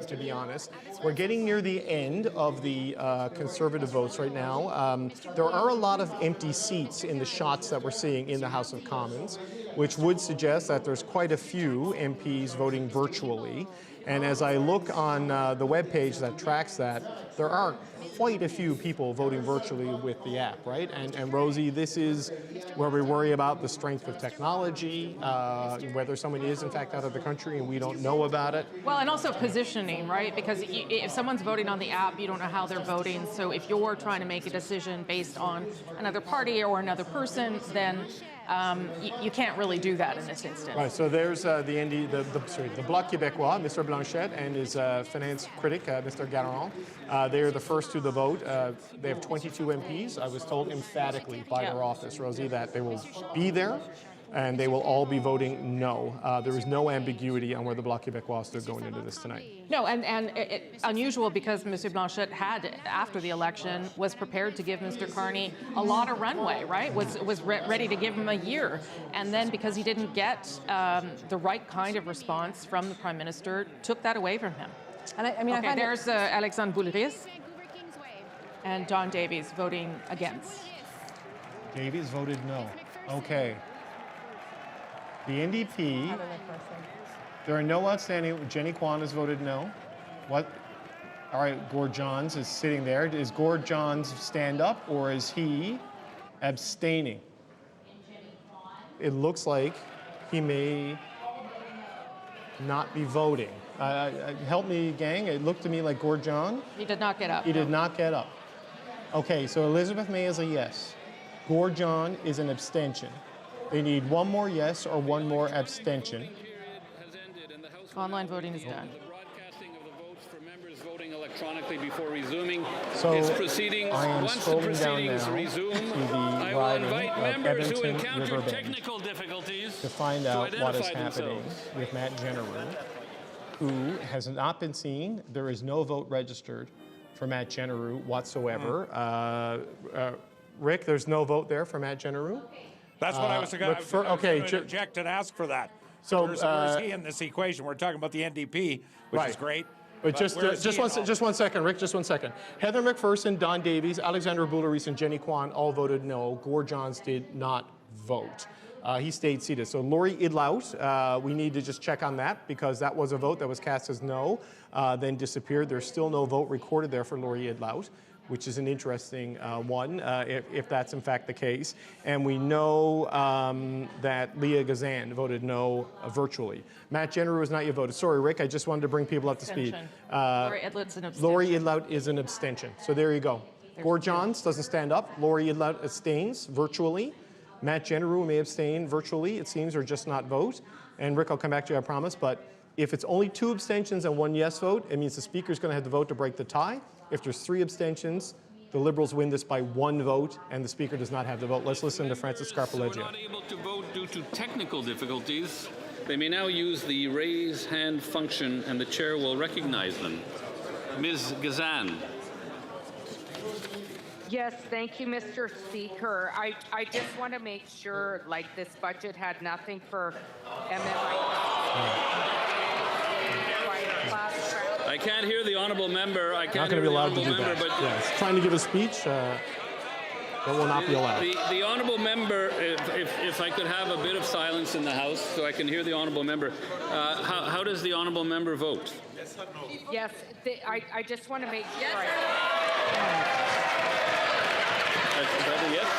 [SPEAKER 4] to be honest. We're getting near the end of the Conservative votes right now. There are a lot of empty seats in the shots that we're seeing in the House of Commons, which would suggest that there's quite a few MPs voting virtually. And as I look on the webpage that tracks that, there are quite a few people voting virtually with the app, right? And Rosie, this is where we worry about the strength of technology, whether someone is in fact out of the country and we don't know about it.
[SPEAKER 26] Well, and also positioning, right? Because if someone's voting on the app, you don't know how they're voting. So if you're trying to make a decision based on another party or another person, then you can't really do that in this instance.
[SPEAKER 4] Right, so there's the Bloc Québécois, Mr. Blanchette, and his finance critic, Mr. Garand. They're the first to the vote. They have 22 MPs. I was told emphatically by their office, Rosie, that they will be there and they will all be voting no. There is no ambiguity on where the Bloc Québécois stood going into this tonight.
[SPEAKER 26] No, and it's unusual because Mr. Blanchette had, after the election, was prepared to give Mr. Carney a lot of runway, right? Was ready to give him a year. And then because he didn't get the right kind of response from the Prime Minister, took that away from him.
[SPEAKER 13] And I mean,
[SPEAKER 26] okay, there's Alexandre Boulris and Don Davies voting against.
[SPEAKER 4] Davies voted no. Okay. The NDP, there are no outstanding. Jenny Kwan has voted no. What? All right, Gord Johns is sitting there. Is Gord Johns stand up or is he abstaining? It looks like he may not be voting. Help me, gang. It looked to me like Gord John.
[SPEAKER 26] He did not get up.
[SPEAKER 4] He did not get up. Okay, so Elizabeth May is a yes. Gord John is an abstention. They need one more yes or one more abstention.
[SPEAKER 26] Online voting is done.
[SPEAKER 18] The broadcasting of the votes for members voting electronically before resuming
[SPEAKER 4] So
[SPEAKER 18] is proceeding.
[SPEAKER 4] I am
[SPEAKER 18] Once the
[SPEAKER 4] scrolling down
[SPEAKER 18] proceedings
[SPEAKER 4] now
[SPEAKER 18] resume,
[SPEAKER 4] to the
[SPEAKER 18] I will
[SPEAKER 4] riding
[SPEAKER 18] invite
[SPEAKER 4] of
[SPEAKER 18] members who
[SPEAKER 4] Edmonton
[SPEAKER 18] encounter
[SPEAKER 4] Riverbend
[SPEAKER 18] technical difficulties
[SPEAKER 4] to find out what is
[SPEAKER 18] identify
[SPEAKER 4] happening
[SPEAKER 18] themselves.
[SPEAKER 4] with Matt Genereux, who has not been seen. There is no vote registered for Matt Genereux whatsoever. Rick, there's no vote there for Matt Genereux?
[SPEAKER 3] That's what I was going to interject and ask for that.
[SPEAKER 4] So,
[SPEAKER 3] where's he in this equation? We're talking about the NDP, which is great.
[SPEAKER 4] But just one second, Rick, just one second. Heather McPherson, Don Davies, Alexandre Boulris, and Jenny Kwan all voted no. Gord Johns did not vote. He stayed seated. So Lori Idlout, we need to just check on that because that was a vote that was cast as no, then disappeared. There's still no vote recorded there for Lori Idlout. which is an interesting one, if that's in fact the case. And we know that Leah Gazan voted no virtually. Matt Jenneru has not yet voted. Sorry, Rick, I just wanted to bring people up to speed.
[SPEAKER 26] Lori Idlout's an abstention.
[SPEAKER 4] Lori Idlout is an abstention. So there you go. Gord Johns doesn't stand up. Lori Idlout abstains virtually. Matt Jenneru may abstain virtually, it seems, or just not vote. And Rick, I'll come back to you, I promise. But if it's only 2 abstentions and 1 yes vote, it means the Speaker's going to have to vote to break the tie. If there's 3 abstentions, the Liberals win this by 1 vote, and the Speaker does not have the vote. Let's listen to Francis Scarpaleggia.
[SPEAKER 18] Not able to vote due to technical difficulties. They may now use the raise hand function, and the chair will recognize them. Ms. Gazan.
[SPEAKER 15] Yes, thank you, Mr. Speaker. I just want to make sure, like, this budget had nothing for
[SPEAKER 18] I can't hear the honourable member. I can't
[SPEAKER 4] Not going to be allowed to do
[SPEAKER 18] member,
[SPEAKER 4] that.
[SPEAKER 18] but
[SPEAKER 4] Yes. Trying to give a speech, that will not be allowed.
[SPEAKER 18] The honourable member, if I could have a bit of silence in the House so I can hear the honourable member. How does the honourable member vote?
[SPEAKER 15] Yes, I just want to make sure.
[SPEAKER 18] Yes.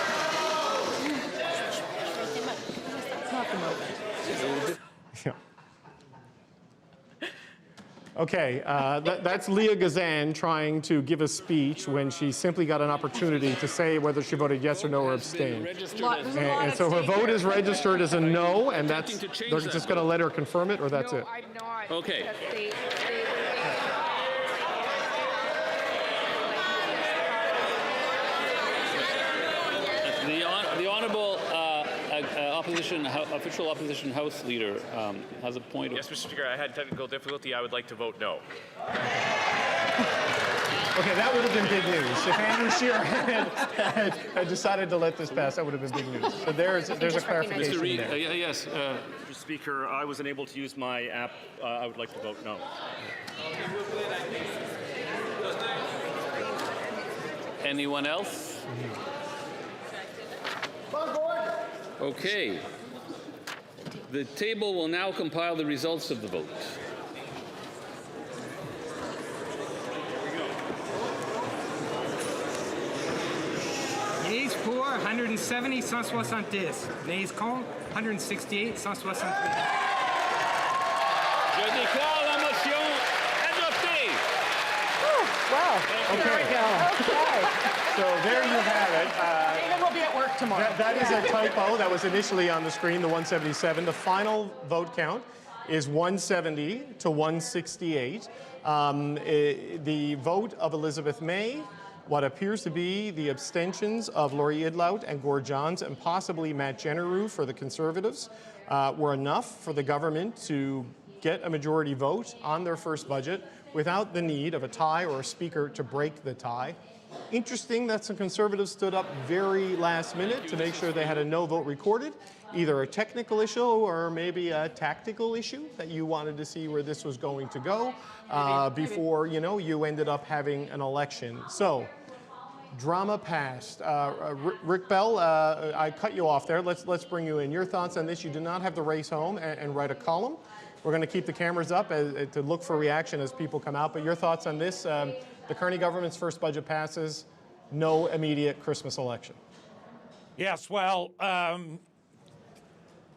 [SPEAKER 26] That's not the moment.
[SPEAKER 4] Yeah. Okay, that's Leah Gazan trying to give a speech when she simply got an opportunity to say whether she voted yes or no or abstained. And so her vote is registered as a no, and they're just going to let her confirm it, or that's it?
[SPEAKER 15] I'm not.
[SPEAKER 18] Okay. The honourable official opposition House leader has a point.
[SPEAKER 20] Yes, Mr. Speaker, I had technical difficulty. I would like to vote no.
[SPEAKER 4] Okay, that would have been big news. If Andrew Scheer had decided to let this pass, that would have been big news. So there's a clarification
[SPEAKER 18] Mr. Reid,
[SPEAKER 4] there.
[SPEAKER 18] yes.
[SPEAKER 20] Mr. Speaker, I was unable to use my app. I would like to vote no.
[SPEAKER 18] Anyone else? Okay. The table will now compile the results of the vote.
[SPEAKER 14] Yeas pour 170, 170. Nays contre 168, 163.
[SPEAKER 18] Je déclare la motion adoptée.
[SPEAKER 8] Wow.
[SPEAKER 4] Okay.
[SPEAKER 8] There we go. Okay.
[SPEAKER 4] So there you have it.
[SPEAKER 8] David will be at work tomorrow.
[SPEAKER 4] That is a typo. That was initially on the screen, the 177. The final vote count is 170 to 168. The vote of Elizabeth May, what appears to be the abstentions of Lori Idlout and Gord Johns and possibly Matt Jenneru for the Conservatives were enough for the government to get a majority vote on their first budget without the need of a tie or a speaker to break the tie. Interesting that some Conservatives stood up very last minute to make sure they had a no vote recorded, either a technical issue or maybe a tactical issue that you wanted to see where this was going to go before, you know, you ended up having an election. So, drama passed. Rick Bell, I cut you off there. Let's bring you in. Your thoughts on this? You do not have to race home and write a column. We're going to keep the cameras up to look for reaction as people come out. But your thoughts on this? The Carney government's first budget passes, no immediate Christmas election.
[SPEAKER 3] Yes, well,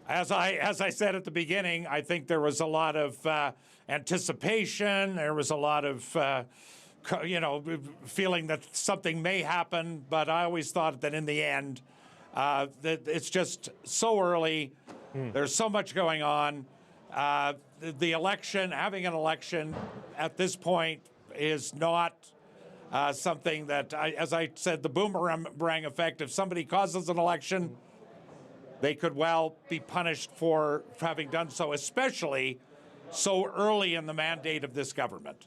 [SPEAKER 3] as I said at the beginning, I think there was a lot of anticipation. There was a lot of, feeling that something may happen. But I always thought that in the end, that it's just so early. There's so much going on. The election, having an election at this point is not something that, as I said, the boomerang effect. If somebody causes an election, they could well be punished for having done so, especially so early in the mandate of this government.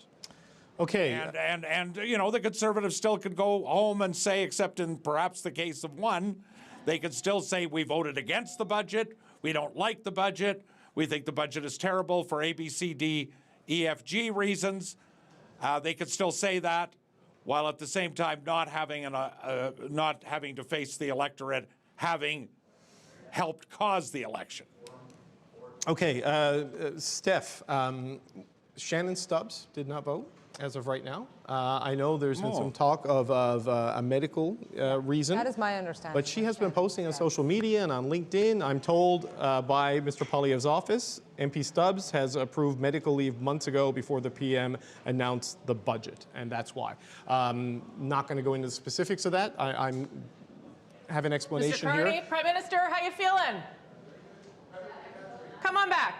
[SPEAKER 4] Okay.
[SPEAKER 3] And the Conservatives still could go home and say, except in perhaps the case of one, they could still say we voted against the budget, we don't like the budget, we think the budget is terrible for A, B, C, D, E, F, G reasons. They could still say that, while at the same time not having to face the electorate having helped cause the election.
[SPEAKER 4] Okay, Steph, Shannon Stubbs did not vote. as of right now. I know there's been some talk of a medical reason.
[SPEAKER 13] That is my understanding.
[SPEAKER 4] But she has been posting on social media and on LinkedIn. I'm told by Mr. Poilievre's office, MP Stubbs has approved medical leave months ago before the PM announced the budget, and that's why. Not going to go into the specifics of that. I'm have an explanation
[SPEAKER 26] Mr. Carney,
[SPEAKER 4] here.
[SPEAKER 26] Prime Minister, how you feeling? Scome on back.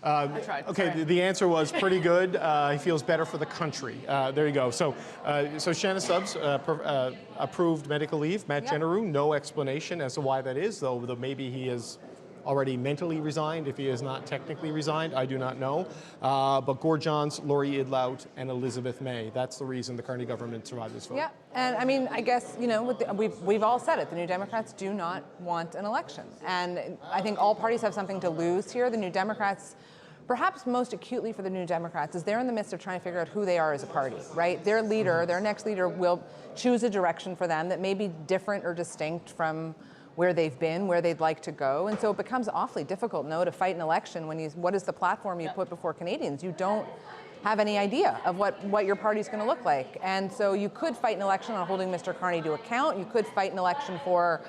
[SPEAKER 26] I tried.
[SPEAKER 4] Okay,
[SPEAKER 26] Sorry.
[SPEAKER 4] the answer was pretty good. He feels better for the country. There you go. So Shanna Stubbs approved medical leave. Matt Genereux, no explanation as to why that is, though maybe he has already mentally resigned. If he has not technically resigned, I do not know. But Gord Johns, Laurie Idlout, and Elizabeth May. That's the reason the Carney government survived this vote.
[SPEAKER 13] Yeah, and I mean, I guess, you know, we've all said it. The New Democrats do not want an election. And I think all parties have something to lose here. The New Democrats, perhaps most acutely for the New Democrats, is they're in the midst of trying to figure out who they are as a party, right? Their leader, their next leader will choose a direction for them that may be different or distinct from where they've been, where they'd like to go. And so it becomes awfully difficult, to fight an election when what is the platform you put before Canadians? You don't have any idea of what your party's going to look like. And so you could fight an election on holding Mr. Carney to account. You could fight an election for,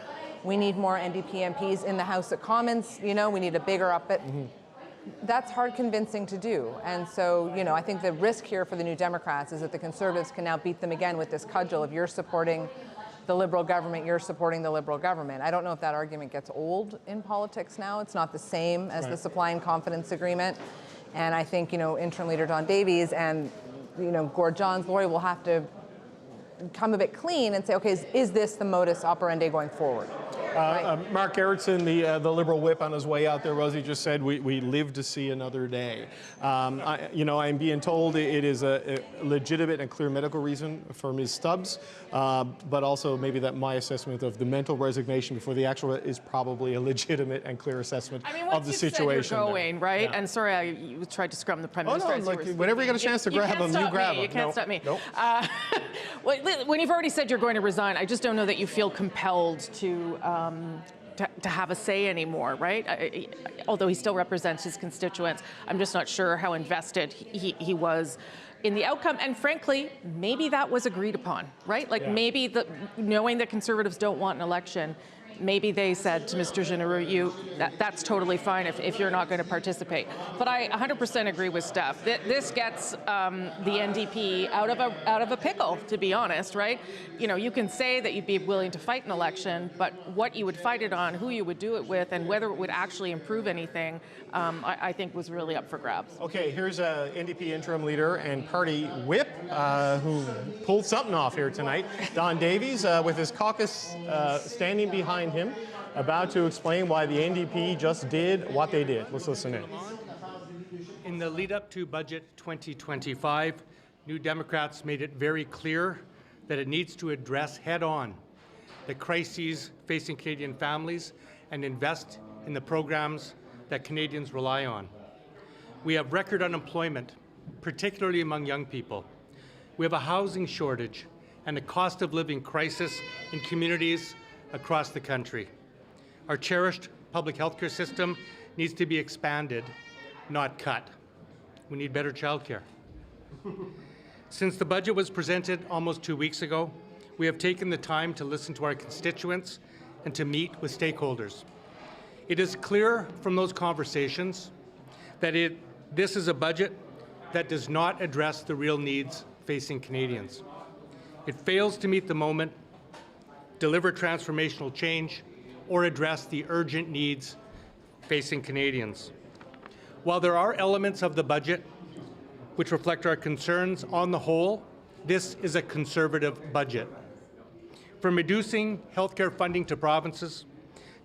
[SPEAKER 13] we need more NDP MPs in the House of Commons, we need a bigger up-it. That's hard convincing to do. And so, I think the risk here for the New Democrats is that the Conservatives can now beat them again with this cudgel of you're supporting the Liberal government, you're supporting the Liberal government. I don't know if that argument gets old in politics now. It's not the same as the supply and confidence agreement. And I think, interim leader Don Davies and, Gord Johns, Laurie will have to come a bit clean and say, okay, is this the modus operandi going forward?
[SPEAKER 4] Mark Gerritsen, the Liberal whip on his way out there, Rosie just said, we live to see another day. I'm being told it is a legitimate and clear medical reason for Ms. Stubbs, but also maybe that my assessment of the mental resignation before the actual is probably a legitimate and clear assessment of the situation.
[SPEAKER 26] Said you're going, right?
[SPEAKER 4] Yeah.
[SPEAKER 26] And sorry, you tried to scrum the Prime Minister.
[SPEAKER 4] Oh, no, whenever you get a chance to grab him, you grab him.
[SPEAKER 26] You can't stop me.
[SPEAKER 4] Nope.
[SPEAKER 26] When you've already said you're going to resign, I just don't know that you feel compelled to have a say anymore, right? Although he still represents his constituents, I'm just not sure how invested he was in the outcome. And frankly, maybe that was agreed upon, right? Maybe knowing that Conservatives don't want an election, maybe they said to Mr. Genereux, that's totally fine if you're not going to participate. But I 100% agree with Steph. This gets the NDP out of a pickle, to be honest, right? You can say that you'd be willing to fight an election, but what you would fight it on, who you would do it with, and whether it would actually improve anything, I think was really up for grabs.
[SPEAKER 4] Okay, here's a NDP interim leader and party whip who pulled something off here tonight. Don Davies, with his caucus standing behind him, about to explain why the NDP just did what they did. Let's listen in.
[SPEAKER 16] In the lead up to Budget 2025, New Democrats made it very clear that it needs to address head-on the crises facing Canadian families and invest in the programs that Canadians rely on. We have record unemployment, particularly among young people. We have a housing shortage and a cost of living crisis in communities across the country. Our cherished public health care system needs to be expanded, not cut. We need better childcare. Since the budget was presented almost 2 weeks ago, we have taken the time to listen to our constituents and to meet with stakeholders. It is clear from those conversations that this is a budget that does not address the real needs facing Canadians. It fails to meet the moment, deliver transformational change, or address the urgent needs facing Canadians. While there are elements of the budget which reflect our concerns, on the whole, this is a Conservative budget. From reducing healthcare funding to provinces,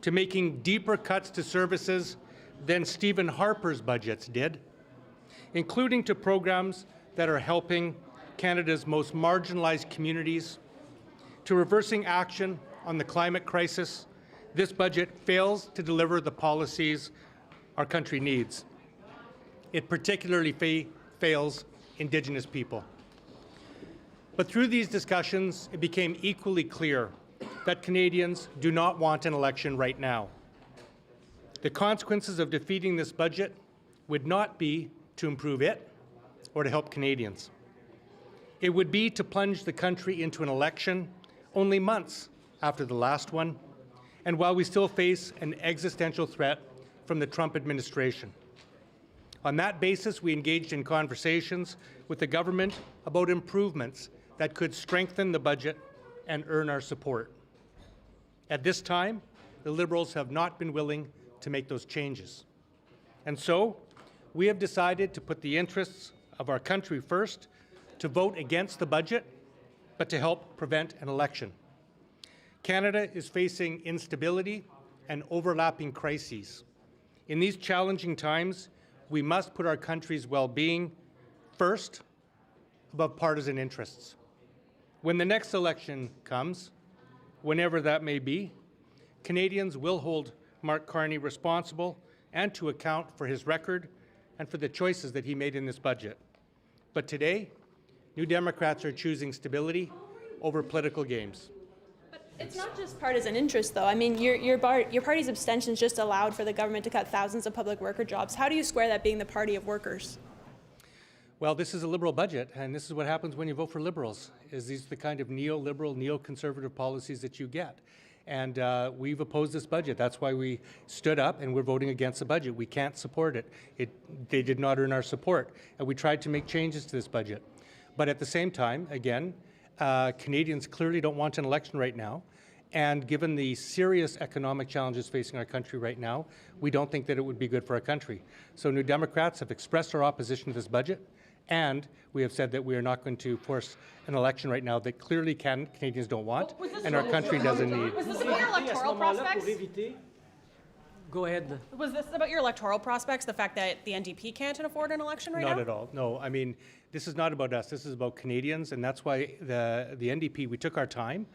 [SPEAKER 16] to making deeper cuts to services than Stephen Harper's budgets did, including to programs that are helping Canada's most marginalized communities, to reversing action on the climate crisis, this budget fails to deliver the policies our country needs. It particularly fails Indigenous people. But through these discussions, it became equally clear that Canadians do not want an election right now. The consequences of defeating this budget would not be to improve it, or to help Canadians. It would be to plunge the country into an election only months after the last one, and while we still face an existential threat from the Trump administration. On that basis, we engaged in conversations with the government about improvements that could strengthen the budget and earn our support. At this time, the Liberals have not been willing to make those changes. And so, we have decided to put the interests of our country first, to vote against the budget, but to help prevent an election. Canada is facing instability and overlapping crises. In these challenging times, we must put our country's well-being first above partisan interests. When the next election comes, whenever that may be, Canadians will hold Mark Carney responsible and to account for his record and for the choices that he made in this budget. But today, New Democrats are choosing stability over political games.
[SPEAKER 9] It's not just partisan interest, though. I mean, your party's abstentions just allowed for the government to cut thousands of public worker jobs. How do you square that being the party of workers?
[SPEAKER 16] Well, this is a Liberal budget, and this is what happens when you vote for Liberals, is these are the kind of neoliberal, neoconservative policies that you get. And we've opposed this budget. That's why we stood up and we're voting against the budget. We can't support it. They did not earn our support. And we tried to make changes to this budget. But at the same time, again, Canadians clearly don't want an election right now. And given the serious economic challenges facing our country right now, we don't think that it would be good for our country. So New Democrats have expressed our opposition to this budget, and we have said that we are not going to force an election right now that clearly Canadians don't want, and our country doesn't need.
[SPEAKER 26] Was this about your electoral prospects?
[SPEAKER 17] Go ahead.
[SPEAKER 26] Was this about your electoral prospects, the fact that the NDP can't afford an election right now?
[SPEAKER 16] Not at all. No, I mean, this is not about us. This is about Canadians, and that's why the NDP, we took our time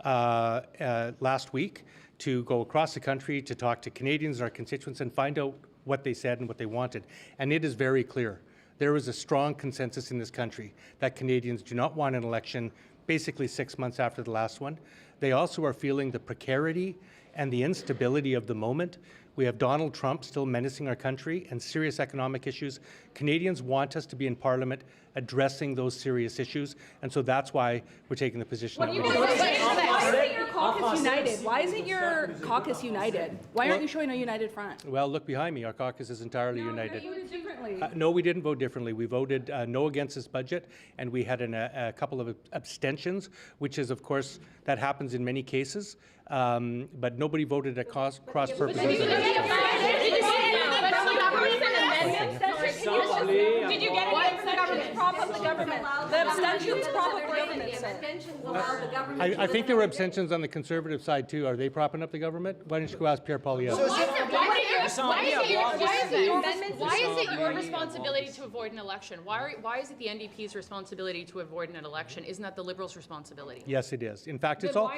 [SPEAKER 16] last week to go across the country to talk to Canadians, our constituents, and find out what they said and what they wanted. And it is very clear. There is a strong consensus in this country that Canadians do not want an election basically 6 months after the last one. They also are feeling the precarity and the instability of the moment. We have Donald Trump still menacing our country and serious economic issues. Canadians want us to be in Parliament addressing those serious issues, and so that's why we're taking the position that we're doing.
[SPEAKER 26] Why isn't your caucus united? Why isn't your caucus united? Why aren't you showing a united front?
[SPEAKER 16] Well, look behind me. Our caucus is entirely united.
[SPEAKER 26] You voted differently.
[SPEAKER 16] No, we didn't vote differently. We voted no against this budget, and we had a couple of abstentions, which is, of course, that happens in many cases, but nobody voted at cross purposes.
[SPEAKER 26] Did you get it from the government? Prop up the government. The abstentions prop up the government.
[SPEAKER 16] I think there were abstentions on the Conservative side too. Are they propping up the government? Why don't you go ask Pierre Poilievre?
[SPEAKER 21] Why is it your responsibility to avoid an election? Why is it the NDP's responsibility to avoid an election? Isn't that the Liberals' responsibility?
[SPEAKER 16] Yes, it is. In fact, it's all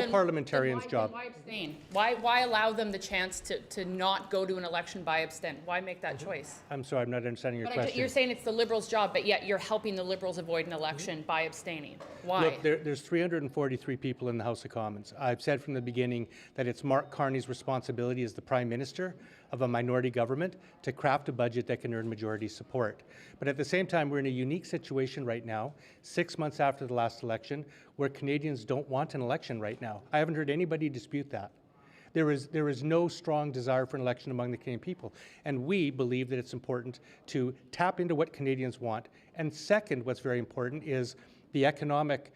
[SPEAKER 16] parliamentarians' job.
[SPEAKER 21] Why abstain? Why allow them the chance to not go to an election by abstent? Why make that choice?
[SPEAKER 16] I'm sorry, I'm not understanding your question.
[SPEAKER 21] You're saying it's the Liberals' job, but yet you're helping the Liberals avoid an election by abstaining. Why?
[SPEAKER 16] Look, there's 343 people in the House of Commons. I've said from the beginning that it's Mark Carney's responsibility as the Prime Minister of a minority government to craft a budget that can earn majority support. But at the same time, we're in a unique situation right now, 6 months after the last election, where Canadians don't want an election right now. I haven't heard anybody dispute that. There is no strong desire for an election among the Canadian people. And we believe that it's important to tap into what Canadians want. And second, what's very important is the economic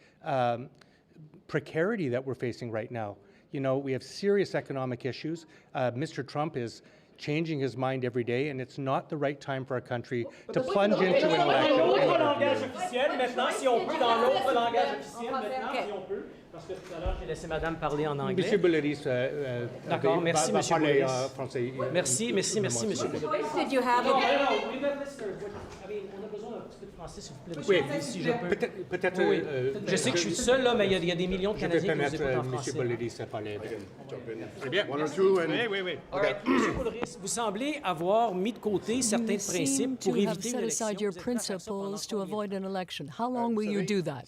[SPEAKER 16] precarity that we're facing right now. You know, we have serious economic issues. Mr. Trump is changing his mind every day, and it's not the right time for our country to plunge into an election.
[SPEAKER 17] Parce que tout à l'heure, j'ai laissé Madame parler en anglais.
[SPEAKER 16] Monsieur Boulris
[SPEAKER 17] D'accord, merci, Monsieur
[SPEAKER 16] parler
[SPEAKER 17] français. Merci, Monsieur Boulris.
[SPEAKER 26] Did you have
[SPEAKER 17] On a besoin d'un petit peu de français, s'il vous plaît.
[SPEAKER 16] Oui,
[SPEAKER 17] si je peux.
[SPEAKER 16] Peut-être.
[SPEAKER 17] Oui. Je sais que je suis seul, là, mais il y a des millions de Canadiens qui nous écoutent en français.
[SPEAKER 16] Monsieur Boulris à parler.
[SPEAKER 10] C'est bien. One or two.
[SPEAKER 16] Oui.
[SPEAKER 17] Monsieur Boulris, vous semblez avoir mis de côté certains principes pour éviter une élection.
[SPEAKER 22] Set aside your principles to avoid an election. How long will you do that?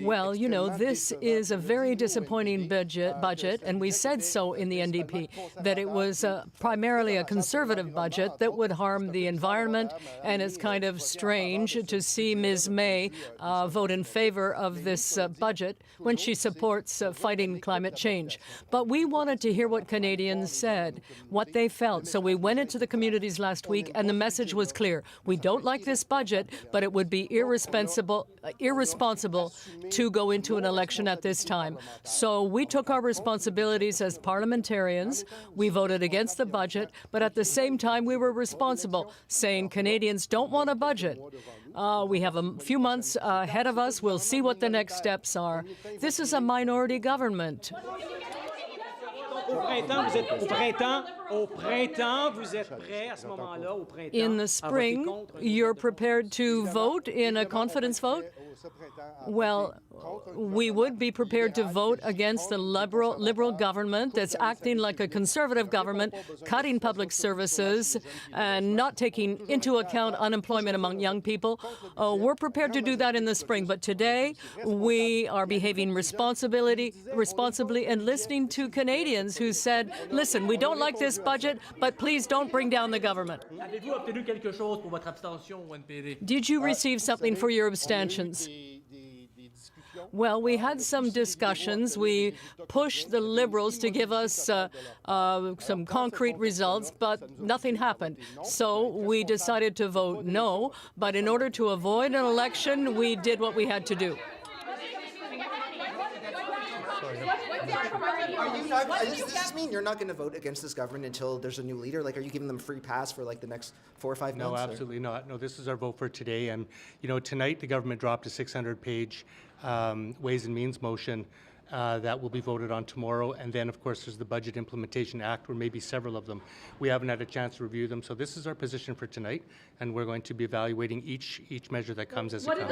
[SPEAKER 22] Well, you know, this
[SPEAKER 2] is a very disappointing budget, and we said so in the NDP, that it was primarily a Conservative budget that would harm the environment, and it's kind of strange to see Ms. May vote in favor of this budget when she supports fighting climate change. But we wanted to hear what Canadians said, what they felt. So we went into the communities last week, and the message was clear. We don't like this budget, but it would be irresponsible to go into an election at this time. So we took our responsibilities as parliamentarians. We voted against the budget, but at the same time we were responsible, saying Canadians don't want a budget. We have a few months ahead of us. We'll see what the next steps are. This is a minority government. In the spring, you're prepared to vote in a confidence vote? Well, we would be prepared to vote against the liberal government that's acting like a Conservative government, cutting public services and not taking into account unemployment among young people. We're prepared to do that in the spring, but today we are behaving responsibly and listening to Canadians who said, listen, we don't like this budget, but please don't bring down the government. Did you receive something for your abstentions? Well, we had some discussions. We pushed the Liberals to give us some concrete results, but nothing happened. So we decided to vote no, but in order to avoid an election, we did what we had to do.
[SPEAKER 5] Does this mean you're not going to vote against this government until there's a new leader? Like, are you giving them free pass for like the next 4 or 5 months?
[SPEAKER 16] No, absolutely not. No, this is our vote for today. And, you know, tonight the government dropped a 600-page Ways and Means motion that will be voted on tomorrow. And then, of course, there's the Budget Implementation Act, or maybe several of them. We haven't had a chance to review them. So this is our position for tonight, and we're going to be evaluating each measure that comes as it comes.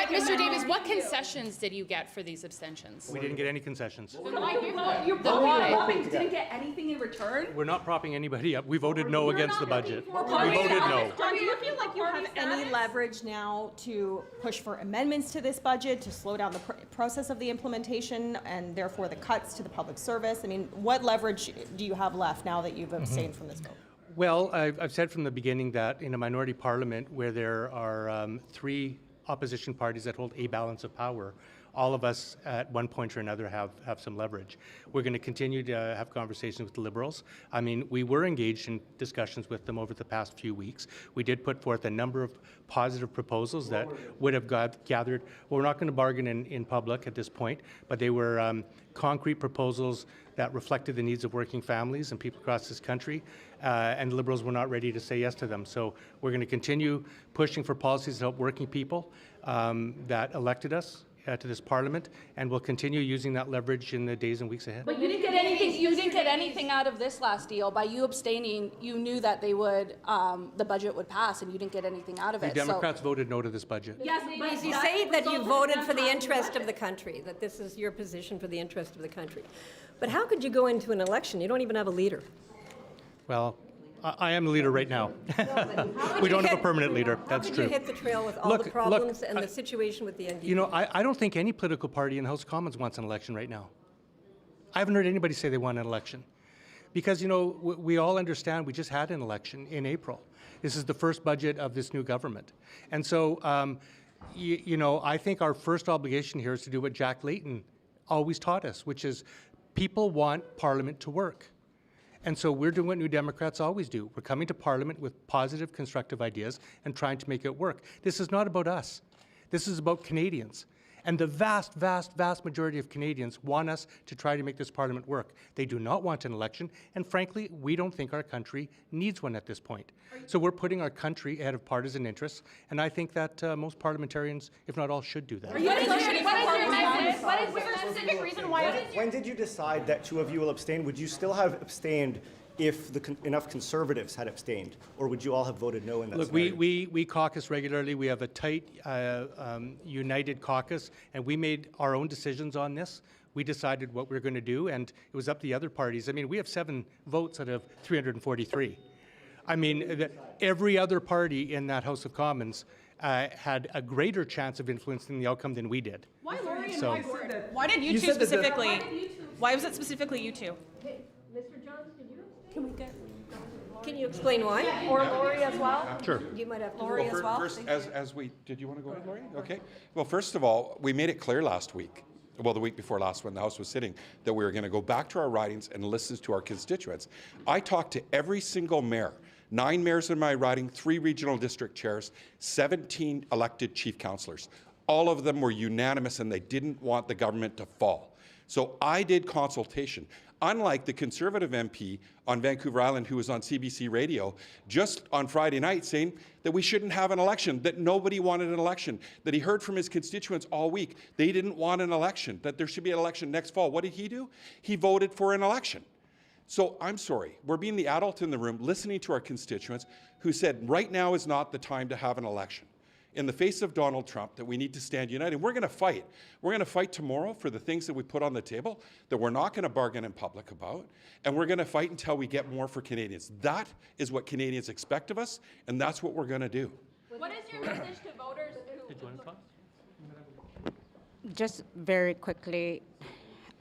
[SPEAKER 21] Mr. Davis, what concessions did you get for these abstentions?
[SPEAKER 16] We didn't get any concessions.
[SPEAKER 26] You're propping, didn't get anything in return?
[SPEAKER 16] We're not propping anybody up. We voted no against the budget. We voted no.
[SPEAKER 6] Do you feel like you have any leverage now to push for amendments to this budget, to slow down the process of the implementation and therefore the cuts to the public service? I mean, what leverage do you have left now that you've abstained from this vote?
[SPEAKER 16] Well, I've said from the beginning that in a minority parliament where there are 3 opposition parties that hold a balance of power, all of us at one point or another have some leverage. We're going to continue to have conversations with the Liberals. I mean, we were engaged in discussions with them over the past few weeks. We did put forth a number of positive proposals that would have gathered, well, we're not going to bargain in public at this point, but they were concrete proposals that reflected the needs of working families and people across this country, and the Liberals were not ready to say yes to them. So we're going to continue pushing for policies to help working people that elected us to this Parliament, and we'll continue using that leverage in the days and weeks ahead.
[SPEAKER 22] But you didn't get anything. You didn't get anything out of this last deal. By you abstaining, you knew that they would, the budget would pass, and you didn't get anything out of it.
[SPEAKER 16] The Democrats voted no to this budget.
[SPEAKER 22] Yes,
[SPEAKER 23] but you say that you voted for the interest of the country, that this is your position for the interest of the country. But how could you go into an election? You don't even have a leader.
[SPEAKER 16] Well, I am the leader right now. We don't have a permanent leader. That's true.
[SPEAKER 23] How could you hit the trail with all the problems and the situation with the NDP?
[SPEAKER 16] You know, I don't think any political party in the House of Commons wants an election right now. I haven't heard anybody say they want an election. Because, you know, we all understand we just had an election in April. This is the first budget of this new government. And so, you know, I think our first obligation here is to do what Jack Layton always taught us, which is people want Parliament to work. And so we're doing what New Democrats always do. We're coming to Parliament with positive, constructive ideas and trying to make it work. This is not about us. This is about Canadians. And the vast, vast, vast majority of Canadians want us to try to make this Parliament work. They do not want an election, and frankly, we don't think our country needs one at this point. So we're putting our country ahead of partisan interests, and I think that most parliamentarians, if not all, should do that.
[SPEAKER 22] What is your specific reason why?
[SPEAKER 24] When did you decide that 2 of you will abstain? Would you still have abstained if enough Conservatives had abstained, or would you all have voted no in that scenario?
[SPEAKER 16] Look, we caucus regularly. We have a tight, united caucus, and we made our own decisions on this. We decided what we were going to do, and it was up to the other parties. I mean, we have 7 votes out of 343. I mean, every other party in that House of Commons had a greater chance of influencing the outcome than we did.
[SPEAKER 6] Why Lori and
[SPEAKER 16] So-
[SPEAKER 6] why Gordon? Why did you two specifically? Why was it specifically you two?
[SPEAKER 23] Mr. Johns, can you explain why?
[SPEAKER 22] Or Lori as well?
[SPEAKER 1] Sure.
[SPEAKER 23] You might have to
[SPEAKER 22] Lori
[SPEAKER 23] Lori
[SPEAKER 22] as well?
[SPEAKER 1] First, did you want to go ahead, Lori? Okay. Well, first of all, we made it clear last week, well, the week before last when the House was sitting, that we were going to go back to our ridings and listen to our constituents. I talked to every single mayor, 9 mayors in my riding, 3 regional district chairs, 17 elected chief councillors. All of them were unanimous and they didn't want the government to fall. So I did consultation. Unlike the Conservative MP on Vancouver Island who was on CBC Radio just on Friday night saying that we shouldn't have an election, that nobody wanted an election, that he heard from his constituents all week. They didn't want an election, that there should be an election next fall. What did he do? He voted for an election. So I'm sorry, we're being the adult in the room listening to our constituents who said right now is not the time to have an election. In the face of Donald Trump, that we need to stand united. We're going to fight. We're going to fight tomorrow for the things that we put on the table that we're not going to bargain in public about. And we're going to fight until we get more for Canadians. That is what Canadians expect of us, and that's what we're going to do.
[SPEAKER 22] What is your message to voters who...
[SPEAKER 7] Just very quickly,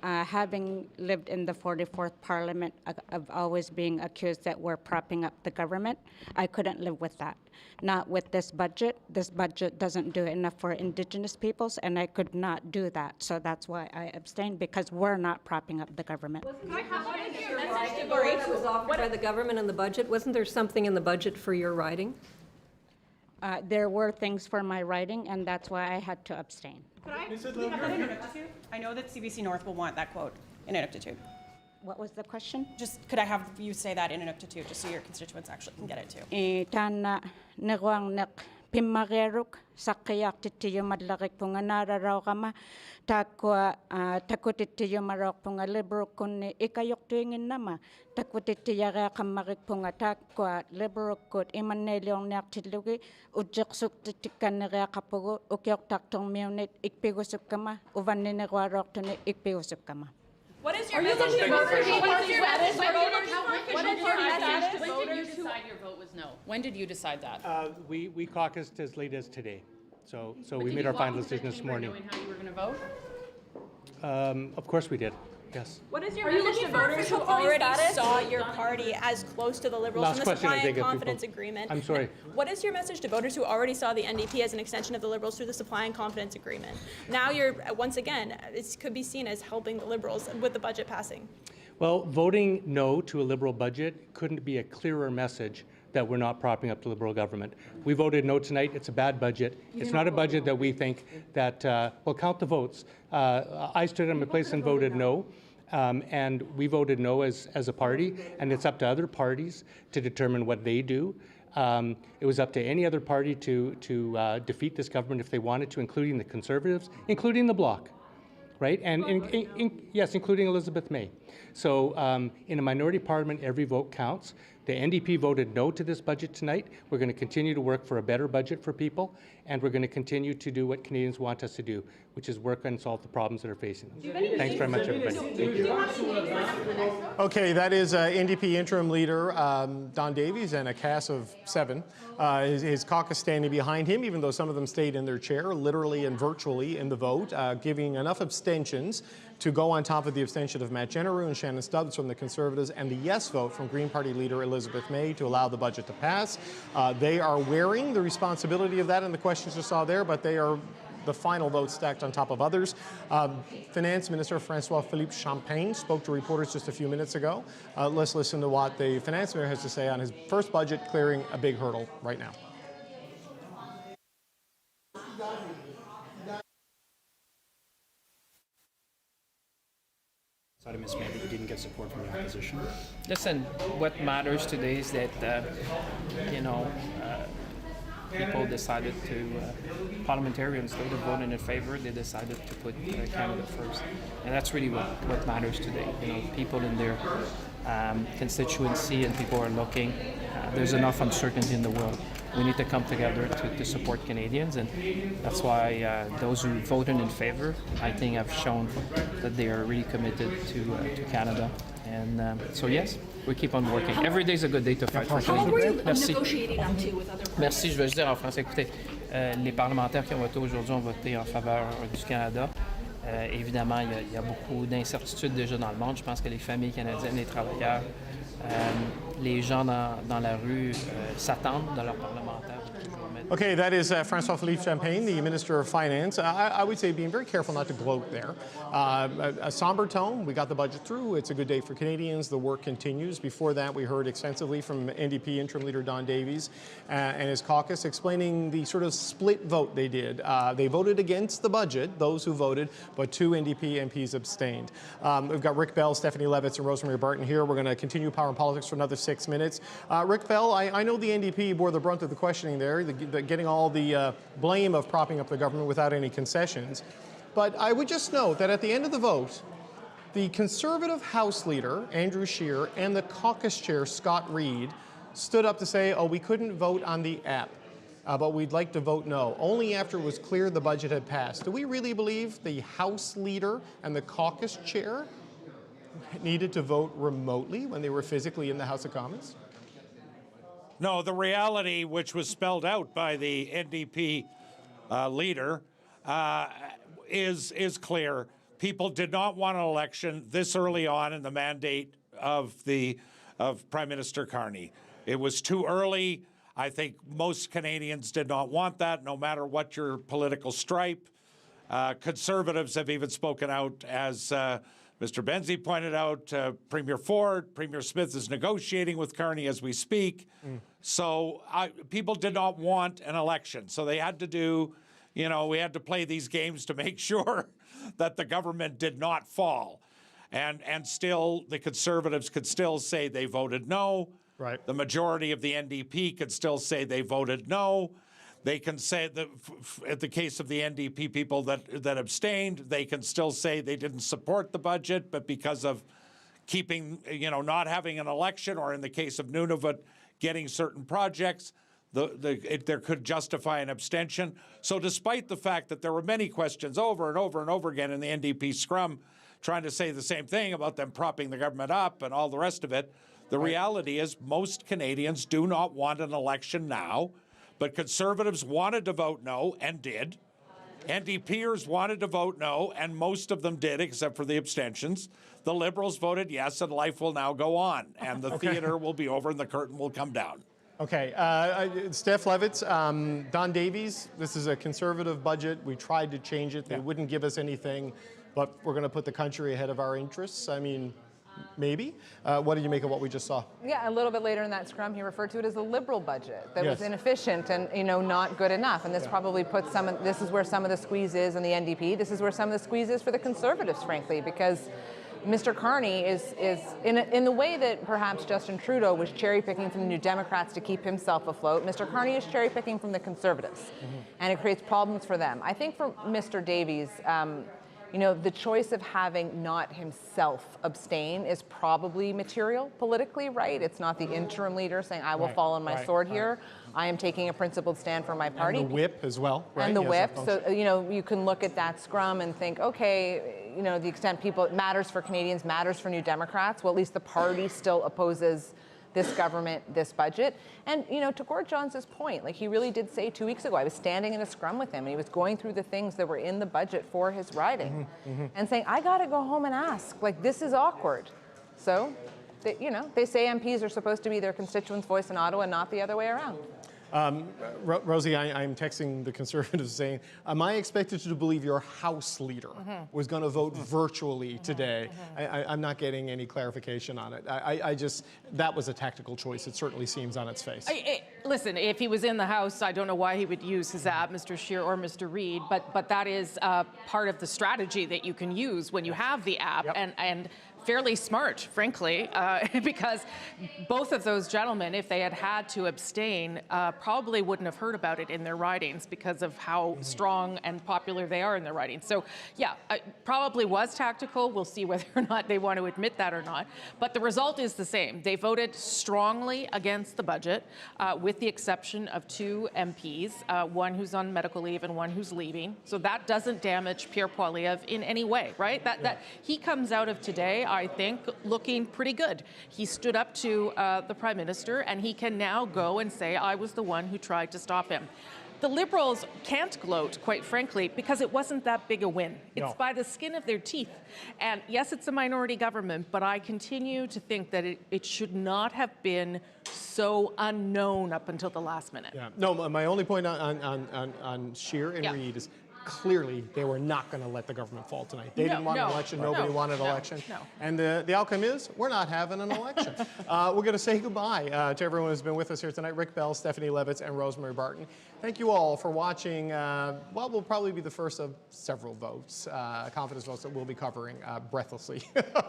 [SPEAKER 7] having lived in the 44th Parliament of always being accused that we're propping up the government, I couldn't live with that. Not with this budget. This budget doesn't do enough for Indigenous peoples, and I could not do that. So that's why I abstained, because we're not propping up the government.
[SPEAKER 23] was offered by the government in the budget. Wasn't there something in the budget for your riding?
[SPEAKER 7] There were things for my riding, and that's why I had to abstain.
[SPEAKER 6] Could I have that in ineptitude? I know that CBC North will want that quote in ineptitude.
[SPEAKER 7] What was the question?
[SPEAKER 6] Just could I have you say that in ineptitude, just so your constituents actually can get it too?
[SPEAKER 7] Tana negwang nek pimageruk sakyak titiyo madlakik punga nararaw kama takwa takutitiyo marok punga libro kun ikayok tuingin nama takwatitiya kamarik punga takwa libro kut imanelyong nek titlugi ujaksuk titikan nere kapugo ukyok taktong mionit ikpigusuk kama uvanin negwarok tuni ikpigusuk kama.
[SPEAKER 6] What is your message to voters?
[SPEAKER 21] When did you decide your vote was no? When did you decide that?
[SPEAKER 16] We caucused as late as today. So we made our final decision this morning.
[SPEAKER 21] Knowing how you were going to vote?
[SPEAKER 16] Of course we did. Yes.
[SPEAKER 6] What is your message to voters who already saw your party as close to the Liberals
[SPEAKER 16] Last
[SPEAKER 6] in the
[SPEAKER 16] question,
[SPEAKER 6] supply
[SPEAKER 16] I
[SPEAKER 6] and
[SPEAKER 16] think,
[SPEAKER 6] confidence
[SPEAKER 16] people.
[SPEAKER 6] agreement?
[SPEAKER 16] I'm sorry.
[SPEAKER 6] What is your message to voters who already saw the NDP as an extension of the Liberals through the supply and confidence agreement? Now you're, once again, it could be seen as helping the Liberals with the budget passing.
[SPEAKER 16] Well, voting no to a Liberal budget couldn't be a clearer message that we're not propping up the Liberal government. We voted no tonight. It's a bad budget. It's not a budget that we think that, well, count the votes. I stood in my place and voted no. And we voted no as a party, and it's up to other parties to determine what they do. It was up to any other party to defeat this government if they wanted to, including the Conservatives, including the Bloc, right? And yes, including Elizabeth May. So in a minority parliament, every vote counts. The NDP voted no to this budget tonight. We're going to continue to work for a better budget for people, and we're going to continue to do what Canadians want us to do, which is work and solve the problems that are facing them. Thanks very much, everybody. Thank you.
[SPEAKER 4] Okay, that is NDP interim leader Don Davies and a cast of 7. His caucus standing behind him, even though some of them stayed in their chair, literally and virtually in the vote, giving enough abstentions to go on top of the abstention of Matt Genereux and Shannon Stubbs from the Conservatives and the yes vote from Green Party leader Elizabeth May to allow the budget to pass. They are wearing the responsibility of that in the questions you saw there, but they are the final vote stacked on top of others. Finance Minister François-Philippe Champagne spoke to reporters just a few minutes ago. Let's listen to what the Finance Minister has to say on his first budget clearing a big hurdle right now.
[SPEAKER 11] Ms. May, that you didn't get support from the opposition?
[SPEAKER 12] Listen, what matters today is that, people decided to, parliamentarians, they were voting in favor, they decided to put Canada first. And that's really what matters today. People in their constituency and people are looking. There's enough uncertainty in the world. We need to come together to support Canadians, and that's why those who voted in favor, I think, have shown that they are really committed to Canada. And so yes, we keep on working. Every day is a good day to fight for Canada.
[SPEAKER 22] How were you negotiating on with other parties?
[SPEAKER 12] Merci, je veux dire en français. Écoutez, Les parlementaires qui ont voté aujourd'hui ont voté en faveur du Canada. Évidemment, il y a beaucoup d'incertitudes déjà dans le monde. Je pense que les familles canadiennes, les travailleurs, les gens dans la rue s'attendent de leurs parlementaires.
[SPEAKER 4] Okay, that is François-Philippe Champagne, the Minister of Finance. I would say being very careful not to gloat there. A somber tone. We got the budget through. It's a good day for Canadians. The work continues. Before that, we heard extensively from NDP Interim Leader Don Davies and his caucus explaining the sort of split vote they did. They voted against the budget, those who voted, but 2 NDP MPs abstained. We've got Rick Bell, Stephanie Levitz, and Rosemary Barton here. We're going to continue Power and Politics for another 6 minutes. Rick Bell, I know the NDP bore the brunt of the questioning there, getting all the blame of propping up the government without any concessions. But I would just note that at the end of the vote, the Conservative House Leader, Andrew Scheer, and the caucus chair, Scott Reid, stood up to say, oh, we couldn't vote on the app, but we'd like to vote no, only after it was clear the budget had passed. Do we really believe the House Leader and the caucus chair needed to vote remotely when they were physically in the House of Commons?
[SPEAKER 3] No, the reality, which was spelled out by the NDP leader, is clear. People did not want an election this early on in the mandate of Prime Minister Carney. It was too early. I think most Canadians did not want that, no matter what your political stripe. Conservatives have even spoken out, as Mr. Benzie pointed out. Premier Ford, Premier Smith is negotiating with Carney as we speak. So people did not want an election. So they had to do, we had to play these games to make sure that the government did not fall. And still, the Conservatives could still say they voted no.
[SPEAKER 4] Right.
[SPEAKER 3] The majority of the NDP could still say they voted no. They can say that in the case of the NDP people that abstained, they can still say they didn't support the budget, but because of keeping, not having an election, or in the case of Nunavut, getting certain projects, there could justify an abstention. So despite the fact that there were many questions over and over and over again in the NDP scrum trying to say the same thing about them propping the government up and all the rest of it, the reality is most Canadians do not want an election now. But Conservatives wanted to vote no and did. NDPers wanted to vote no, and most of them did, except for the abstentions. The Liberals voted yes, and life will now go on. And the theater will be over and the curtain will come down.
[SPEAKER 4] Okay. Steph Levitz, Don Davies, this is a Conservative budget. We tried to change it. They wouldn't give us anything, but we're going to put the country ahead of our interests. I mean, maybe. What did you make of what we just saw?
[SPEAKER 13] Yeah, a little bit later in that scrum, he referred to it as a Liberal budget that was
[SPEAKER 4] Yes.
[SPEAKER 13] inefficient and not good enough. And this probably puts this is where some of the squeeze is in the NDP. This is where some of the squeeze is for the Conservatives, frankly, because Mr. Carney is in the way that perhaps Justin Trudeau was cherry-picking from the New Democrats to keep himself afloat. Mr. Carney is cherry-picking from the Conservatives, and it creates problems for them. I think for Mr. Davies, the choice of having not himself abstain is probably material politically, right? It's not the interim leader saying, I will fall on my sword here. I am taking a principled stand for my party.
[SPEAKER 4] And the whip as well, right?
[SPEAKER 13] And the
[SPEAKER 4] Yes,
[SPEAKER 13] whip.
[SPEAKER 4] that
[SPEAKER 13] So,
[SPEAKER 4] function.
[SPEAKER 13] you can look at that scrum and think, okay, the extent it matters for Canadians, matters for New Democrats. Well, at least the party still opposes this government, this budget. And, to Gord Johns' point, he really did say 2 weeks ago, I was standing in a scrum with him and he was going through the things that were in the budget for his riding and saying, I got to go home and ask, this is awkward. So, they say MPs are supposed to be their constituents' voice in Ottawa, not the other way around.
[SPEAKER 4] Rosie, I'm texting the Conservatives saying, am I expected to believe your House Leader was going to vote virtually today? I'm not getting any clarification on it. That was a tactical choice. It certainly seems on its face.
[SPEAKER 26] Listen, if he was in the House, I don't know why he would use his app, Mr. Scheer or Mr. Reid, but that is part of the strategy that you can use when you have the app, and fairly smart, frankly, because both of those gentlemen, if they had had to abstain, probably wouldn't have heard about it in their ridings because of how strong and popular they are in their ridings. So, yeah, it probably was tactical. We'll see whether or not they want to admit that or not. But the result is the same. They voted strongly against the budget, with the exception of 2 MPs, one who's on medical leave and one who's leaving. So that doesn't damage Pierre Poilievre in any way, right? That he comes out of today, I think, looking pretty good. He stood up to the Prime Minister, and he can now go and say, I was the one who tried to stop him. The Liberals can't gloat, quite frankly, because it wasn't that big a win. It's by the skin of their teeth. And yes, it's a minority government, but I continue to think that it should not have been so unknown up until the last minute.
[SPEAKER 4] Yeah. No, my only point on Scheer and Reid is clearly they were not going to let the government fall tonight. They didn't want an election. Nobody wanted an election. And the outcome is we're not having an election. We're going to say goodbye to everyone who's been with us here tonight. Rick Bell, Stephanie Levitz, and Rosemary Barton. Thank you all for watching what will probably be the first of several votes, confidence votes that we'll be covering breathlessly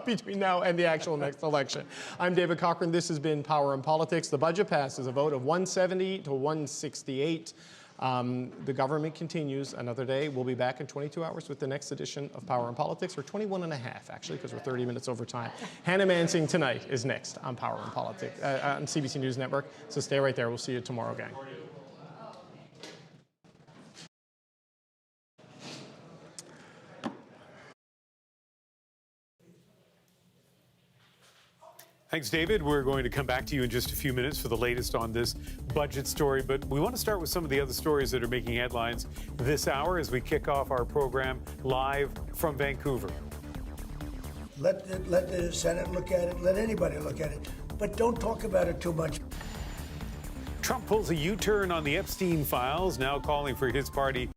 [SPEAKER 4] between now and the actual next election. I'm David Cochrane. This has been Power in Politics. The budget passes a vote of 170 to 168. The government continues another day. We'll be back in 22 hours with the next edition of Power in Politics, or 21 and a half, actually, because we're 30 minutes over time. Hannah Mansing tonight is next on Power in Politics on CBC News Network. So stay right there. We'll see you tomorrow, gang.
[SPEAKER 14] Thanks, David. We're going to come back to you in just a few minutes for the latest on this budget story, but we want to start with some of the other stories that are making headlines this hour as we kick off our program live from Vancouver.
[SPEAKER 15] Let the Senate look at it, let anybody look at it, but don't talk about it too much.
[SPEAKER 14] Trump pulls a U-turn on the Epstein files, now calling for his party